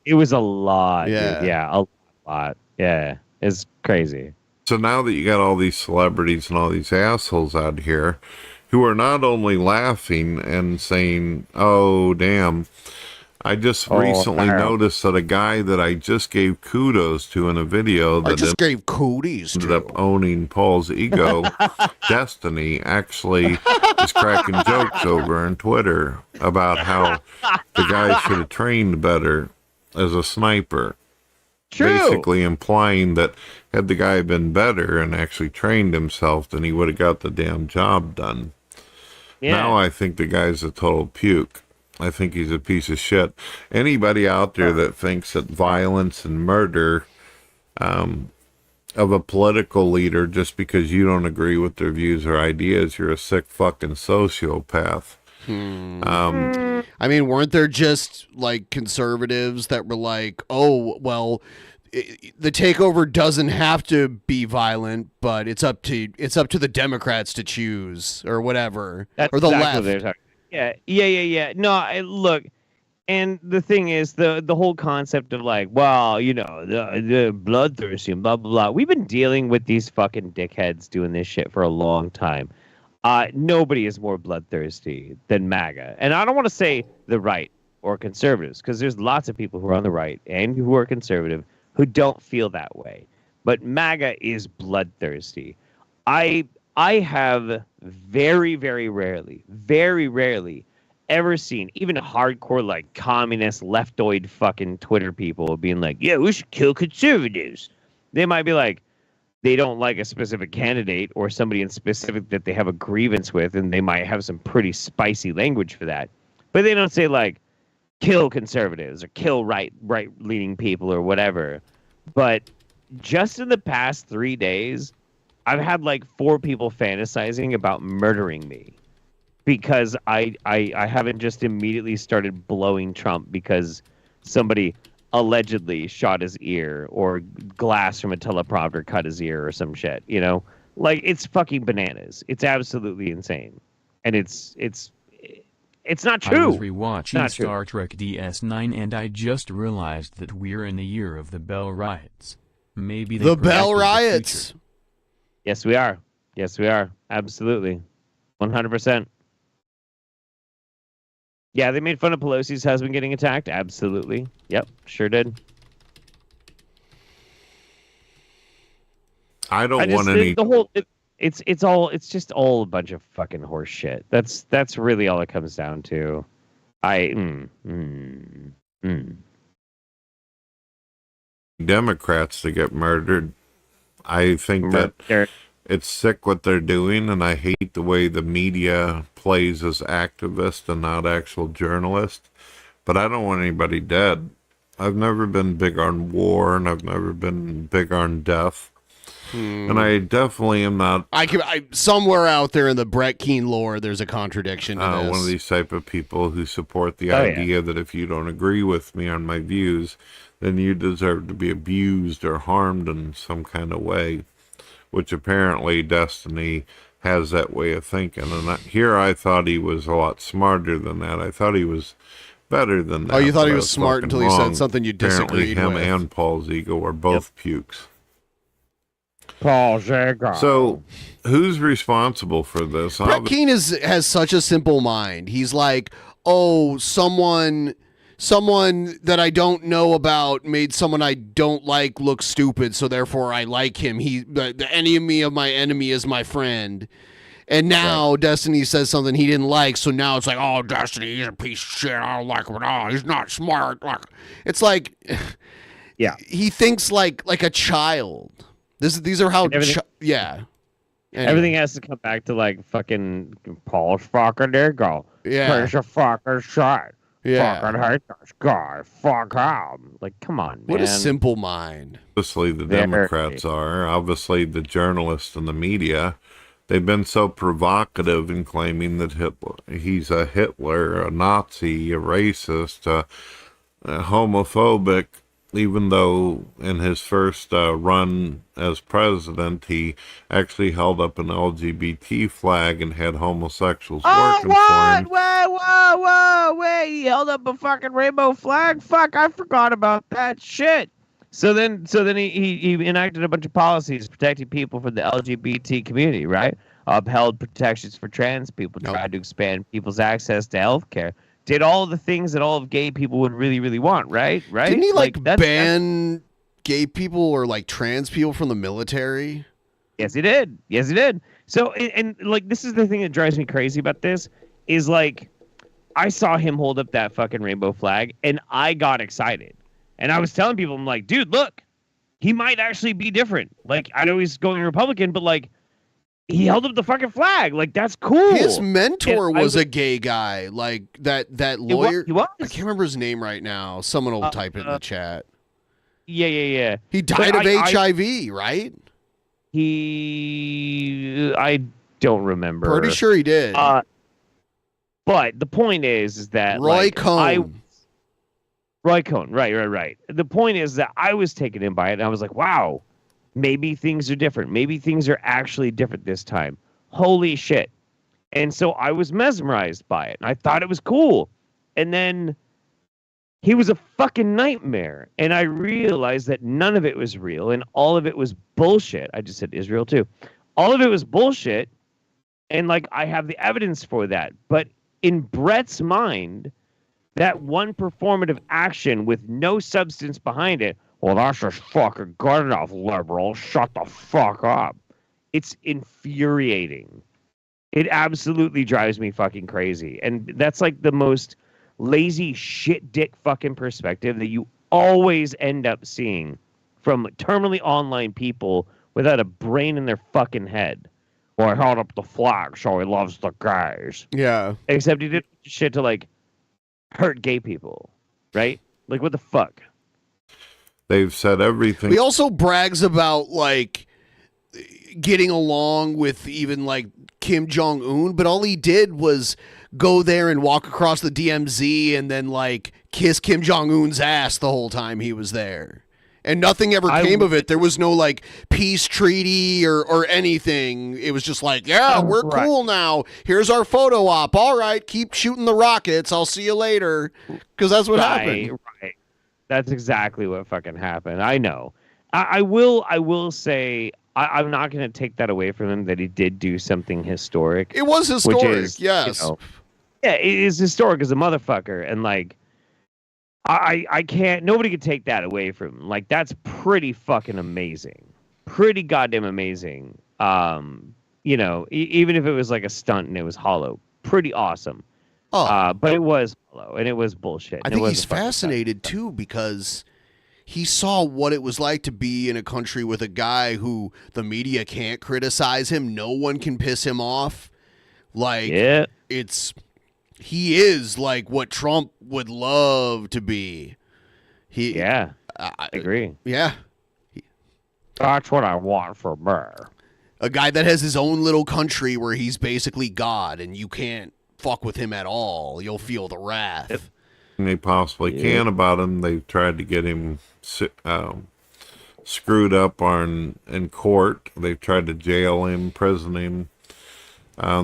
It was a lot. Yeah, dude. Yeah, a lot. Yeah, it's crazy. So now that you got all these celebrities and all these assholes out here who are not only laughing and saying, "Oh, damn." I just recently noticed that a guy that I just gave kudos to in a video that ended up owning Paul's ego, Destiny, actually is cracking jokes over on Twitter about how the guy should have trained better as a sniper. True. Basically implying that had the guy been better and actually trained himself, then he would have got the damn job done. Yeah. Now I think the guy's a total puke. I think he's a piece of shit. Anybody out there that thinks that violence and murder of a political leader just because you don't agree with their views or ideas, you're a sick fucking sociopath. I mean, weren't there just like conservatives that were like, oh, well, the takeover doesn't have to be violent, but it's up to the Democrats to choose or whatever, or the left. Yeah. No, look, and the thing is, the whole concept of like, well, you know, the bloodthirsty and blah, blah, blah. We've been dealing with these fucking dickheads doing this shit for a long time. Nobody is more bloodthirsty than MAGA. And I don't want to say the right or conservatives, because there's lots of people who are on the right and who are conservative who don't feel that way. But MAGA is bloodthirsty. I have very, very rarely ever seen even hardcore, like, communist leftoid fucking Twitter people being like, yeah, we should kill conservatives. They might be like, they don't like a specific candidate or somebody in specific that they have a grievance with, and they might have some pretty spicy language for that. But they don't say, like, kill conservatives or kill right-leaning people or whatever. But just in the past 3 days, I've had like 4 people fantasizing about murdering me because I haven't just immediately started blowing Trump because somebody allegedly shot his ear or glass from a teleprompter cut his ear or some shit, you know? Like, it's fucking bananas. It's absolutely insane. And it's not true. I was rewatching Star Trek DS9 and I just realized that we're in the year of the Bell Riots. Maybe the Bell Riots. Yes, we are. Absolutely. 100%. Yeah, they made fun of Pelosi's husband getting attacked. Absolutely. Yep, sure did. I don't want any... The whole... It's just all a bunch of fucking horse shit. That's really all it comes down to. Democrats to get murdered. I think that it's sick what they're doing, and I hate the way the media plays as activists and not actual journalists. But I don't want anybody dead. I've never been big on war, and I've never been big on death. And I definitely am not. Somewhere out there in the Brett Keane lore, there's a contradiction to this. One of these type of people who support the idea that if you don't agree with me on my views, then you deserve to be abused or harmed in some kind of way, which apparently Destiny has that way of thinking. And here I thought he was a lot smarter than that. I thought he was better than that. Oh, you thought he was smart until he said something you disagreed with. Apparently him and Paul Ziegel are both pukes. Paul Ziegel. So, who's responsible for this? Brett Keane has such a simple mind. He's like, oh, someone that I don't know about made someone I don't like look stupid, so therefore I like him. The enemy of my enemy is my friend. And now Destiny says something he didn't like, so now it's like, oh, Destiny, he's a piece of shit. I don't like him at all. He's not smart. It's like, he thinks like a child. These are how, Anyway. Everything has to come back to like fucking Paul fucking Ziegel. Yeah. Here's a fucking shot. Yeah. Fucking hate this guy. Fuck him. Like, come on, man. What a simple mind. Obviously, the Democrats are. Obviously, the journalists and the media. They've been so provocative in claiming that he's a Hitler, a Nazi, a racist, a homophobic, even though in his first run as president, he actually held up an LGBT flag and had homosexuals working for him. Wait, he held up a fucking rainbow flag? Fuck, I forgot about that shit. So then he enacted a bunch of policies protecting people from the LGBT community, right? Upheld protections for trans people, tried to expand people's access to healthcare. Did all the things that all of gay people would really, really want, right? Didn't he ban gay people or like trans people from the military? Yes, he did. So, and like, this is the thing that drives me crazy about this is like, I saw him hold up that fucking rainbow flag and I got excited. And I was telling people, I'm like, dude, look, he might actually be different. Like, I know he's going Republican, but like, he held up the fucking flag. Like, that's cool. His mentor was a gay guy. Like, that lawyer. He was? I can't remember his name right now. Someone will type it in the chat. Yeah. He died of HIV, right? I don't remember. Pretty sure he did. But the point is that Roy Cohn. Roy Cohn, right. The point is that I was taken in by it, and I was like, wow, maybe things are different. Maybe things are actually different this time. Holy shit. And so I was mesmerized by it, and I thought it was cool. And then he was a fucking nightmare, and I realized that none of it was real, and all of it was bullshit. I just said Israel, too. All of it was bullshit, and, like, I have the evidence for that. But in Brett's mind, that one performative action with no substance behind it, well, that's just fucking good enough, liberal. Shut the fuck up. It's infuriating. It absolutely drives me fucking crazy. And that's like the most lazy shit dick fucking perspective that you always end up seeing from terminally online people without a brain in their fucking head. Well, I held up the flag, so he loves the guys. Yeah. Except he did shit to, like, hurt gay people, right? Like, what the fuck? They've said everything. He also brags about, like, getting along with even, like, Kim Jong-un, but all he did was go there and walk across the DMZ and then, like, kiss Kim Jong-un's ass the whole time he was there. And nothing ever came of it. There was no, like, peace treaty or anything. It was just like, yeah, we're cool now. Here's our photo op. All right, keep shooting the rockets. I'll see you later. Because that's what happened. Right. That's exactly what fucking happened. I know. I will say, I'm not going to take that away from him that he did do something historic. It was historic, which is, yes. Yeah, it is historic as a motherfucker. And, like, I can't, nobody could take that away from him. Like, that's pretty fucking amazing. Pretty goddamn amazing. You know, even if it was like a stunt and it was hollow. Pretty awesome. But it was hollow and it was bullshit. I think he's fascinated too because he saw what it was like to be in a country with a guy who the media can't criticize him. No one can piss him off. Like, he is like what Trump would love to be. I agree. Yeah. That's what I want for me. A guy that has his own little country where he's basically God and you can't fuck with him at all. You'll feel the wrath. And they possibly can about him. They've tried to get him screwed up in court. They've tried to jail him, prison him.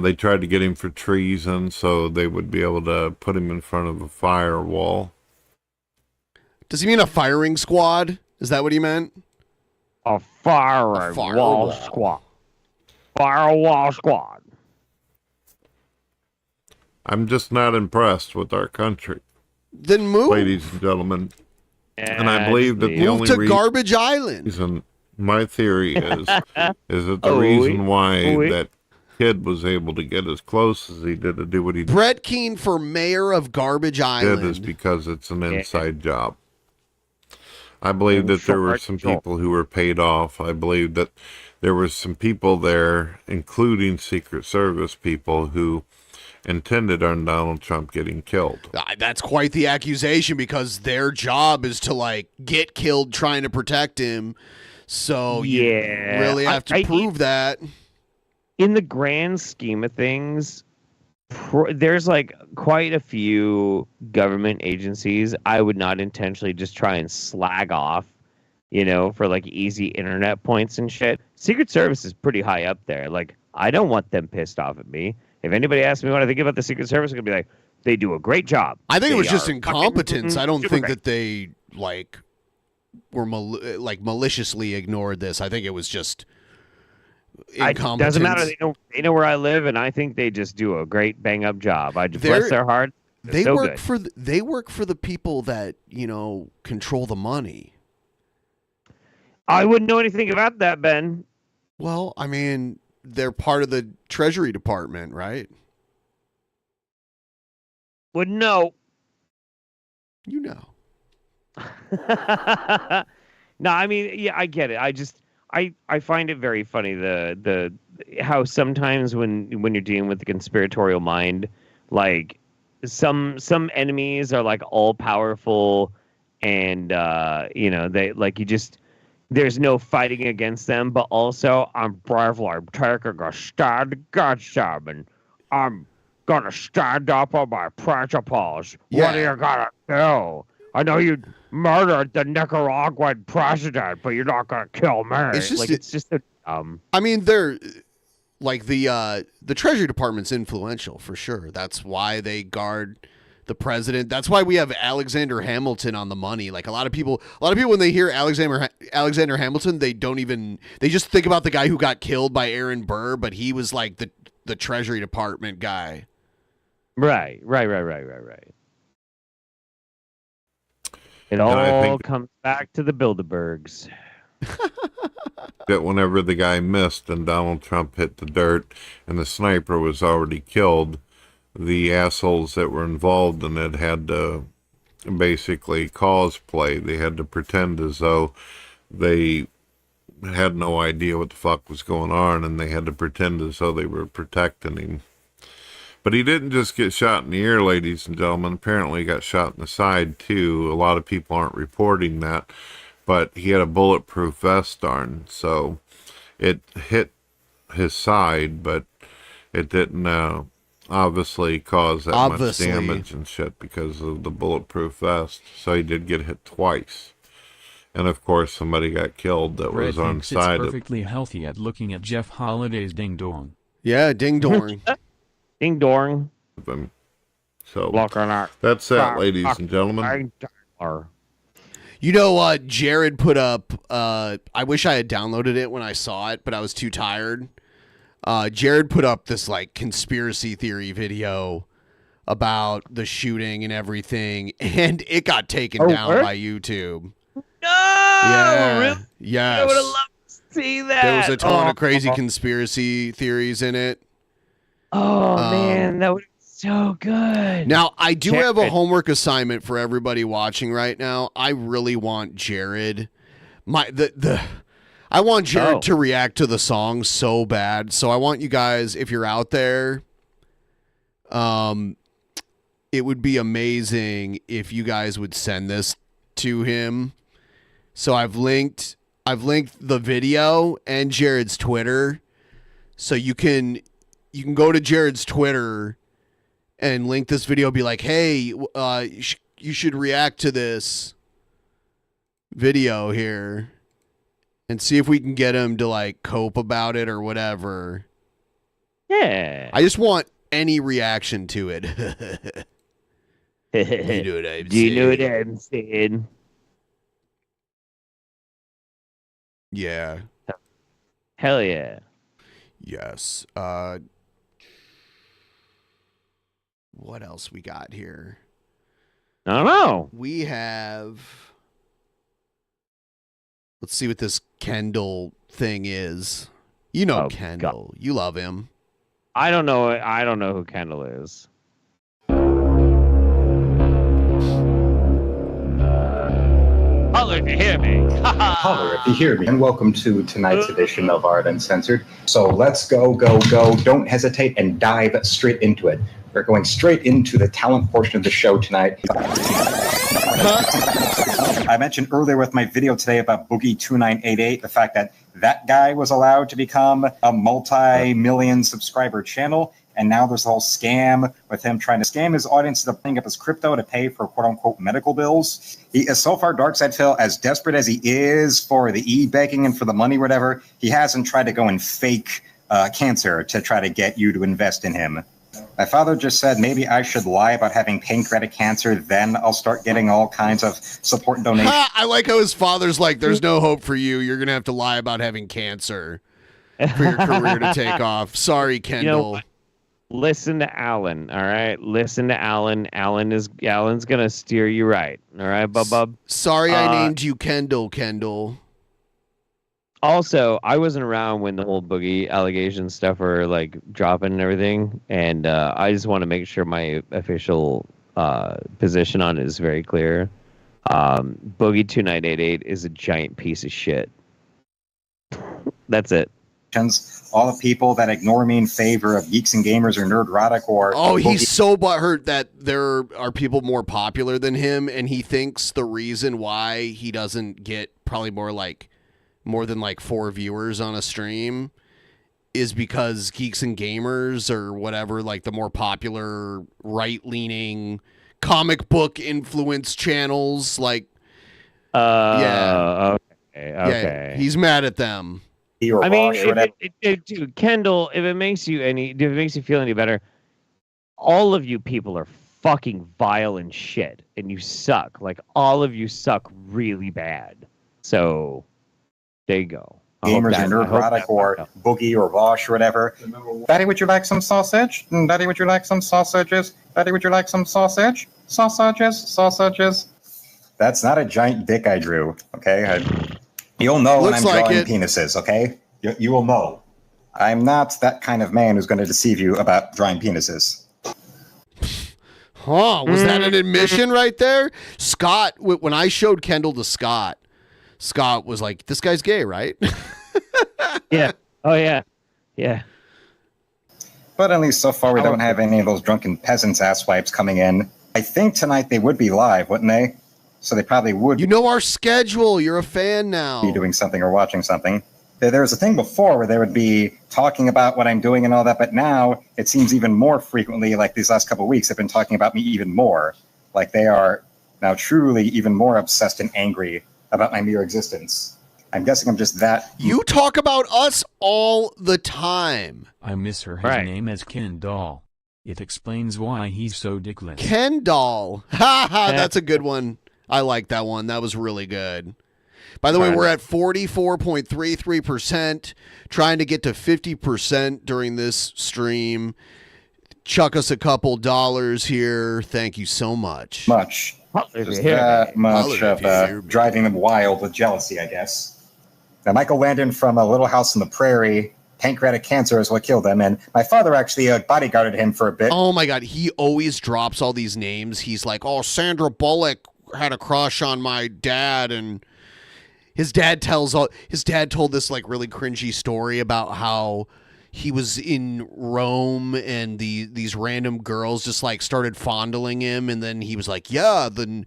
They tried to get him for treason so they would be able to put him in front of a firewall. Does he mean a firing squad? Is that what he meant? A firewall squad. Firewall squad. I'm just not impressed with our country. Then move. Ladies and gentlemen. And I believe that the only to Garbage Island. reason, my theory is that the reason why that kid was able to get as close as he did to do what he Brett Keane for mayor of Garbage Island. did is because it's an inside job. I believe that there were some people who were paid off. I believe that there were some people there, including Secret Service people, who intended on Donald Trump getting killed. That's quite the accusation because their job is to get killed trying to protect him. So you really have to prove that. In the grand scheme of things, there's quite a few government agencies I would not intentionally just try and slag off, for easy internet points and shit. Secret Service is pretty high up there. I don't want them pissed off at me. If anybody asks me what I think about the Secret Service, I'm going to be like, they do a great job. I think it was just incompetence. I don't think that they were maliciously ignored this. I think it was just incompetence. Doesn't matter. They know where I live, and I think they just do a great bang up job. I just bless their heart. They so work good. they work for the people that control the money. I wouldn't know anything about that, Ben. Well, I mean, they're part of the Treasury Department, right? Wouldn't know. You know. No, I mean, yeah, I get it. I find it very funny the how sometimes when you're dealing with the conspiratorial mind, some enemies are all powerful, and they there's no fighting against them, but also I'm bravely taking a stand against them, and I'm gonna stand up on my principles. Yeah. What are you gonna do? I know you murdered the Nicaraguan president, but you're not gonna kill me. It's just a I mean, they're the Treasury Department's influential for sure. That's why they guard the president. That's why we have Alexander Hamilton on the money. A lot of people when they hear Alexander Hamilton, they just think about the guy who got killed by Aaron Burr, but he was the Treasury Department guy. Right. It all comes back to the Bilderbergs. That whenever the guy missed and Donald Trump hit the dirt and the sniper was already killed, the assholes that were involved in it had to basically cosplay. They had to pretend as though they had no idea what the fuck was going on, and they had to pretend as though they were protecting him. But he didn't just get shot in the ear, ladies and gentlemen. Apparently he got shot in the side, too. A lot of people aren't reporting that. But he had a bulletproof vest on, so it hit his side, but it didn't obviously cause that much damage and shit because of the bulletproof vest. So he did get hit twice. And of course, somebody got killed that was on side of it. Perfectly healthy at looking at Jeff Holiday's ding dong. Yeah, ding dong. Ding dong. So that's that, ladies and gentlemen. Jared put up, I wish I had downloaded it when I saw it, but I was too tired. Jared put up this conspiracy theory video about the shooting and everything, and it got taken down by YouTube. No! Yeah. Really? Yes. I would have loved to see that. There was a ton of crazy conspiracy theories in it. Oh, man, that would be so good. Now, I do have a homework assignment for everybody watching right now. I really want Jared. I want Jared to react to the song so bad. So I want you guys, if you're out there, it would be amazing if you guys would send this to him. So I've linked the video and Jared's Twitter. So you can go to Jared's Twitter and link this video, be like, hey, you should react to this video here and see if we can get him to like cope about it or whatever. Yeah. I just want any reaction to it. You know what I'm Do you know what saying? I'm saying? Yeah. Hell yeah. Yes. What else we got here? I don't know. We have. Let's see what this Kendall thing is. You know Kendall. You love him. I don't know who Kendall is. Holler if you hear me. Holler if you hear me. And welcome to tonight's edition of Art Uncensored. So let's go. Don't hesitate and dive straight into it. We're going straight into the talent portion of the show tonight. I mentioned earlier with my video today about Boogie 2988, the fact that that guy was allowed to become a multi-million subscriber channel. And now there's a whole scam with him trying to scam his audience into putting up his crypto to pay for quote-unquote medical bills. He is so far, Darkside Phil, as desperate as he is for the e-begging and for the money, whatever, he hasn't tried to go and fake cancer to try to get you to invest in him. My father just said maybe I should lie about having pancreatic cancer, then I'll start getting all kinds of support and donations. I like how his father's like, there's no hope for you. You're going to have to lie about having cancer for your career to take off. Sorry, Kendall. You know, listen to Alan, all right? Listen to Alan. Alan's going to steer you right, all right, bub? Sorry I named you Kendall. Also, I wasn't around when the whole Boogie allegation stuff were like dropping and everything, and I just want to make sure my official position on it is very clear. Boogie 2988 is a giant piece of shit. That's it. All the people that ignore me in favor of Geeks and Gamers or Nerdrotic or... Oh, he's so butthurt that there are people more popular than him, and he thinks the reason why he doesn't get probably more than 4 viewers on a stream is because Geeks and Gamers or whatever, like the more popular right-leaning comic book influence channels, Okay. Yeah, he's mad at them. I mean, dude, Kendall, if it makes you feel any better, all of you people are fucking vile and shit, and you suck. Like, all of you suck really bad. So, there you go. Gamers or Nerdrotic or Boogie or Vosh or whatever. Daddy, would you like some sausage? Daddy, would you like some sausages? Daddy, would you like some sausage? Sausages. That's not a giant dick I drew, okay? You'll know when I'm drawing penises, okay? You will know. I'm not that kind of man who's going to deceive you about drawing penises. Huh, was that an admission right there? Scott, when I showed Kendall to Scott was like, this guy's gay, right? Yeah. Oh, yeah. Yeah. But at least so far we don't have any of those drunken peasants asswipes coming in. I think tonight they would be live, wouldn't they? So they probably would. You know our schedule. You're a fan now. Be doing something or watching something. There was a thing before where they would be talking about what I'm doing and all that, but now it seems even more frequently, like these last couple of weeks, they've been talking about me even more. Like they are now truly even more obsessed and angry about my mere existence. I'm guessing I'm just that. You talk about us all the time. I miss her. His name is Ken Doll. It explains why he's so dickless. Ken Doll. Ha ha, that's a good one. I like that one. That was really good. By the way, we're at 44.33%, trying to get to 50% during this stream. Chuck us a couple dollars here. Thank you so much. Just that much of driving them wild with jealousy, I guess. Now, Michael Landon from A Little House on the Prairie, pancreatic cancer is what killed him, and my father actually bodyguarded him for a bit. Oh, my God. He always drops all these names. He's like, oh, Sandra Bullock had a crush on my dad, and his dad told this like really cringy story about how he was in Rome and these random girls just like started fondling him, and then he was like, yeah, then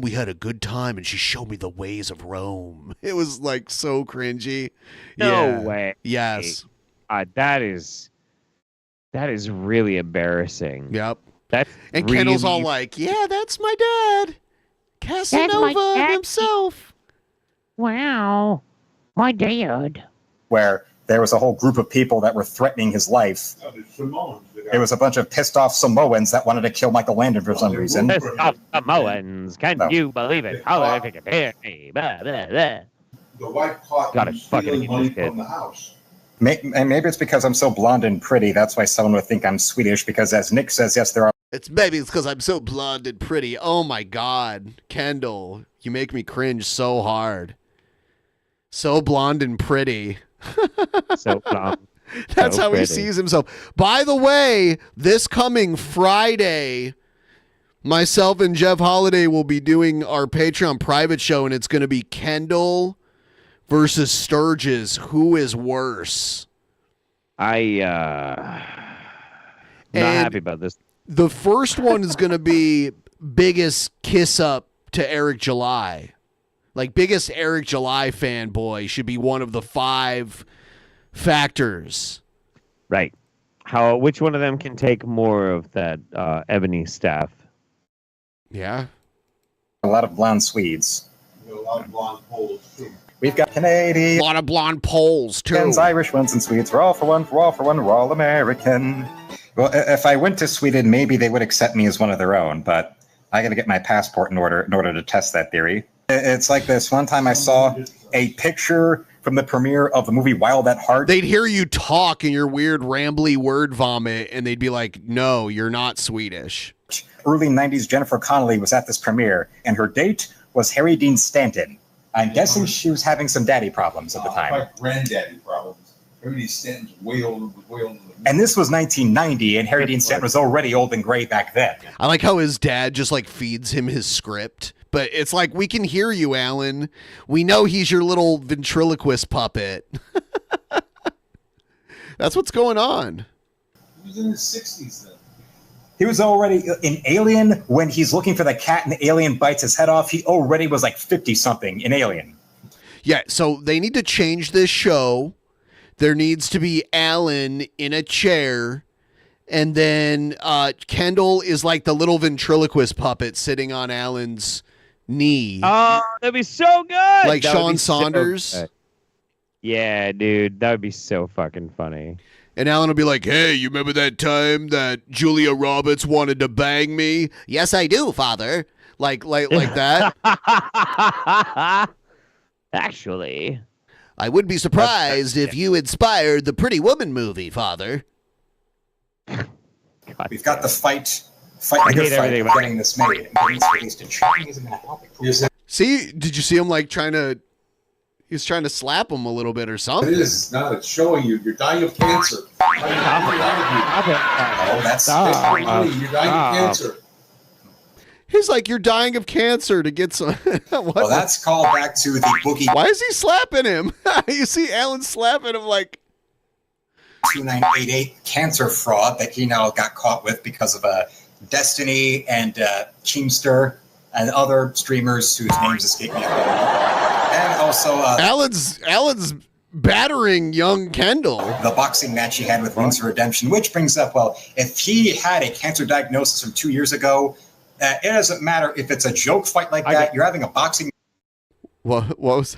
we had a good time and she showed me the ways of Rome. It was like so cringy. No way. Yes. That is really embarrassing. Yep. That's and really... Kendall's all like, yeah, that's my dad. Casanova himself. Wow. My dad. Where there was a whole group of people that were threatening his life. It was a bunch of pissed off Samoans that wanted to kill Michael Landon for some reason. Pissed off Samoans. Can you believe it? How if you can hear me? Blah, blah, blah. The wife caught Gotta him fucking stealing get money this kid. from the house. And maybe it's because I'm so blonde and pretty. That's why someone would think I'm Swedish. Because as Nick says, yes, there are. Maybe it's because I'm so blonde and pretty. Oh my God, Kendall, you make me cringe so hard. So blonde and pretty. So blonde. That's so how pretty. he sees himself. By the way, this coming Friday, myself and Jeff Holiday will be doing our Patreon private show, and it's going to be Kendall versus Sturgis. Who is worse? Not happy about this. The first one is going to be biggest kiss up to Eric July. Like, biggest Eric July fanboy should be one of the 5 factors. Right. Which one of them can take more of that ebony staff? Yeah. A lot of blonde Swedes. A lot of blonde Poles, too. We've got Canadian. A lot of blonde Poles, too. Irish ones and Swedes. We're all for one, we're all American. Well, if I went to Sweden, maybe they would accept me as one of their own, but I got to get my passport in order to test that theory. It's like this. One time I saw a picture from the premiere of the movie Wild at Heart. They'd hear you talk in your weird rambly word vomit, and they'd be like, no, you're not Swedish. Early 90s Jennifer Connelly was at this premiere, and her date was Harry Dean Stanton. I'm guessing she was having some daddy problems at the time. Like granddaddy problems. Harry Dean Stanton's way older than And this was 1990, and Harry Dean Stanton was already old and gray back then. I like how his dad just like feeds him his script, but it's like, we can hear you, Alan. We know he's your little ventriloquist puppet. That's what's going on. He was in his 60s then. He was already in Alien when he's looking for the cat and the alien bites his head off. He already was like 50-something in Alien. Yeah, so they need to change this show. There needs to be Alan in a chair, and then Kendall is like the little ventriloquist puppet sitting on Alan's knee. Oh, that'd be so good. Like That would Sean be so Saunders. good. Yeah, dude, that would be so fucking funny. And Alan will be like, hey, you remember that time that Julia Roberts wanted to bang me? Yes, I do, Father. Like that. Actually, I would be surprised if you inspired the Pretty Woman movie, Father. We've got the fight the good fight of getting this made. See, did you see him like he was trying to slap him a little bit or something? It is not. It's showing you. You're dying of cancer. Oh, that's you're dying of cancer. He's like, you're dying of cancer to get some. Well, that's called back to the boogie. Why is he slapping him? You see Alan slapping him like 2988 cancer fraud that he now got caught with because of Destiny and Keemster and other streamers whose names escape me. And also Alan's battering young Kendall. The boxing match he had with Wings of Redemption, which brings up, well, if he had a cancer diagnosis from 2 years ago, it doesn't matter if it's a joke fight like that. You're having a boxing. What was?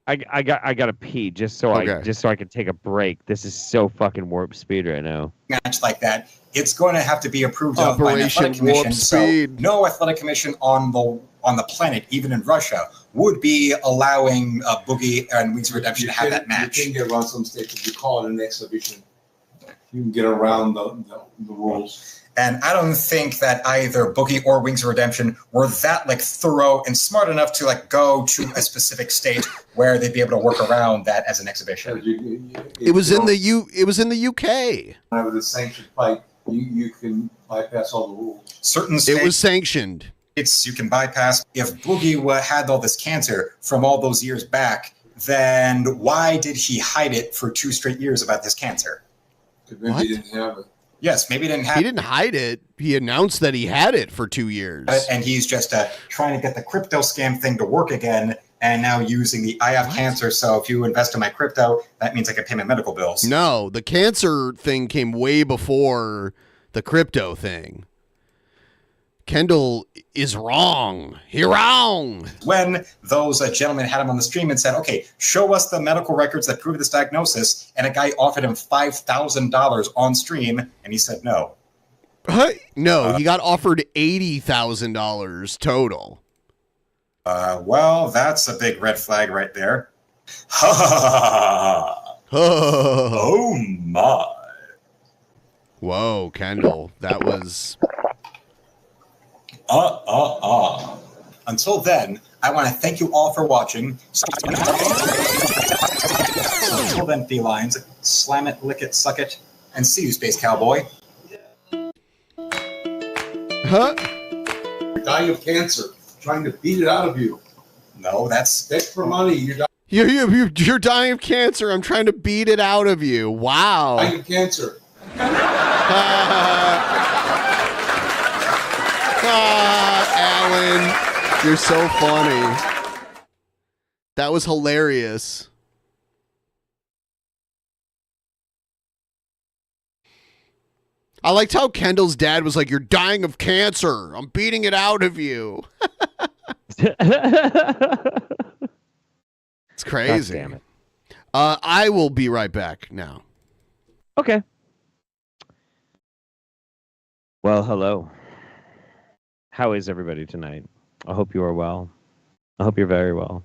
I gotta pee just so I can take a break. This is so fucking warp speed right now. Match like that, it's going to have to be approved of by an athletic commission. So no athletic commission on the planet, even in Russia, would be allowing Boogie and Wings of Redemption to have that match. You can get around some states if you call it an exhibition. You can get around the rules. And I don't think that either Boogie or Wings of Redemption were that thorough and smart enough to go to a specific state where they'd be able to work around that as an exhibition. It was in the UK. Whenever the sanctioned fight, you can bypass all the rules. Certain states, it was sanctioned. You can bypass. If Boogie had all this cancer from all those years back, then why did he hide it for 2 straight years about this cancer? Maybe he didn't have it. Yes, maybe he didn't have He didn't hide it. He announced that he had it for 2 years. And he's just trying to get the crypto scam thing to work again, and now using the I have cancer, so if you invest in my crypto, that means I can pay my medical bills. No, the cancer thing came way before the crypto thing. Kendall is wrong. He wrong. When those gentlemen had him on the stream and said, okay, show us the medical records that prove this diagnosis, and a guy offered him $5,000 on stream, and he said no. No, he got offered $80,000 total. Well, that's a big red flag right there. Ha ha ha ha. Oh my. Whoa, Kendall, that was... Until then, I want to thank you all for watching. Until then, felines, slam it, lick it, suck it, and see you, Space Cowboy. Huh? You're dying of cancer. Trying to beat it out of you. No, that's... Beg for money. You're dying of cancer. I'm trying to beat it out of you. Wow. Dying of cancer. Alan, you're so funny. That was hilarious. I liked how Kendall's dad was like, "You're dying of cancer. I'm beating it out of you." It's crazy. God damn it. I will be right back now. Okay. Well, hello. How is everybody tonight? I hope you are well. I hope you're very well.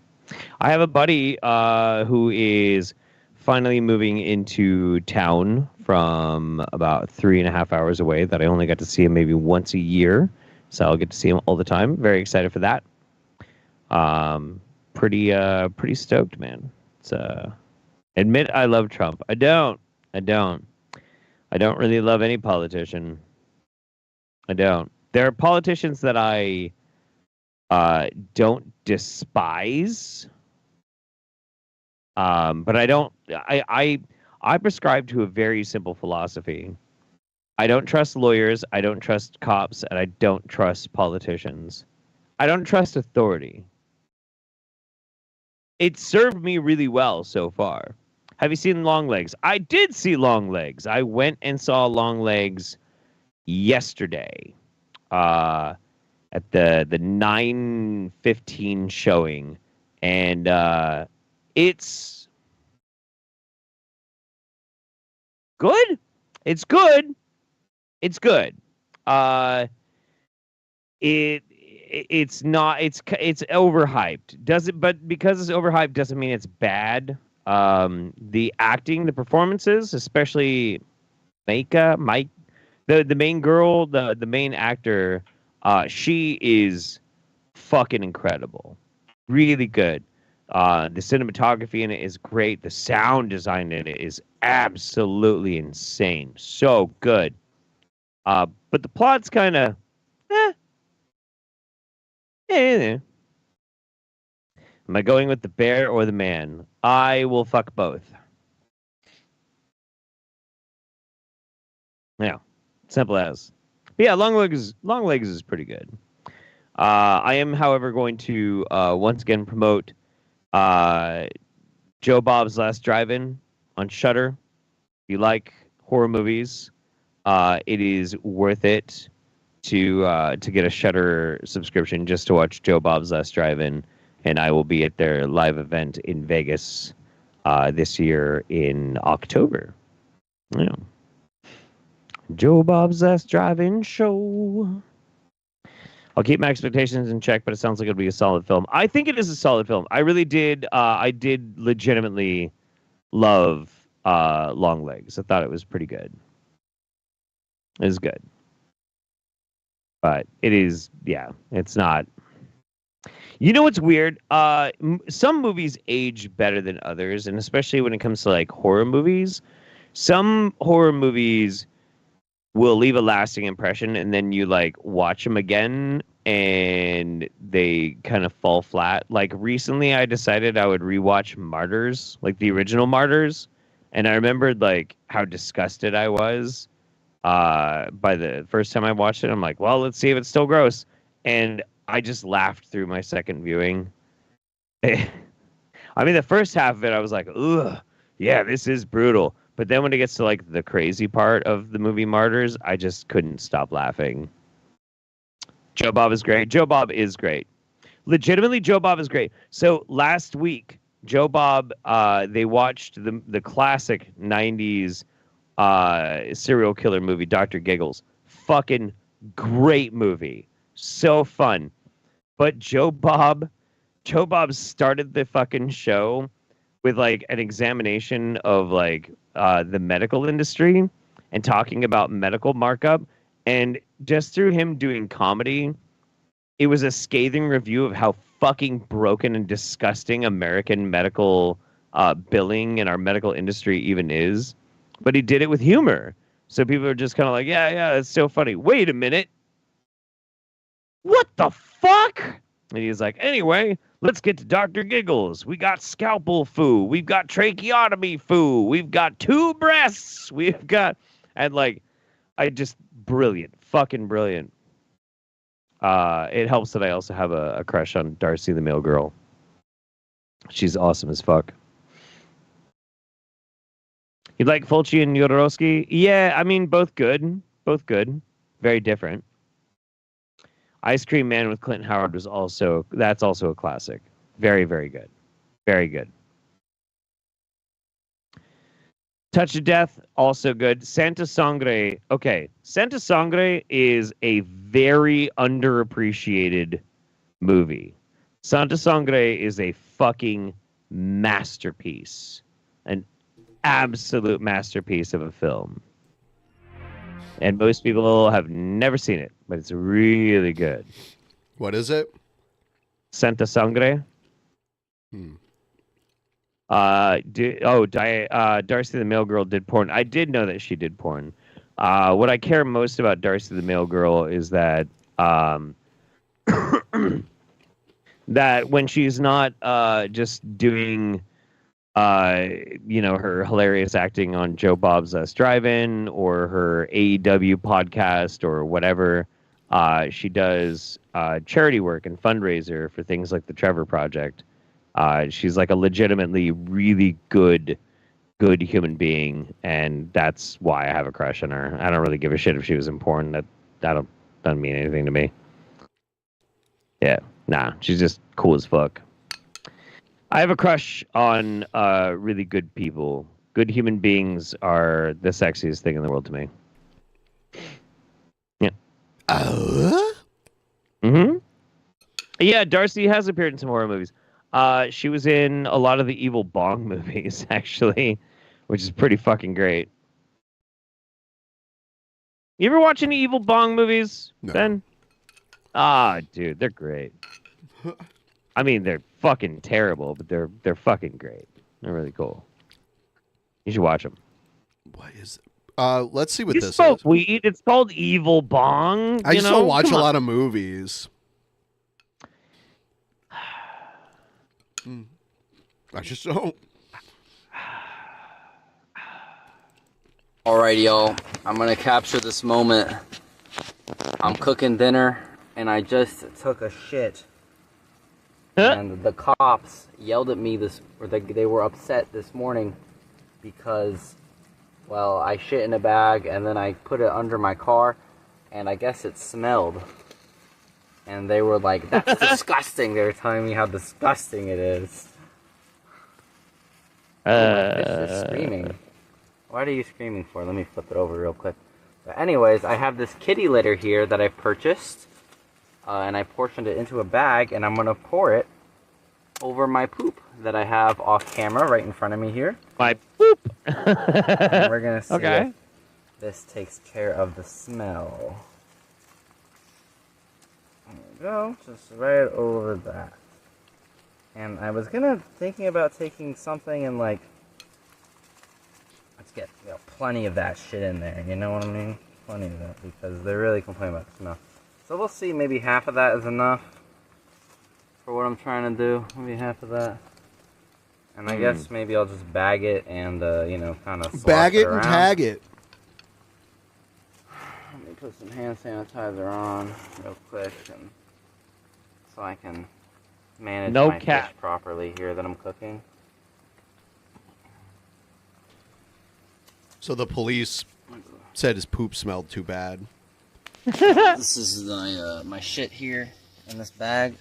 I have a buddy who is finally moving into town from about 3.5 hours away that I only got to see him maybe once a year. So I'll get to see him all the time. Very excited for that. Pretty stoked, man. Admit I love Trump. I don't really love any politician. I don't. There are politicians that I don't despise. But I don't. I prescribe to a very simple philosophy. I don't trust lawyers. I don't trust cops, and I don't trust politicians. I don't trust authority. It served me really well so far. Have you seen Longlegs? I did see Longlegs. I went and saw Longlegs yesterday at the 9:15 showing, and it's good. It's good. It's good. It's not. It's overhyped. But because it's overhyped doesn't mean it's bad. The acting, the performances, especially Mike, the main girl, the main actor, she is fucking incredible. Really good. The cinematography in it is great. The sound design in it is absolutely insane. So good. But the plot's kind of Am I going with the bear or the man? I will fuck both. Yeah, simple as. But yeah, Longlegs is pretty good. I am, however, going to once again promote Joe Bob's Last Drive-In on Shudder. If you like horror movies, it is worth it to get a Shudder subscription just to watch Joe Bob's Last Drive-In, and I will be at their live event in Vegas this year in October. Yeah. Joe Bob's Last Drive-In show. I'll keep my expectations in check, but it sounds like it'll be a solid film. I think it is a solid film. I really did. I did legitimately love Longlegs. I thought it was pretty good. It was good. But it is, yeah, it's not. You know what's weird? Some movies age better than others, and especially when it comes to like horror movies. Some horror movies will leave a lasting impression, and then you like watch them again, and they kind of fall flat. Like recently I decided I would rewatch Martyrs, like the original Martyrs, and I remembered like how disgusted I was by the first time I watched it. I'm like, well, let's see if it's still gross. And I just laughed through my second viewing. I mean, the first half of it, I was like, ugh, yeah, this is brutal. But then when it gets to like the crazy part of the movie Martyrs, I just couldn't stop laughing. Joe Bob is great. Joe Bob is great. Legitimately, Joe Bob is great. So last week, Joe Bob, they watched the classic 90s serial killer movie, Dr. Giggles. Fucking great movie. So fun. But Joe Bob started the fucking show with like an examination of like the medical industry and talking about medical markup. And just through him doing comedy, it was a scathing review of how fucking broken and disgusting American medical billing and our medical industry even is. But he did it with humor. So people are just kind of like, yeah, it's so funny. Wait a minute. What the fuck? And he's like, anyway, let's get to Dr. Giggles. We got scalpel foo. We've got tracheotomy foo. We've got 2 breasts. We've got... And like, brilliant. Fucking brilliant. It helps that I also have a crush on Darcy the Mail Girl. She's awesome as fuck. You like Fulci and Jodorowsky? Yeah, I mean, both good. Both good. Very different. Ice Cream Man with Clint Howard was that's also a classic. Very, very good. Very good. Touch of Death, also good. Santa Sangre. Okay, Santa Sangre is a very underappreciated movie. Santa Sangre is a fucking masterpiece. An absolute masterpiece of a film. And most people have never seen it, but it's really good. What is it? Santa Sangre. Darcy the Mail Girl did porn. I did know that she did porn. What I care most about Darcy the Mail Girl is that that when she's not just doing her hilarious acting on Joe Bob's Drive-In or her AEW podcast or whatever, she does charity work and fundraiser for things like the Trevor Project. She's like a legitimately really good human being, and that's why I have a crush on her. I don't really give a shit if she was in porn. That doesn't mean anything to me. Yeah, nah, she's just cool as fuck. I have a crush on really good people. Good human beings are the sexiest thing in the world to me. Yeah. Yeah, Darcy has appeared in some horror movies. She was in a lot of the Evil Bong movies, actually, which is pretty fucking great. You ever watch any Evil Bong movies, Ben? Dude, they're great. I mean, they're fucking terrible, but they're fucking great. They're really cool. You should watch them. What is it? Let's see what You this smoke is. weed. It's called Evil Bong. I just don't watch a lot of movies. I just don't. Alright, y'all. I'm gonna capture this moment. I'm cooking dinner, and I just took a shit. And the cops yelled at me they were upset this morning because, well, I shit in a bag and then I put it under my car, and I guess it smelled. And they were like, "That's disgusting." They were telling me how disgusting it is. My fish is screaming. What are you screaming for? Let me flip it over real quick. But anyways, I have this kitty litter here that I purchased. And I portioned it into a bag, and I'm going to pour it over my poop that I have off camera right in front of me here. My poop! And we're going to see if this takes care of the smell. There we go, just right over that. And I was thinking about taking something and like, let's get plenty of that shit in there, you know what I mean? Plenty of that, because they're really complaining about the smell. So we'll see, maybe half of that is enough for what I'm trying to do. Maybe half of that. And I guess maybe I'll just bag it and, you know, kind of bag it and tag it. Let me put some hand sanitizer on real quick and so I can manage my fish properly here that I'm cooking. So the police said his poop smelled too bad. This is my shit here in this bag.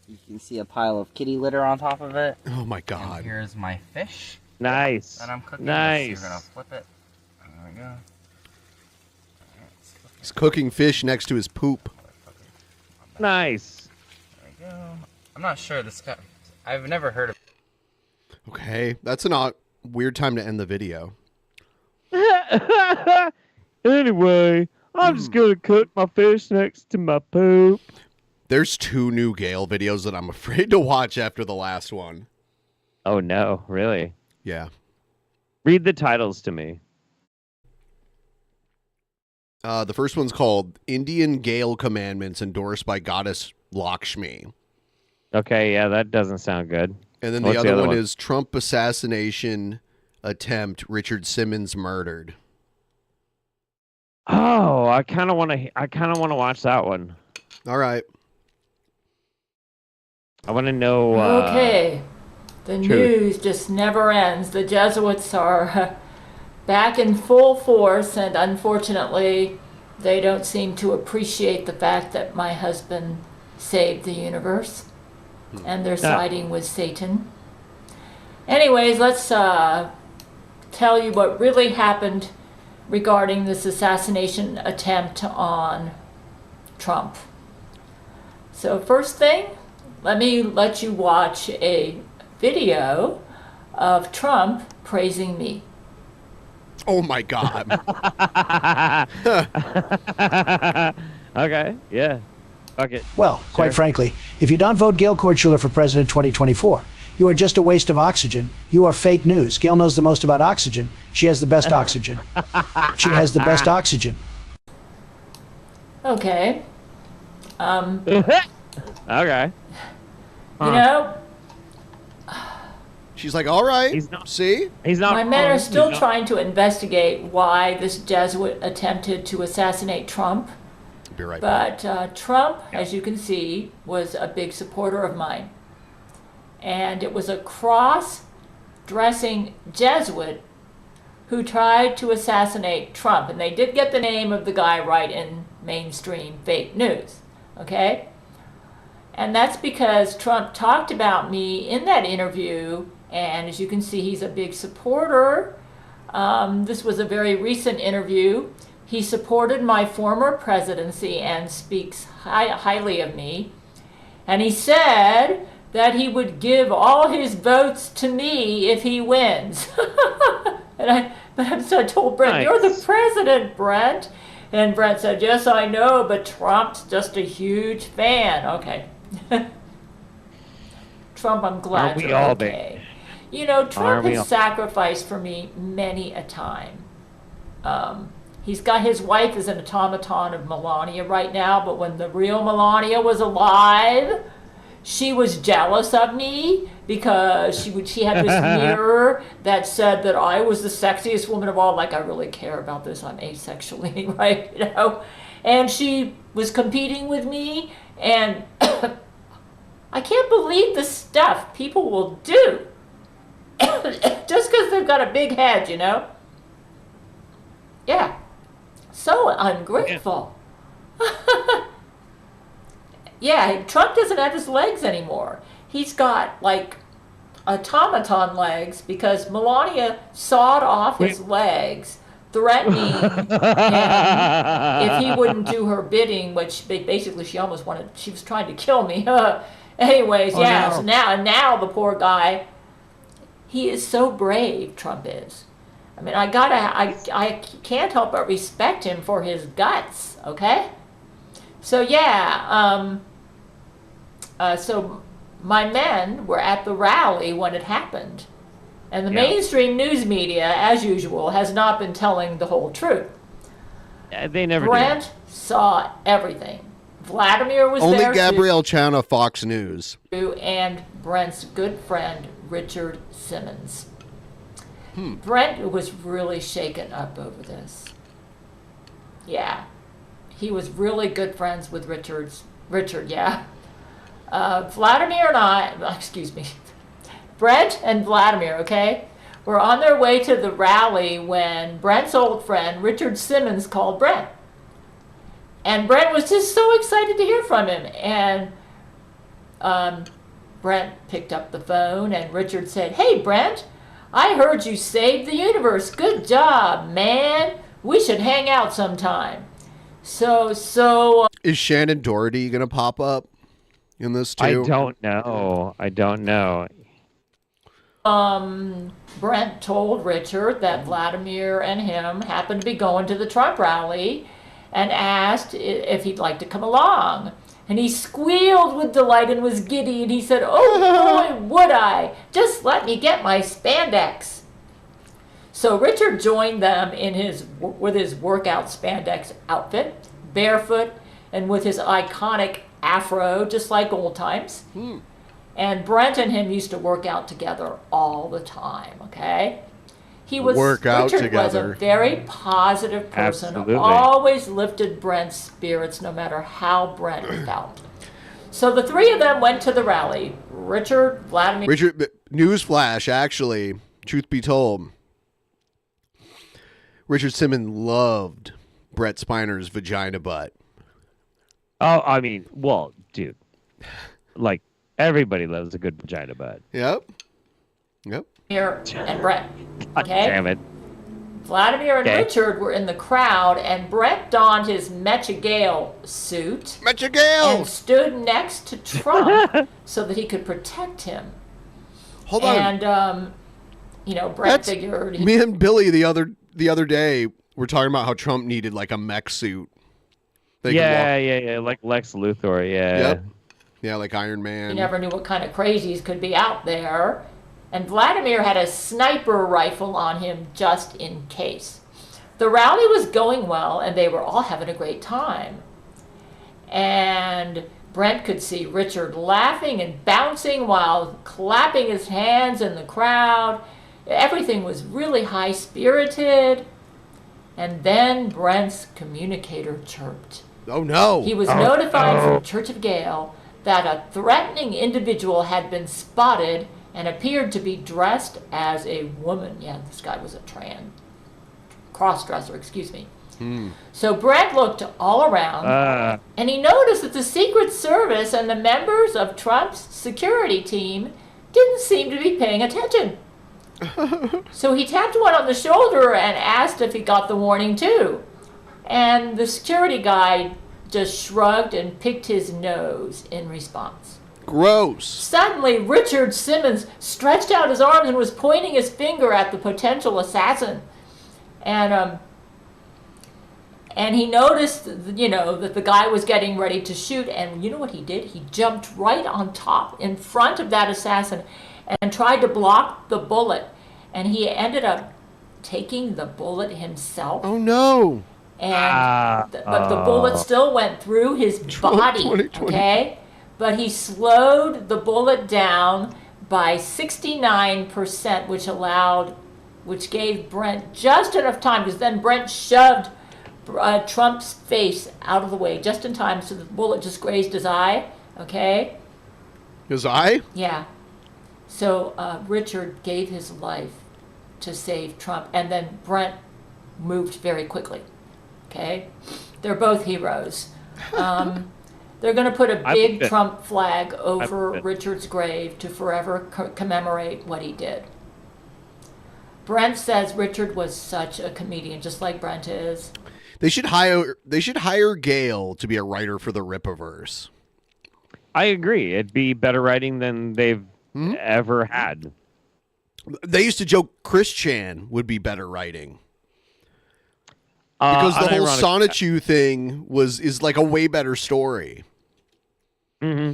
You can see a pile of kitty litter on top of it. Oh my god. And here's my fish. Nice. That I'm cooking. Nice. We're gonna flip it. There we go. He's cooking fish next to his poop. Nice. There we go. I'm not sure this guy. I've never heard of. Okay, that's an odd, weird time to end the video. Anyway, I'm just gonna cook my fish next to my poop. There's 2 new Gail videos that I'm afraid to watch after the last one. Oh no, really? Yeah. Read the titles to me. The first one's called Indian Gail Commandments endorsed by Goddess Lakshmi. Okay, yeah, that doesn't sound good. And then What's the other one is Trump assassination attempt, Richard Simmons murdered. Oh, I kind of want to watch that one. All right. I want to know. Okay. The news just never ends. The Jesuits are back in full force, and unfortunately, they don't seem to appreciate the fact that my husband saved the universe, and they're siding with Satan. Anyways, let's tell you what really happened regarding this assassination attempt on Trump. So first thing, let me let you watch a video of Trump praising me. Oh my God. Okay, yeah. Fuck it. Well, quite frankly, if you don't vote Gail Chord Schuler for president 2024, you are just a waste of oxygen. You are fake news. Gail knows the most about oxygen. She has the best oxygen. She has the best oxygen. Okay. Okay. You know, she's like, all right. See? He's not. My men are still trying to investigate why this Jesuit attempted to assassinate Trump. Be right back. But Trump, as you can see, was a big supporter of mine. And it was a cross-dressing Jesuit who tried to assassinate Trump. And they did get the name of the guy right in mainstream fake news. Okay? And that's because Trump talked about me in that interview, and as you can see, he's a big supporter. This was a very recent interview. He supported my former presidency and speaks highly of me. And he said that he would give all his votes to me if he wins. And I told Brent, "You're the president, Brent." And Brent said, "Yes, I know, but Trump's just a huge fan." Okay. Trump, I'm glad Aren't we you're all okay. You know, Trump has sacrificed for me many a time. He's got his wife as an automaton of Melania right now, but when the real Melania was alive, she was jealous of me because she had this mirror that said that I was the sexiest woman of all. Like, I really care about this. I'm asexual anyway, you know. And she was competing with me, and I can't believe the stuff people will do just because they've got a big head, you know. Yeah. So ungrateful. Yeah, Trump doesn't have his legs anymore. He's got, like, automaton legs because Melania sawed off his legs, threatening him if he wouldn't do her bidding, which basically she was trying to kill me. Anyways, yeah, so now the poor guy, he is so brave, Trump is. I mean, I can't help but respect him for his guts, okay? So yeah, so my men were at the rally when it happened. And the mainstream news media, as usual, has not been telling the whole truth. They never Brent saw everything. Vladimir was Only there Gabrielle Chana, Fox News. too, and Brent's good friend, Richard Simmons. Brent was really shaken up over this. Yeah. He was really good friends with Richard, yeah. Vladimir and Brent and Vladimir, okay, were on their way to the rally when Brent's old friend, Richard Simmons, called Brent. And Brent was just so excited to hear from him. And Brent picked up the phone, and Richard said, "Hey, Brent, I heard you saved the universe. Good job, man. We should hang out sometime." So is Shannon Doherty gonna pop up in this too? I don't know. Brent told Richard that Vladimir and him happened to be going to the Trump rally and asked if he'd like to come along. And he squealed with delight and was giddy, and he said, "Oh boy, would I! Just let me get my spandex." So Richard joined them with his workout spandex outfit, barefoot, and with his iconic afro, just like old times. And Brent and him used to work out together all the time, okay? Richard was a very positive person, Absolutely. always lifted Brent's spirits no matter how Brent felt. So the three of them went to the rally. Richard, newsflash, actually, truth be told, Richard Simmons loved Brett Spiner's vagina butt. Oh, I mean, well, dude, like, everybody loves a good vagina butt. Yep. Vladimir and Brent. Okay? Damn it. Vladimir and Richard were in the crowd, and Brent donned his Mecha Gail suit and stood next to Trump so that he could protect him. Hold on. And Brent figured me and Billy the other day were talking about how Trump needed like a mech suit. Yeah, like Lex Luthor, yeah. Yep. Yeah, like Iron Man. You never knew what kind of crazies could be out there. And Vladimir had a sniper rifle on him just in case. The rally was going well, and they were all having a great time. And Brent could see Richard laughing and bouncing while clapping his hands in the crowd. Everything was really high-spirited. And then Brent's communicator chirped. Oh, no. He was notified from Church of Gail that a threatening individual had been spotted and appeared to be dressed as a woman. Yeah, this guy was a cross-dresser, excuse me. So Brent looked all around, and he noticed that the Secret Service and the members of Trump's security team didn't seem to be paying attention. So he tapped one on the shoulder and asked if he got the warning too. And the security guy just shrugged and picked his nose in response. Gross. Suddenly, Richard Simmons stretched out his arms and was pointing his finger at the potential assassin. And he noticed, that the guy was getting ready to shoot. And you know what he did? He jumped right on top in front of that assassin and tried to block the bullet. And he ended up taking the bullet himself. Oh, no. And but the bullet still went through his body, okay? But he slowed the bullet down by 69%, which gave Brent just enough time, because then Brent shoved Trump's face out of the way just in time so the bullet just grazed his eye, okay? His eye? Yeah. So Richard gave his life to save Trump, and then Brent moved very quickly. Okay, they're both heroes. They're going to put a big Trump flag over Richard's grave to forever commemorate what he did. Brent says Richard was such a comedian, just like Brent is. They should hire Gail to be a writer for the Rippaverse. I agree. It'd be better writing than they've ever had. They used to joke Chris Chan would be better writing. Because the whole Sonichu thing is like a way better story. Mm-hmm.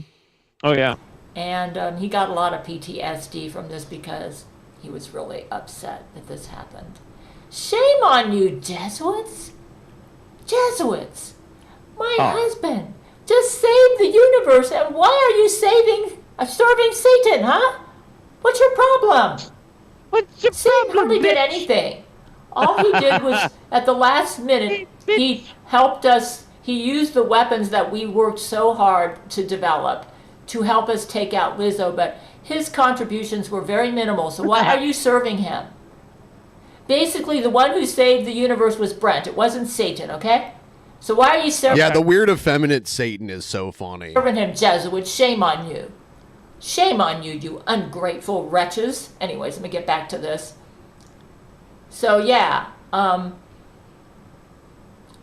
Oh, yeah. And he got a lot of PTSD from this because he was really upset that this happened. Shame on you, Jesuits! Jesuits! My husband, just saved the universe, and why are you serving Satan, huh? What's your problem? What's your Satan problem, hardly did bitch? anything. All he did was, at the last minute, he helped us. He used the weapons that we worked so hard to develop to help us take out Lizzo, but his contributions were very minimal, so why are you serving him? Basically, the one who saved the universe was Brent. It wasn't Satan, okay? So why are you serving Yeah, the weird effeminate Satan is so funny. him, Jesuit? Shame on you. Shame on you, you ungrateful wretches. Anyways, let me get back to this. So, yeah,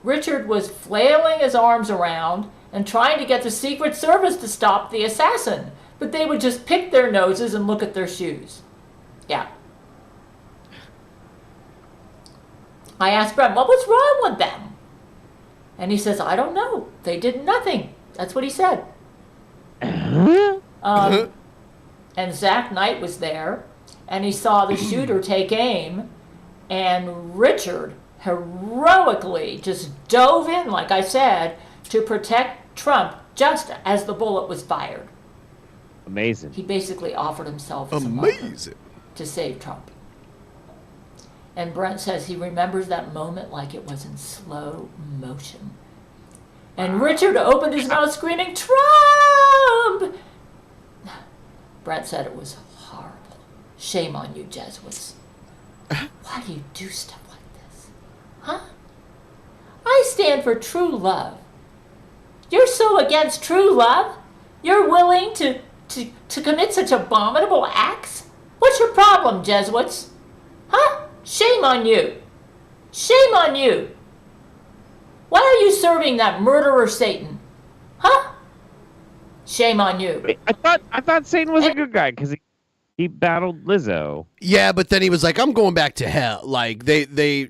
Richard was flailing his arms around and trying to get the Secret Service to stop the assassin, but they would just pick their noses and look at their shoes. Yeah. I asked Brent, what was wrong with them? And he says, I don't know. They did nothing. That's what he said. And Zach Knight was there, and he saw the shooter take aim, and Richard heroically just dove in, like I said, to protect Trump just as the bullet was fired. Amazing. He basically offered himself as a martyr to save Trump. And Brent says he remembers that moment like it was in slow motion. And Richard opened his mouth screaming, Trump! Brent said it was horrible. Shame on you, Jesuits. Why do you do stuff like this? Huh? I stand for true love. You're so against true love? You're willing to commit such abominable acts? What's your problem, Jesuits? Huh? Shame on you. Shame on you. Why are you serving that murderer Satan? Huh? Shame on you. I thought Satan was a good guy because he battled Lizzo. Yeah, but then he was like, I'm going back to hell. Like they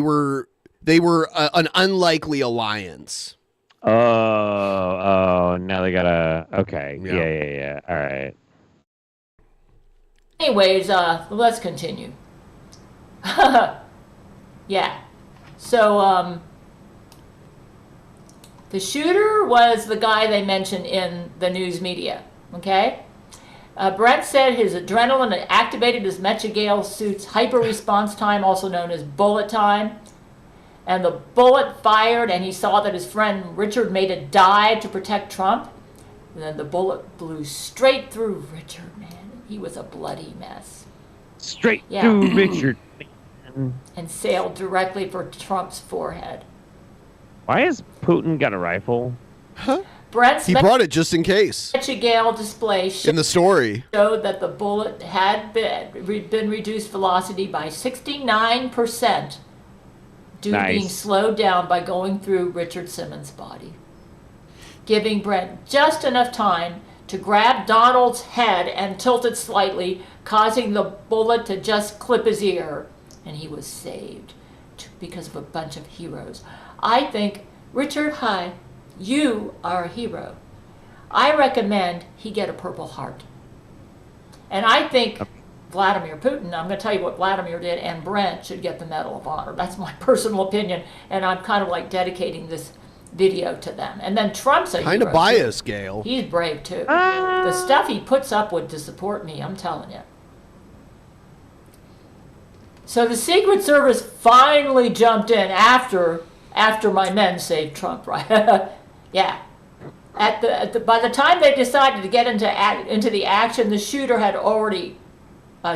were an unlikely alliance. Oh, now they gotta, okay. Yeah. All right. Anyways, let's continue. Yeah. So, the shooter was the guy they mentioned in the news media, okay? Brent said his adrenaline activated his Gale suit's hyper response time, also known as bullet time. And the bullet fired, and he saw that his friend Richard made a dive to protect Trump. And then the bullet blew straight through Richard, man. He was a bloody mess. Straight through Richard. And sailed directly for Trump's forehead. Why has Putin got a rifle? Huh? Brent's he brought it just in case. Gale display in the story showed that the bullet had been reduced velocity by 69%. Due to being slowed down by going through Richard Simmons' body, giving Brent just enough time to grab Donald's head and tilt it slightly, causing the bullet to just clip his ear, and he was saved because of a bunch of heroes. I think, Richard, hi, you are a hero. I recommend he get a Purple Heart. And I think Vladimir Putin, I'm going to tell you what Vladimir did, and Brent should get the Medal of Honor. That's my personal opinion, and I'm kind of like dedicating this video to them. And then Trump's a hero. Kind of biased, Gail. He's brave, too. The stuff he puts up with to support me, I'm telling you. So the Secret Service finally jumped in after my men saved Trump, right? Yeah. By the time they decided to get into the action, the shooter had already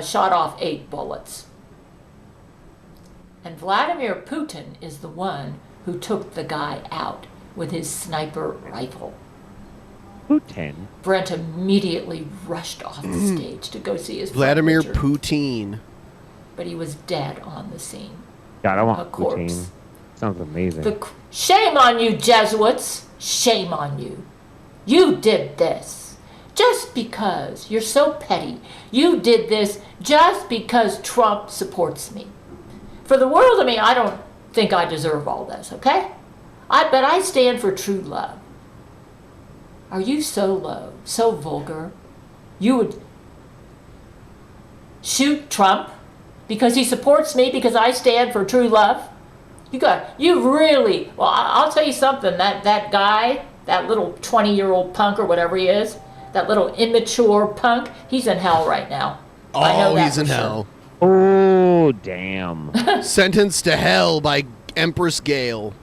shot off 8 bullets. And Vladimir Putin is the one who took the guy out with his sniper rifle. Putin? Brent immediately rushed off the stage to go see his Vladimir friend Richard. Putin. But he was dead on the scene. God, I want a corpse. Putin. Sounds amazing. Shame on you, Jesuits! Shame on you. You did this. Just because you're so petty. You did this just because Trump supports me. For the world of me, I don't think I deserve all this, okay? But I stand for true love. Are you so low, so vulgar? You would shoot Trump because he supports me because I stand for true love? I'll tell you something, that guy that little 20-year-old punk or whatever he is, that little immature punk, he's in hell right now. I know Oh, that he's in for sure. hell. Oh, damn. Sentenced to hell by Empress Gail.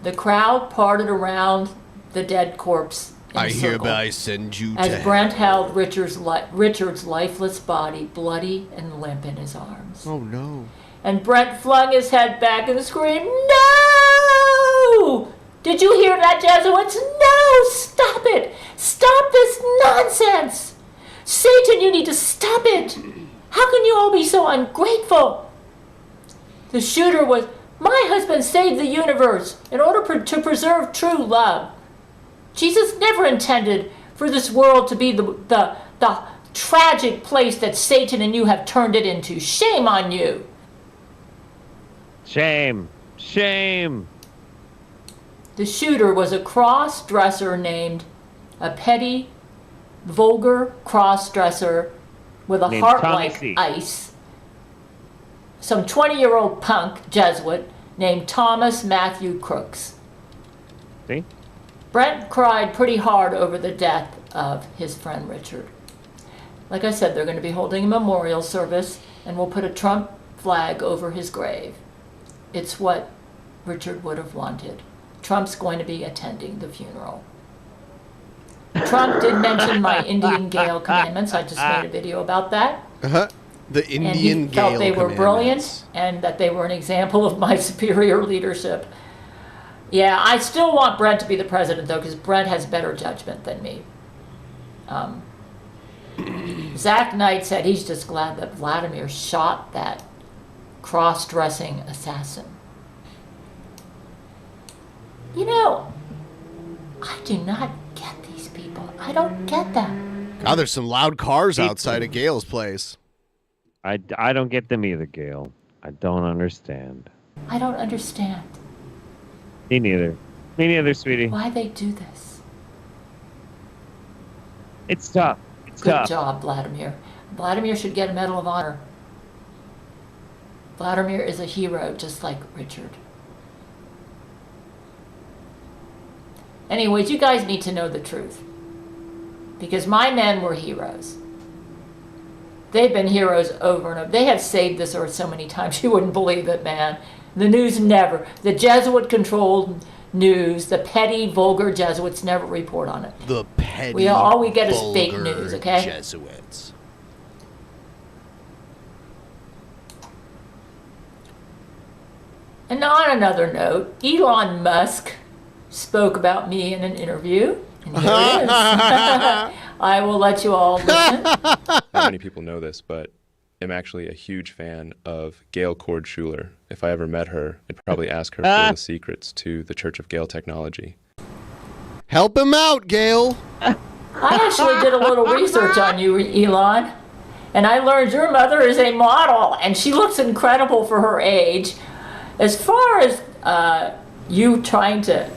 The crowd parted around the dead corpse in a I circle hereby send you to as hell. Brent held Richard's lifeless body, bloody and limp in his arms. Oh, no. And Brent flung his head back and screamed, "No! Did you hear that, Jesuits? No! Stop it! Stop this nonsense! Satan, you need to stop it! How can you all be so ungrateful?" The shooter was, "My husband saved the universe in order to preserve true love. Jesus never intended for this world to be the tragic place that Satan and you have turned it into. Shame on you." Shame. Shame. The shooter was a cross-dresser named a petty, vulgar cross-dresser with a Named heart Thomas like C. ice. Some 20-year-old punk Jesuit named Thomas Matthew Crooks. See? Brent cried pretty hard over the death of his friend Richard. Like I said, they're going to be holding a memorial service, and we'll put a Trump flag over his grave. It's what Richard would have wanted. Trump's going to be attending the funeral. Trump did mention my Indian Gael commandments. I just made a video about that. Uh-huh. The And he Indian Gael felt they were brilliant and that they were an example of my superior leadership. Yeah, I still want Brent to be the president, though, because Brent has better judgment than me. Zach Knight said he's just glad that Vladimir shot that cross-dressing assassin. You know, I do not get these people. I don't get them. God, there's some loud cars outside of Gail's place. I don't get them either, Gail. I don't understand. I don't understand Me neither. Me neither, sweetie. why they do this. It's tough. It's Good tough. job, Vladimir. Vladimir should get a Medal of Honor. Vladimir is a hero, just like Richard. Anyways, you guys need to know the truth. Because my men were heroes. They've been heroes over and over. They have saved this earth so many times, you wouldn't believe it, man. The news never. The Jesuit-controlled news, the petty, vulgar Jesuits never report on it. The petty, all we get is fake vulgar news, okay? Jesuits. And on another note, Elon Musk spoke about me in an interview. And here it is. I will let you all listen. Not many people know this, but I'm actually a huge fan of Gail Chord Schuler. If I ever met her, I'd probably ask her for the secrets to the Church of Gail technology. Help him out, Gail. I actually did a little research on you, Elon, and I learned your mother is a model, and she looks incredible for her age. As far as you trying to,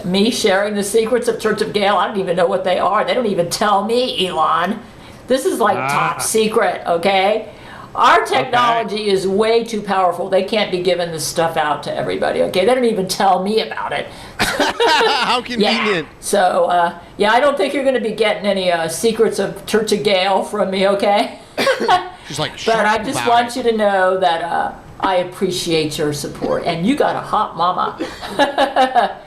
me sharing the secrets of Church of Gail, I don't even know what they are. They don't even tell me, Elon. This is like top secret, okay? Our technology is way too powerful. They can't be giving this stuff out to everybody, okay? They don't even tell me about it. How convenient. Yeah. So, yeah, I don't think you're going to be getting any secrets of Church of Gail from me, okay? She's like, but I just want you to know that I appreciate your support, and you got a hot mama.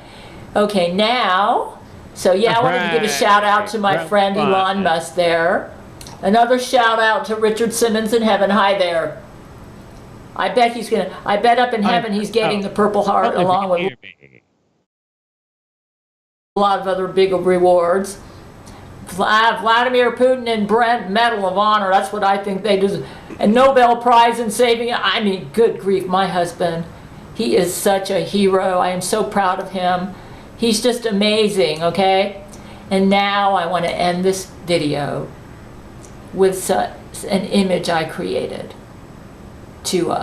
Okay, now, so yeah, I wanted to give a shout out to my friend Elon Musk there. Another shout out to Richard Simmons in heaven. Hi there. I bet up in heaven he's getting the Purple Heart along with a lot of other big rewards. Vladimir Putin and Brent, Medal of Honor. That's what I think they deserve. And Nobel Prize in saving. I mean, good grief, my husband. He is such a hero. I am so proud of him. He's just amazing, okay? And now I want to end this video with an image I created to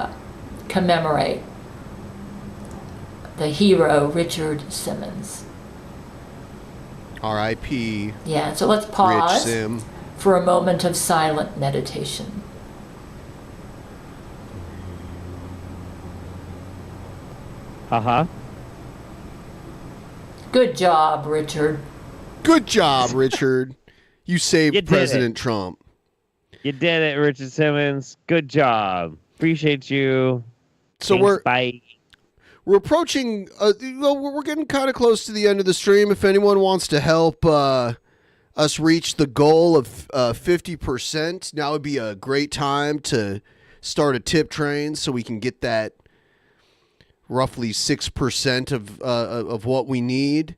commemorate the hero Richard Simmons. R.I.P. Yeah, so let's pause Rich Sim. for a moment of silent meditation. Uh-huh. Good job, Richard. Good job, Richard. You saved You did President it. Trump. You did it, Richard Simmons. Good job. Appreciate you. So Thanks, bye. we're approaching. We're getting kind of close to the end of the stream. If anyone wants to help us reach the goal of 50%, now would be a great time to start a tip train so we can get that roughly 6% of what we need.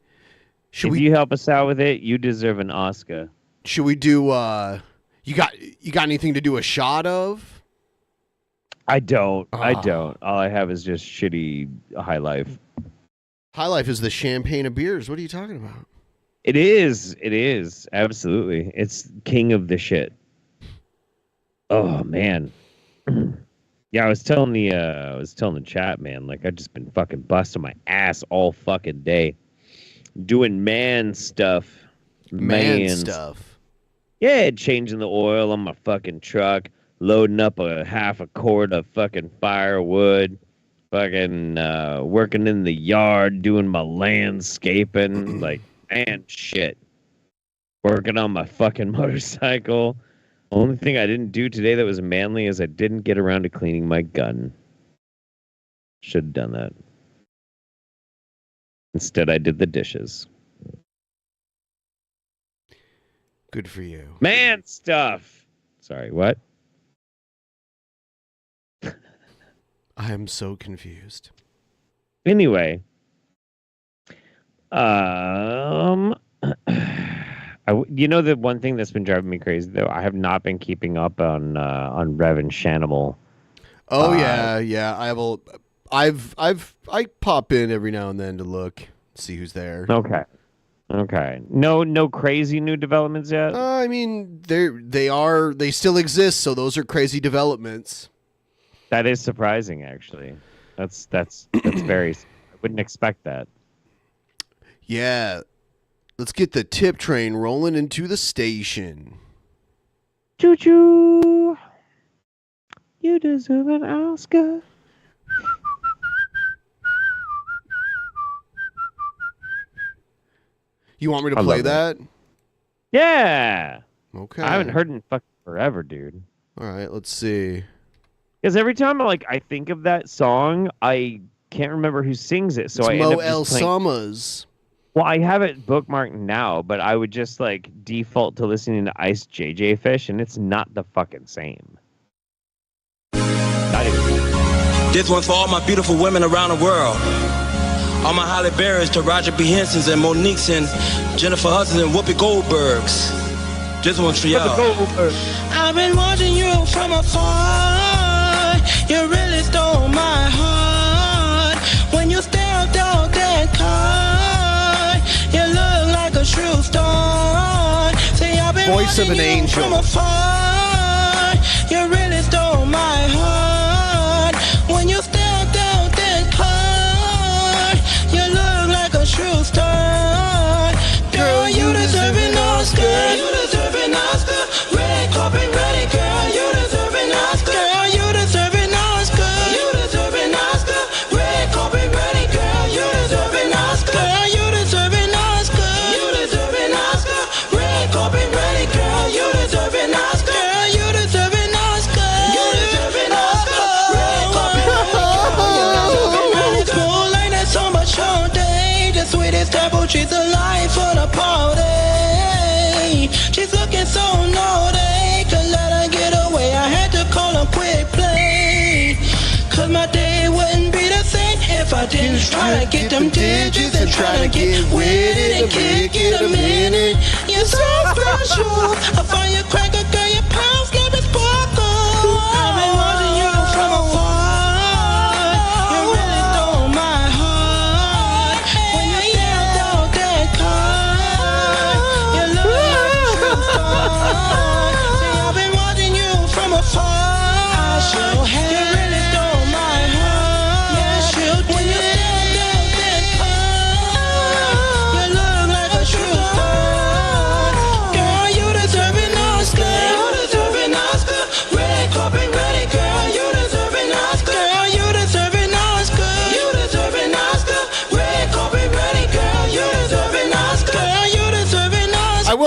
If you help us out with it, you deserve an Oscar. Should we do? You got anything to do a shot of? I don't. I don't. All I have is just shitty High Life. High Life is the champagne of beers. What are you talking about? It is. It is. Absolutely. It's king of the shit. Oh man. Yeah, I was telling the chat, man, like I've just been fucking busting my ass all fucking day. Doing man stuff. Man stuff. Yeah, changing the oil on my fucking truck, loading up a half a cord of fucking firewood, fucking working in the yard, doing my landscaping, like, man, shit. Working on my fucking motorcycle. Only thing I didn't do today that was manly is I didn't get around to cleaning my gun. Should have done that. Instead, I did the dishes. Good for you. Man stuff. Sorry, what? I am so confused. Anyway, you know the one thing that's been driving me crazy though, I have not been keeping up on Rev and Shanimal. Oh yeah. I pop in every now and then to look, see who's there. Okay. No crazy new developments yet? I mean, they still exist, so those are crazy developments. That is surprising, actually. That's very. I wouldn't expect that. Yeah, let's get the tip train rolling into the station. Choo choo! You deserve an Oscar. You want me to play that? Yeah. Okay. I haven't heard it in fucking forever, dude. All right, let's see. Because every time I think of that song, I can't remember who sings it. So It's I end Mo up just L. playing... Summers. Well, I have it bookmarked now, but I would just like default to listening to Ice JJ Fish, and it's not the fucking same. Not even. This one's for all my beautiful women around the world. All my Holly Berrys to Roger B. Henson's and Monique's and Jennifer Hudson's and Whoopi Goldberg's. This one's for y'all. I've been watching you from afar. You really stole my heart. When you stepped out that car, you look like a true star. See, I've been Voice of an angel. from afar. You really stole my heart. When you stepped out that car, you look like a true star. Girl, you deserve an Oscar. You deserve an Oscar. Red carpet ready, girl. You deserve an Oscar. Girl, you deserve an Oscar. You deserve an Oscar. Red carpet ready, girl. You deserve an Oscar. Girl, you deserve an Oscar. You deserve an Oscar. Red carpet ready, girl. You deserve an Oscar. Girl, you deserve an Oscar. You deserve an Oscar. Red carpet ready, girl. You deserve an Oscar. Moonlight and so much all day. The sweetest apple, she's alive for the party. She's looking so naughty, could let her get away. I had to call a quick play, cause my day wouldn't be the same if I didn't try to get them digits and try to get with it and kick it a minute. You're so special, a firecracker, girl, your pounds never sparkle. I've been watching you from afar. You really stole my heart. When you stepped out that car, you look like a true star. See, I've been watching you from afar. I sure have. You really stole my heart. Yes, you did. When you stepped out that car, you look like a true star. Girl, you deserve an Oscar.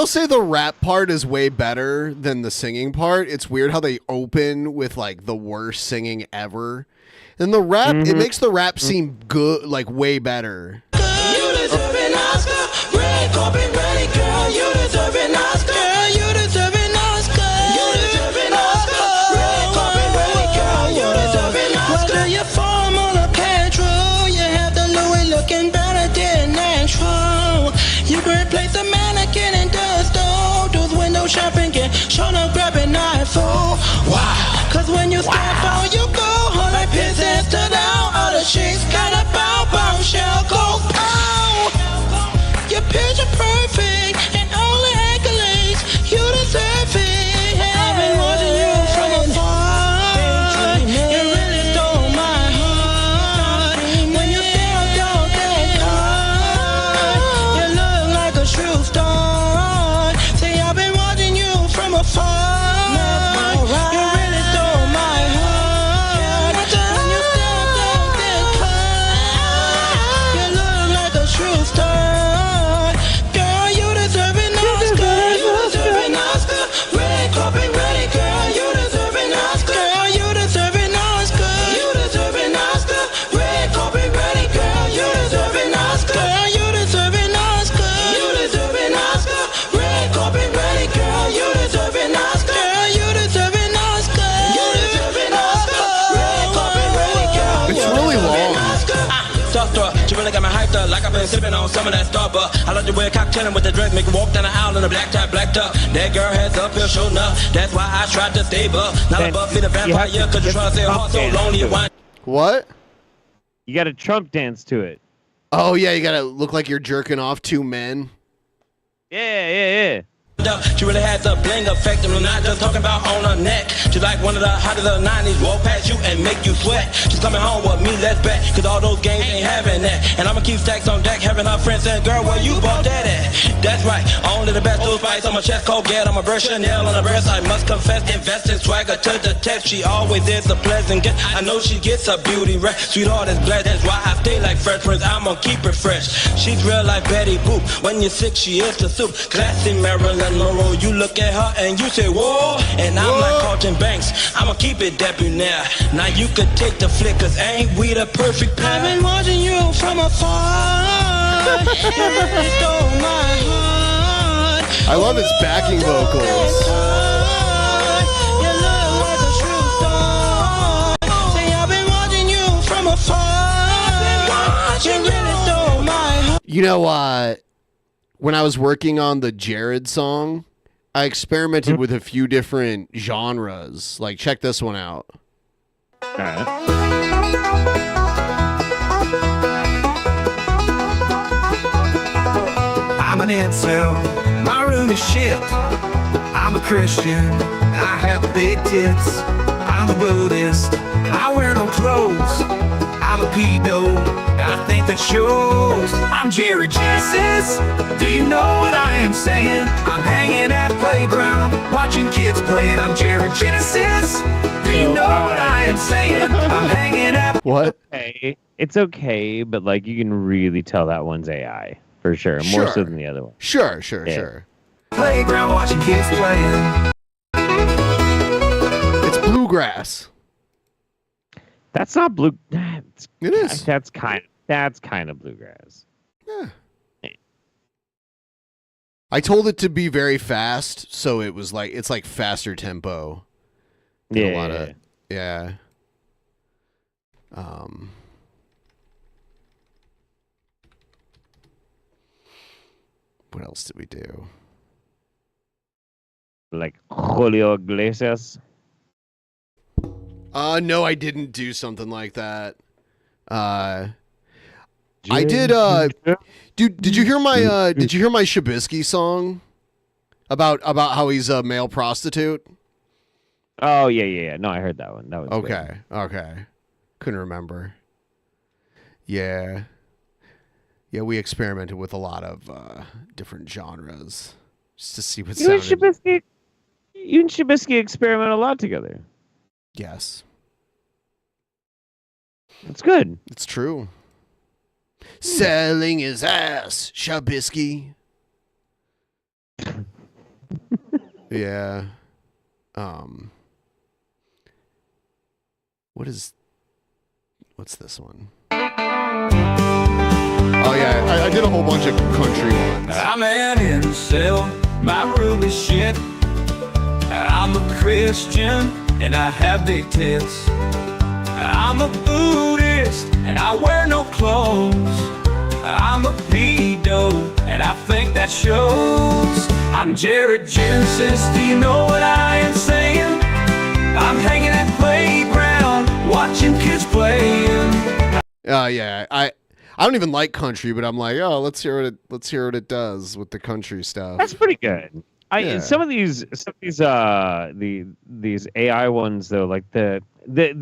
say the rap part is way better than the singing part. It's weird how they open with like the worst singing ever. And the rap, it makes the rap seem good, like way better. You deserve an Oscar. Red carpet ready, girl. You deserve an Oscar. Girl, you deserve an Oscar. You deserve an Oscar. Red carpet ready, girl. You deserve an Oscar. Whether you're formal or casual, you have the Louis looking better than natural. You can replace a mannequin and dust all those window shopping and show no grabbing iPhone. Wow. Cause when you step out, you go home like peasants to down. All the chicks got a bow shell go pow. You're picture perfect and all the accolades you deserve it. I've been watching you from afar. You really stole my heart. When you stepped out that car, you look like a true star. Say I've been watching you from afar. You really stole my heart. When you stepped out that car, you look like a true star. Girl, you deserve an Oscar. You deserve an Oscar. Red carpet ready, girl. You deserve an Oscar. Girl, you deserve an Oscar. You deserve an Oscar. Red carpet ready, girl. You deserve an Oscar. Girl, you deserve an Oscar. You deserve an Oscar. Red carpet ready, girl. You deserve an Oscar. Girl, you deserve an Oscar. You deserve an Oscar. Red carpet ready, girl. It's really long. Starstruck, you really got me hyped up like I've been sipping on some of that Starbucks. I like the way a cocktailin' with the dress, make you walk down the aisle in a black tie, black tuck. That girl has uphill show enough. That's why I tried to stay up. Not above me the vampire, cause you're trying to say a heart so lonely. What? You got to Trump dance to it. Oh, yeah, you gotta look like you're jerking off two men. Yeah. She really has a bling effect, and I'm not just talking about on her neck. She's like one of the hottest of the 90s, walk past you and make you sweat. She's coming home with me, let's bet, cause all those games ain't having that. And I'ma keep stacks on deck, having her friends saying, girl, where you bought that at? That's right, only the best those fights on my chest, Colgate, on my brush, Chanel on the breast. I must confess, invest in swagger to the test. She always is a pleasant gift. I know she gets a beauty rest. Sweetheart is blessed, that's why I stay like Fresh Prince. I'ma keep it fresh. She's real like Betty Boop. When you're sick, she is the soup. Classy Marilyn Monroe, you look at her and you say, whoa. And I'm like Carlton Banks, I'ma keep it debonair. Now you could take the flick, cause ain't we the perfect pair? I've been watching you from afar. You really stole my heart. I love his backing vocals. You look like a true star. Say I've been watching you from afar. You really stole my heart. You know, when I was working on the Jared song, I experimented with a few different genres. Like, check this one out. I'm an incel, my room is shit. I'm a Christian, I have big tits. I'm a Buddhist, I wear no clothes. I'm a pedo, I think that shows. I'm Jerry Genesis, do you know what I am saying? I'm hanging at playground, watching kids play. I'm Jerry Genesis, do you know what I am saying? I'm hanging at... What? Okay. It's okay, but like you can really tell that one's AI for sure, more so than the other one. Sure. Playground, watching kids playing. It's bluegrass. That's not blue. It is. That's kind of bluegrass. Yeah. I told it to be very fast, so it was like it's like faster tempo. Yeah. A lot of, yeah. What else did we do? Like Julio Iglesias. No, I didn't do something like that. I did. Dude, did you hear my Shabisky song about how he's a male prostitute? Oh yeah. No, I heard that one. That was okay. Couldn't remember. Yeah. We experimented with a lot of different genres just to see what sounded. You and Shabisky experiment a lot together. Yes. That's good. It's true. Selling his ass, Shabisky. Yeah. What's this one? Oh yeah, I did a whole bunch of country ones. I'm an incel, my room is shit. I'm a Christian and I have big tits. I'm a Buddhist and I wear no clothes. I'm a pedo and I think that shows. I'm Jared Genesis, do you know what I am saying? I'm hanging at playground, watching kids playing. Yeah, I don't even like country, but I'm like, oh, let's hear what it does with the country stuff. That's pretty good. Some of these AI ones though, like the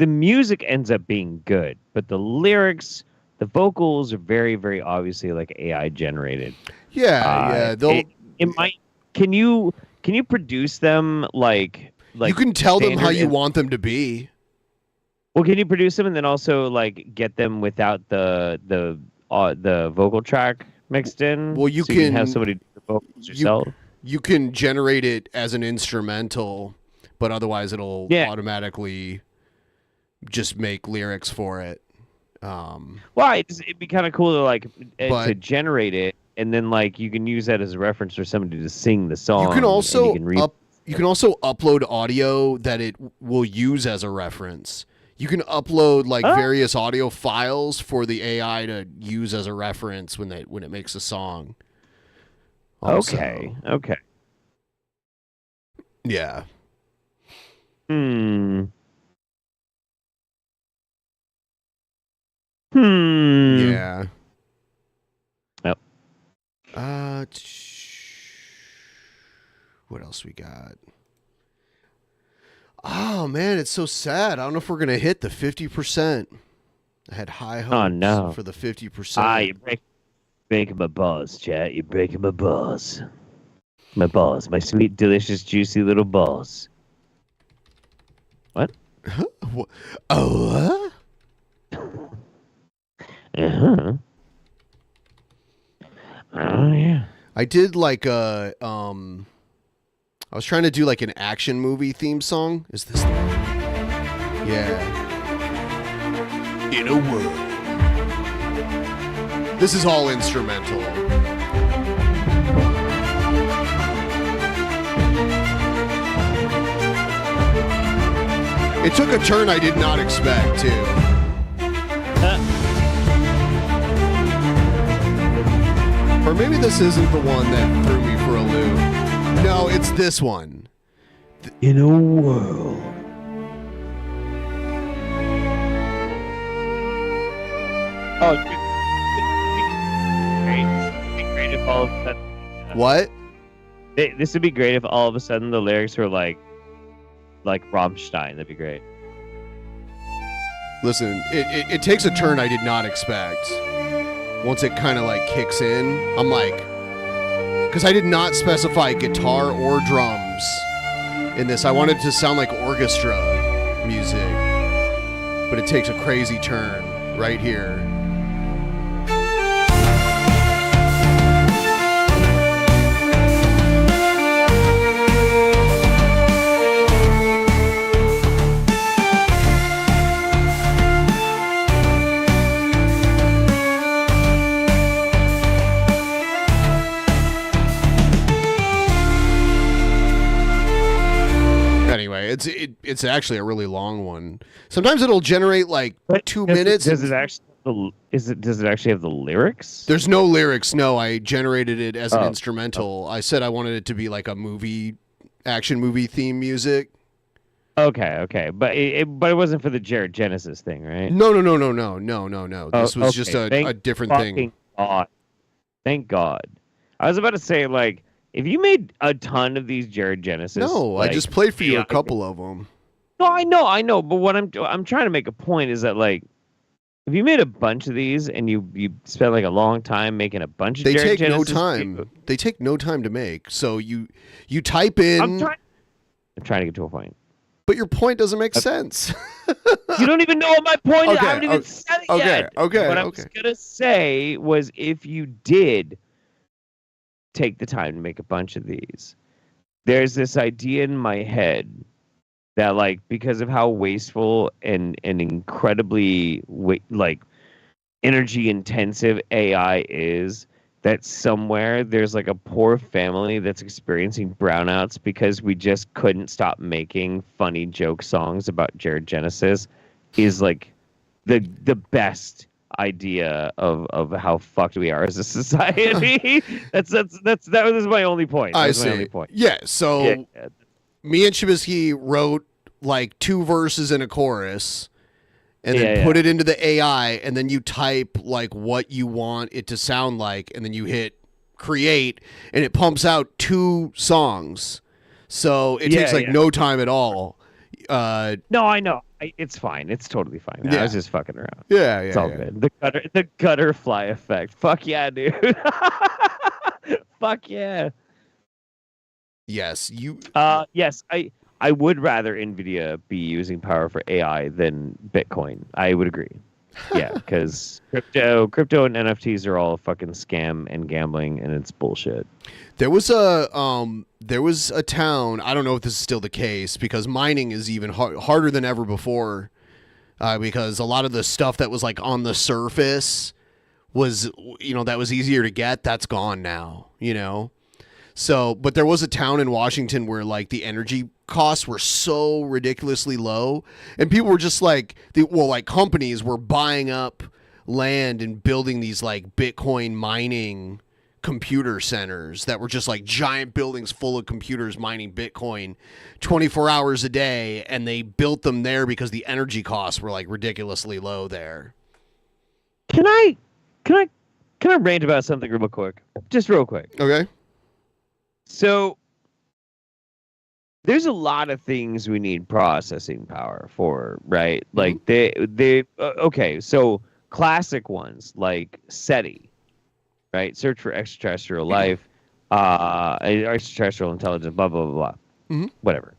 music ends up being good, but the lyrics, the vocals are very, very obviously like AI generated. Yeah, Can you produce them like you can tell them how you standard want them to be. Well, can you produce them and then also like get them without the vocal track mixed in? Well, you so can you can have somebody do the vocals yourself. You can generate it as an instrumental, but otherwise it'll automatically just make lyrics for it. Well, it'd be kind of cool to like to generate it, and then like you can use that as a reference for somebody to sing the song. You can also you can also upload audio that it will use as a reference. You can upload like various audio files for the AI to use as a reference when it makes a song. Also. Okay. Yeah. Yeah. Yep. What else we got? Oh man, it's so sad. I don't know if we're gonna hit the 50%. I had high hopes for the 50%. You're breaking my balls, chat. You're breaking my balls. My balls. My sweet, delicious, juicy little balls. What? Oh, what? Uh-huh. Oh, yeah. I did like I was trying to do like an action movie theme song. Is this the one? Yeah. In a world. This is all instrumental. It took a turn I did not expect, too. Or maybe this isn't the one that threw me for a loop. No, it's this one. In a world. Oh, dude. It'd be great if all of a sudden. What? This would be great if all of a sudden the lyrics were like Rammstein. That'd be great. Listen, it takes a turn I did not expect. Once it kind of like kicks in, I'm like, because I did not specify guitar or drums in this. I wanted it to sound like orchestra music, but it takes a crazy turn right here. Anyway, it's actually a really long one. Sometimes it'll generate like 2 minutes. Does it actually have the lyrics? There's no lyrics. No, I generated it as an instrumental. I said I wanted it to be like a action movie theme music. Okay, but it wasn't for the Jared Genesis thing, right? No. This was just a different thing. God. Thank God. I was about to say, like, if you made a ton of these Jared Genesis, no, I just played for you a couple of them. No, I know, but what I'm trying to make a point is that, like, if you made a bunch of these and you spent like a long time making a bunch of Jared Genesis, they take no time to make. So you type in. I'm trying to get to a point. But your point doesn't make sense. You don't even know what my point is. I haven't even said it yet. Okay. What I was gonna say was, if you did take the time to make a bunch of these, there's this idea in my head that, like, because of how wasteful and incredibly like energy intensive AI is, that somewhere there's like a poor family that's experiencing brownouts because we just couldn't stop making funny joke songs about Jared Genesis is like the best idea of how fucked we are as a society. That was my only point. I That's see. my only point. Yeah, so Yeah. me and Chibisky wrote like 2 verses and a chorus and then Yeah, put yeah. it into the AI, and then you type like what you want it to sound like, and then you hit create, and it pumps out 2 songs. So it takes like no time at all. No, I know. It's fine. It's totally fine. I Yeah. was just fucking around. Yeah, It's yeah, all yeah. good. The gutter fly effect. Fuck yeah, dude. Fuck yeah. Yes, you. Yes, I would rather Nvidia be using power for AI than Bitcoin. I would agree. Yeah, because crypto and NFTs are all a fucking scam and gambling, and it's bullshit. There was a town. I don't know if this is still the case because mining is even harder than ever before. Because a lot of the stuff that was like on the surface was, that was easier to get. That's gone now. So, but there was a town in Washington where like the energy costs were so ridiculously low, and people were just like, companies were buying up land and building these like Bitcoin mining computer centers that were just like giant buildings full of computers mining Bitcoin 24 hours a day, and they built them there because the energy costs were like ridiculously low there. Can I rant about something real quick? Just real quick. Okay. So there's a lot of things we need processing power for, right? Like okay, so classic ones like SETI, right? Search for extraterrestrial life, extraterrestrial intelligence, blah blah blah blah. Whatever.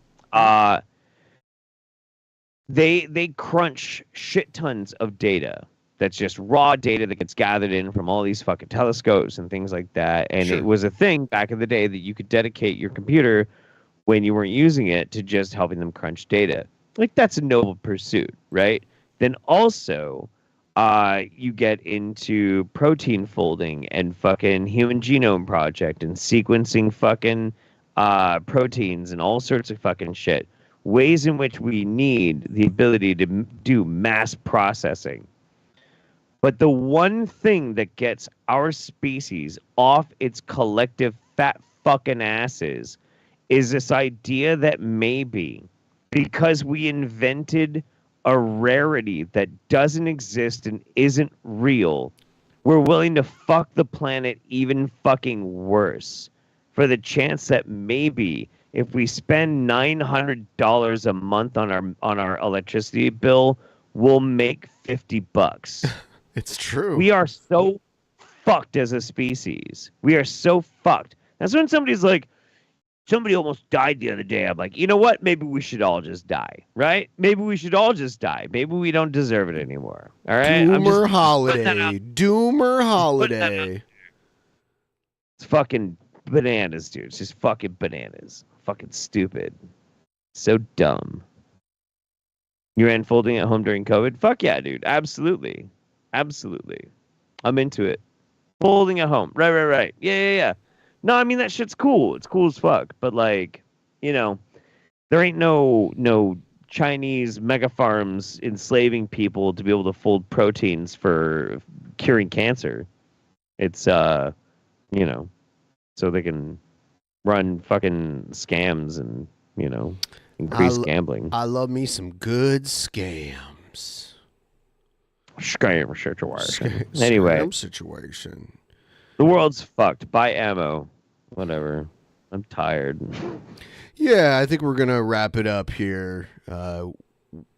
They crunch shit tons of data. That's just raw data that gets gathered in from all these fucking telescopes and things like that. And it was a thing back in the day that you could dedicate your computer when you weren't using it to just helping them crunch data. Like, that's a noble pursuit, right? Then also, you get into protein folding and fucking Human Genome Project and sequencing fucking proteins and all sorts of fucking shit. Ways in which we need the ability to do mass processing. But the one thing that gets our species off its collective fat fucking asses is this idea that maybe because we invented a rarity that doesn't exist and isn't real, we're willing to fuck the planet even fucking worse for the chance that maybe if we spend $900 a month on our electricity bill, we'll make $50. It's true. We are so fucked as a species. We are so fucked. That's when somebody's like, somebody almost died the other day. I'm like, you know what? Maybe we should all just die, right? Maybe we should all just die. Maybe we don't deserve it anymore. All right? Doomer holiday. Doomer holiday. It's fucking bananas, dude. It's just fucking bananas. Fucking stupid. So dumb. You ran folding at home during COVID? Fuck yeah, dude. Absolutely. Absolutely. I'm into it. Folding at home. Right. Yeah. No, I mean, that shit's cool. It's cool as fuck. But, like, there ain't no Chinese mega farms enslaving people to be able to fold proteins for curing cancer. It's, so they can run fucking scams and, increase gambling. I love me some good scams. Scam situation. Anyway. Scam situation. The world's fucked. Buy ammo. Whatever. I'm tired. Yeah, I think we're going to wrap it up here.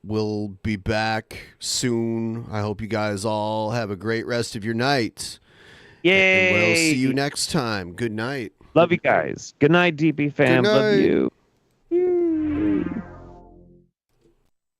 We'll be back soon. I hope you guys all have a great rest of your night. Yay! And we'll see you next time. Good night. Love you guys. Good night, DP fam. Good night. Love you.